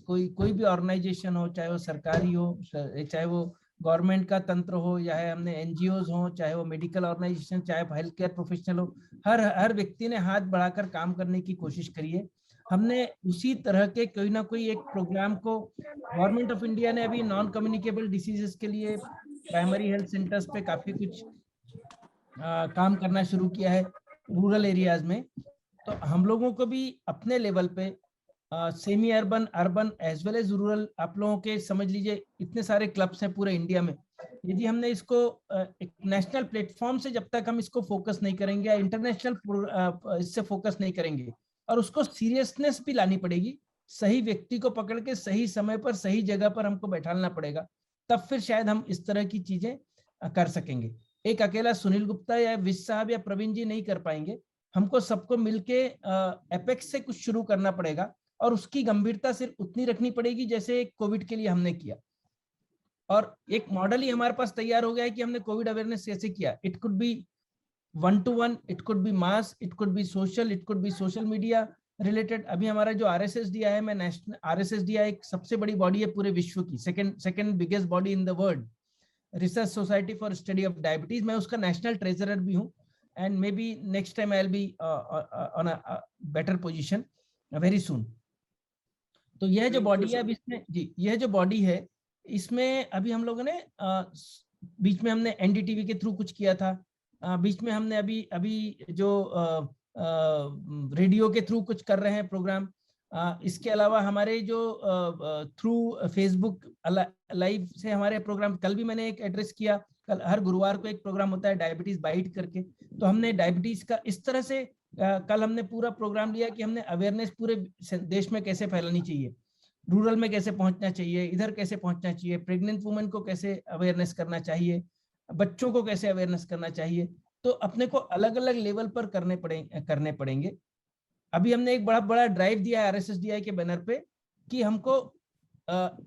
कोई भी ऑर्गेनाइजेशन हो, चाहे वो सरकारी हो, चाहे वो गवर्नमेंट का तंत्र हो, या हमने एनजीओज हो, चाहे वो मेडिकल ऑर्गेनाइजेशन, चाहे हेल्थ केयर प्रोफेशनल हो, हर व्यक्ति ने हाथ बढ़ाकर काम करने की कोशिश करी है। हमने उसी तरह के कोई ना कोई एक प्रोग्राम को, गवर्नमेंट ऑफ इंडिया ने अभी नॉन कम्युनिकेबल डिसीजेस के लिए प्राइमरी हेल्थ सेंटर्स पे काफी कुछ काम करना शुरू किया है रूरल एरियाज में। तो हम लोगों को भी अपने लेवल पे semi urban, urban as well as rural, आप लोगों के समझ लीजिए इतने सारे क्लब्स हैं पूरे इंडिया में, यदि हमने इसको एक नेशनल प्लेटफॉर्म से जब तक हम इसको फोकस नहीं करेंगे या इंटरनेशनल इससे फोकस नहीं करेंगे, और उसको सीरियसनेस भी लानी पड़ेगी, सही व्यक्ति को पकड़ के सही समय पर सही जगह पर हमको बैठाना पड़ेगा, तब फिर शायद हम इस तरह की चीजें कर सकेंगे। एक अकेला सुनील गुप्ता या विश साहब या प्रवीण जी नहीं कर पाएंगे, हमको सबको मिलके एपेक्स से कुछ शुरू करना पड़ेगा और उसकी गंभीरता सिर्फ उतनी रखनी पड़ेगी जैसे कोविड के लिए हमने किया। और एक मॉडल ही हमारे पास तैयार हो गया है कि हमने कोविड अवेयरनेस कैसे किया। It could be 1-to-1, it could be mass, it could be social, it could be social media related. अभी हमारा जो RSSDI है, मैं नेशनल RSSDI एक सबसे बड़ी बॉडी है पूरे विश्व की, second biggest body in the world, research society for study of diabetes. मैं उसका नेशनल ट्रेजरर भी हूँ, and may be next time I will be on a better position very soon. तो यह जो बॉडी है, अब इसमें जी, यह जो बॉडी है इसमें अभी हम लोगों ने बीच में हमने NDTV के थ्रू कुछ किया था, बीच में हमने अभी जो रेडियो के थ्रू कुछ कर रहे हैं प्रोग्राम। इसके अलावा हमारे जो थ्रू फेसबुक लाइव से हमारे प्रोग्राम, कल भी मैंने एक एड्रेस किया, कल हर गुरुवार को एक प्रोग्राम होता है डायबिटीज बाइट करके, तो हमने डायबिटीज का इस तरह से कल हमने पूरा प्रोग्राम लिया कि हमने अवेयरनेस पूरे देश में कैसे फैलानी चाहिए, रूरल में कैसे पहुंचना चाहिए, इधर कैसे पहुंचना चाहिए, प्रेग्नेंट वुमेन को कैसे अवेयरनेस करना चाहिए, बच्चों को कैसे अवेयरनेस करना चाहिए। तो अपने को अलग अलग लेवल पर करने पड़ेंगे। अभी हमने एक बड़ा ड्राइव दिया है RSSDI के बैनर पे कि हमको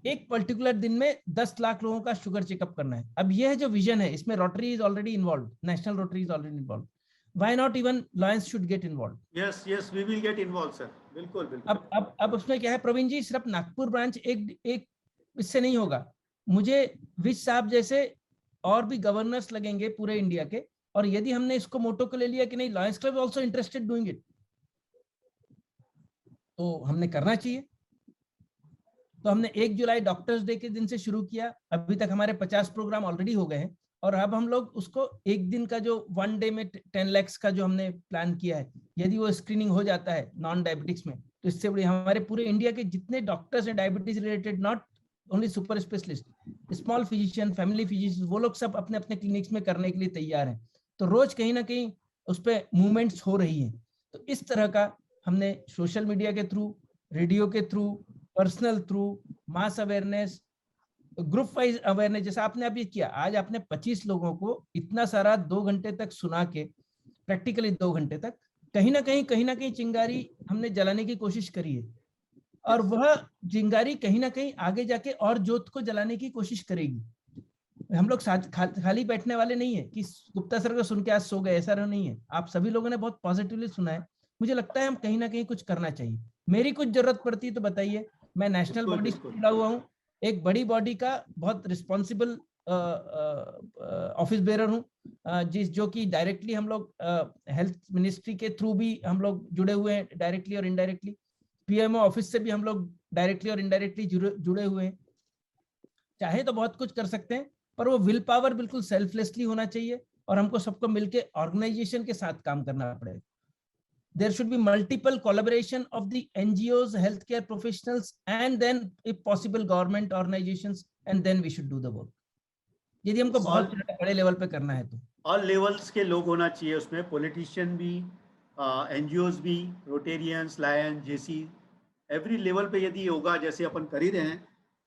एक पर्टिकुलर दिन में 10 लाख लोगों का शुगर चेकअप करना है। अब यह जो विजन है, इसमें rotary is already involve, national rotary is already involve. Why not even Lions should get involved? Yes, we will get involved, sir. बिल्कुल। अब उसमें क्या है प्रवीण जी, सिर्फ नागपुर ब्रांच एक इससे नहीं होगा। मुझे विज साहब जैसे और भी गवर्नर्स लगेंगे पूरे इंडिया के, और यदि हमने इसको मोटो को ले लिया कि नहीं, Lions club also interested doing it, तो हमने करना चाहिए। तो हमने 1 जुलाई डॉक्टर्स डे के दिन से शुरू किया, अभी तक हमारे 50 प्रोग्राम ऑलरेडी हो गए हैं, और अब हम लोग उसको एक दिन का जो 1 डे में 10 लाख का जो हमने प्लान किया है, यदि वो स्क्रीनिंग हो जाता है नॉन डायबिटिक्स में, तो इससे बड़ी हमारे पूरे इंडिया के जितने डॉक्टर्स हैं diabetes related, not only super specialist, small physician, family physician, वो लोग सब अपने अपने क्लिनिक्स में करने के लिए तैयार हैं। तो रोज कहीं ना कहीं उस पर मूवमेंट्स हो रही हैं। तो इस तरह का हमने सोशल मीडिया के थ्रू, रेडियो के थ्रू, पर्सनल थ्रू, मास अवेयरनेस, ग्रुप वाइज अवेयरनेस, जैसा आपने अभी किया, आज आपने 25 लोगों को इतना सारा 2 घंटे तक सुना के, प्रैक्टिकली 2 घंटे तक, कहीं ना कहीं चिंगारी हमने जलाने की कोशिश करी है, और वह चिंगारी कहीं ना कहीं आगे जाके और जोत को जलाने की कोशिश करेगी। हम लोग खाली बैठने वाले नहीं है कि गुप्ता सर को सुन के आज सो गए, ऐसा नहीं है। आप सभी लोगों ने बहुत पॉजिटिवली सुना है। मुझे लगता है हम कहीं ना कहीं कुछ करना चाहिए। मेरी कुछ जरूरत पड़ती है तो बताइए, मैं नेशनल बॉडी से जुड़ा हुआ हूँ, एक बड़ी बॉडी का बहुत रिस्पॉन्सिबल ऑफिस बेरर हूँ, जो कि डायरेक्टली हम लोग हेल्थ मिनिस्ट्री के थ्रू भी हम लोग जुड़े हुए हैं, डायरेक्टली और इनडायरेक्टली। PMO ऑफिस से भी हम लोग डायरेक्टली और इनडायरेक्टली जुड़े हुए हैं। चाहे तो बहुत कुछ कर सकते हैं, पर वो विल पावर बिल्कुल सेल्फलेसली होना चाहिए, और हमको सबको मिलके ऑर्गेनाइजेशन के साथ काम करना पड़ेगा। There should be multiple collaboration of the NGOs, healthcare professionals, and then if possible government organizations, and then we should do the work. यदि हमको बहुत बड़े लेवल पे करना है तो ऑल लेवल्स के लोग होना चाहिए उसमें, पॉलिटिशियन भी, NGOs भी, Rotarians, lion, JC, every level पे यदि होगा जैसे अपन कर ही रहे हैं,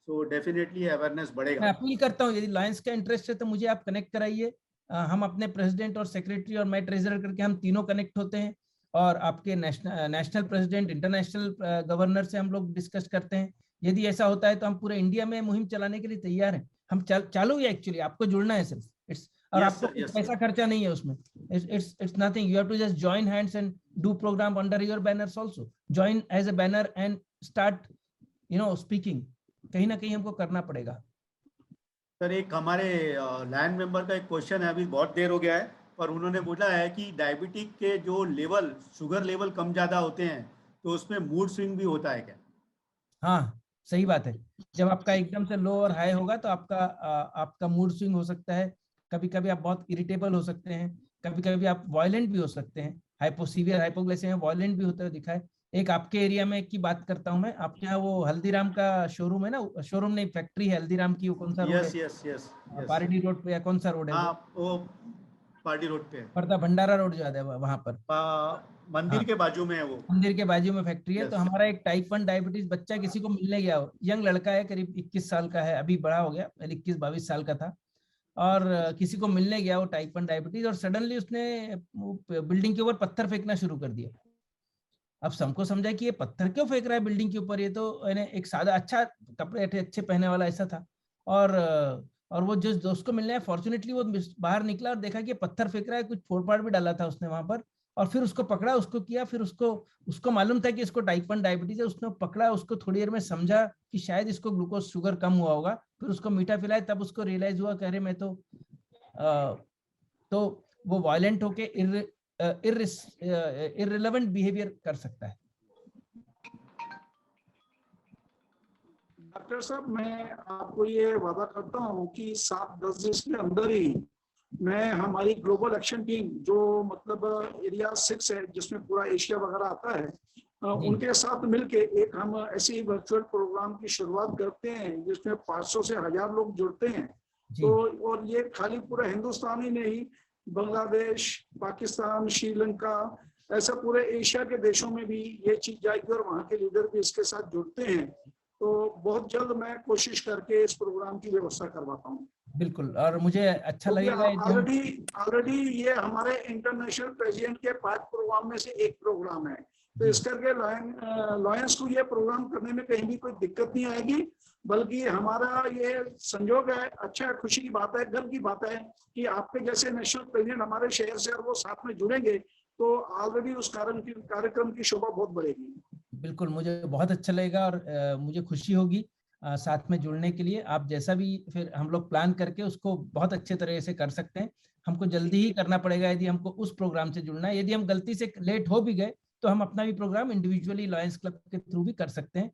तो डेफिनेटली अवेयरनेस बढ़ेगा। मैं अपील करता हूँ, यदि लायंस का इंटरेस्ट है तो मुझे आप कनेक्ट कराइए। हम अपने प्रेसिडेंट और सेक्रेटरी और मैं ट्रेजरर करके हम तीनों कनेक्ट होते हैं, और आपके नेशनल प्रेसिडेंट, इंटरनेशनल गवर्नर से हम लोग डिस्कस करते हैं। यदि ऐसा होता है तो हम पूरे इंडिया में मुहिम चलाने के लिए तैयार हैं। हम चालू है, एक्चुअली आपको जुड़ना है सिर्फ, और आपको पैसा खर्चा नहीं है उसमें। It's nothing, you have to just join hands and do programme under your banners also. Join as a banner and start speaking. कहीं ना कहीं हमको करना पड़ेगा। सर, एक हमारे लायन मेंबर का एक क्वेश्चन है, अभी बहुत देर हो गया है, पर उन्होंने बोला है कि डायबिटिक के जो लेवल, शुगर लेवल कम ज्यादा होते हैं तो उसमें मूड स्विंग भी होता है क्या? हाँ, सही बात है। जब आपका एकदम से लो और हाई होगा तो आपका मूड स्विंग हो सकता है। कभी कभी आप बहुत इरिटेबल हो सकते हैं, कभी कभी आप वायलेंट भी हो सकते हैं। सीवियर हाइपोग्लाइसेमिया वायलेंट भी होते हुए दिखा है। एक आपके एरिया में की बात करता हूँ मैं, आपके यहाँ वो हल्दीराम का शोरूम है ना, शोरूम नहीं फैक्ट्री है हल्दीराम की, वो कौन सा रोड है? यस, पारडी रोड पे या कौन सा रोड है? वो पारडी रोड पे, पर्दा भंडारा रोड जो है वहां पर, मंदिर के बाजू में है, वो मंदिर के बाजू में फैक्ट्री है। तो हमारा एक टाइप 1 डायबिटीज बच्चा किसी को मिलने गया, यंग लड़का है, करीब 21 साल का है, अभी बड़ा हो गया, 21-22 साल का था, और किसी को मिलने गया वो टाइप 1 डायबिटीज, और सडनली उसने बिल्डिंग के ऊपर पत्थर फेंकना शुरू कर दिया। अब सबको समझा कि ये पत्थर क्यों फेंक रहा है बिल्डिंग के ऊपर, ये तो एक सादा अच्छा कपड़े अच्छे पहने वाला ऐसा था। और वो जो दोस्त को मिलने, फॉर्चुनेटली वो बाहर निकला और देखा कि पत्थर फेंक रहा है, कुछ फोड़फाड़ भी डाला था उसने वहां पर, और फिर उसको पकड़ा, उसको किया, फिर उसको मालूम था कि इसको टाइप 1 डायबिटीज है, उसने पकड़ा, उसको थोड़ी देर में समझा कि शायद इसको ग्लूकोज शुगर कम हुआ होगा, फिर उसको मीठा पिलाया, तब उसको रियलाइज हुआ, कह रहे मैं तो वो वायलेंट होके इररिलेवेंट बिहेवियर कर सकता है। डॉक्टर साहब, मैं आपको ये वादा करता हूँ कि 7-10 दिन के अंदर ही मैं हमारी ग्लोबल एक्शन टीम, जो मतलब एरिया 6 है जिसमें पूरा एशिया वगैरह आता है, उनके साथ मिलके एक हम ऐसी वर्चुअल प्रोग्राम की शुरुआत करते हैं जिसमें 500 से 1000 लोग जुड़ते हैं। तो और ये खाली पूरा हिंदुस्तान ही नहीं, बांग्लादेश, पाकिस्तान, श्रीलंका, ऐसा पूरे एशिया के देशों में भी ये चीज जाएगी और वहाँ के लीडर भी इसके साथ जुड़ते हैं। तो बहुत जल्द मैं कोशिश करके इस प्रोग्राम की व्यवस्था करवाता हूँ। बिल्कुल, और मुझे अच्छा लगेगा। ऑलरेडी ये हमारे इंटरनेशनल प्रेसिडेंट के 5 प्रोग्राम में से एक प्रोग्राम है। तो इस करके लॉयंस को ये प्रोग्राम करने में कहीं भी कोई दिक्कत नहीं आएगी, बल्कि हमारा ये संयोग है, अच्छा खुशी की बात है, गर्व की बात है कि आपके जैसे नेशनल प्रेसिडेंट हमारे शहर से और वो साथ में जुड़ेंगे, तो ऑलरेडी उस कार्यक्रम की शोभा बहुत बढ़ेगी। बिल्कुल, मुझे बहुत अच्छा लगेगा और मुझे खुशी होगी साथ में जुड़ने के लिए। आप जैसा भी फिर हम लोग प्लान करके उसको बहुत अच्छे तरह से कर सकते हैं। हमको जल्दी ही करना पड़ेगा यदि हमको उस प्रोग्राम से जुड़ना है। यदि हम गलती से लेट हो भी गए तो हम अपना भी प्रोग्राम इंडिविजुअली लॉयंस क्लब के थ्रू भी कर सकते हैं।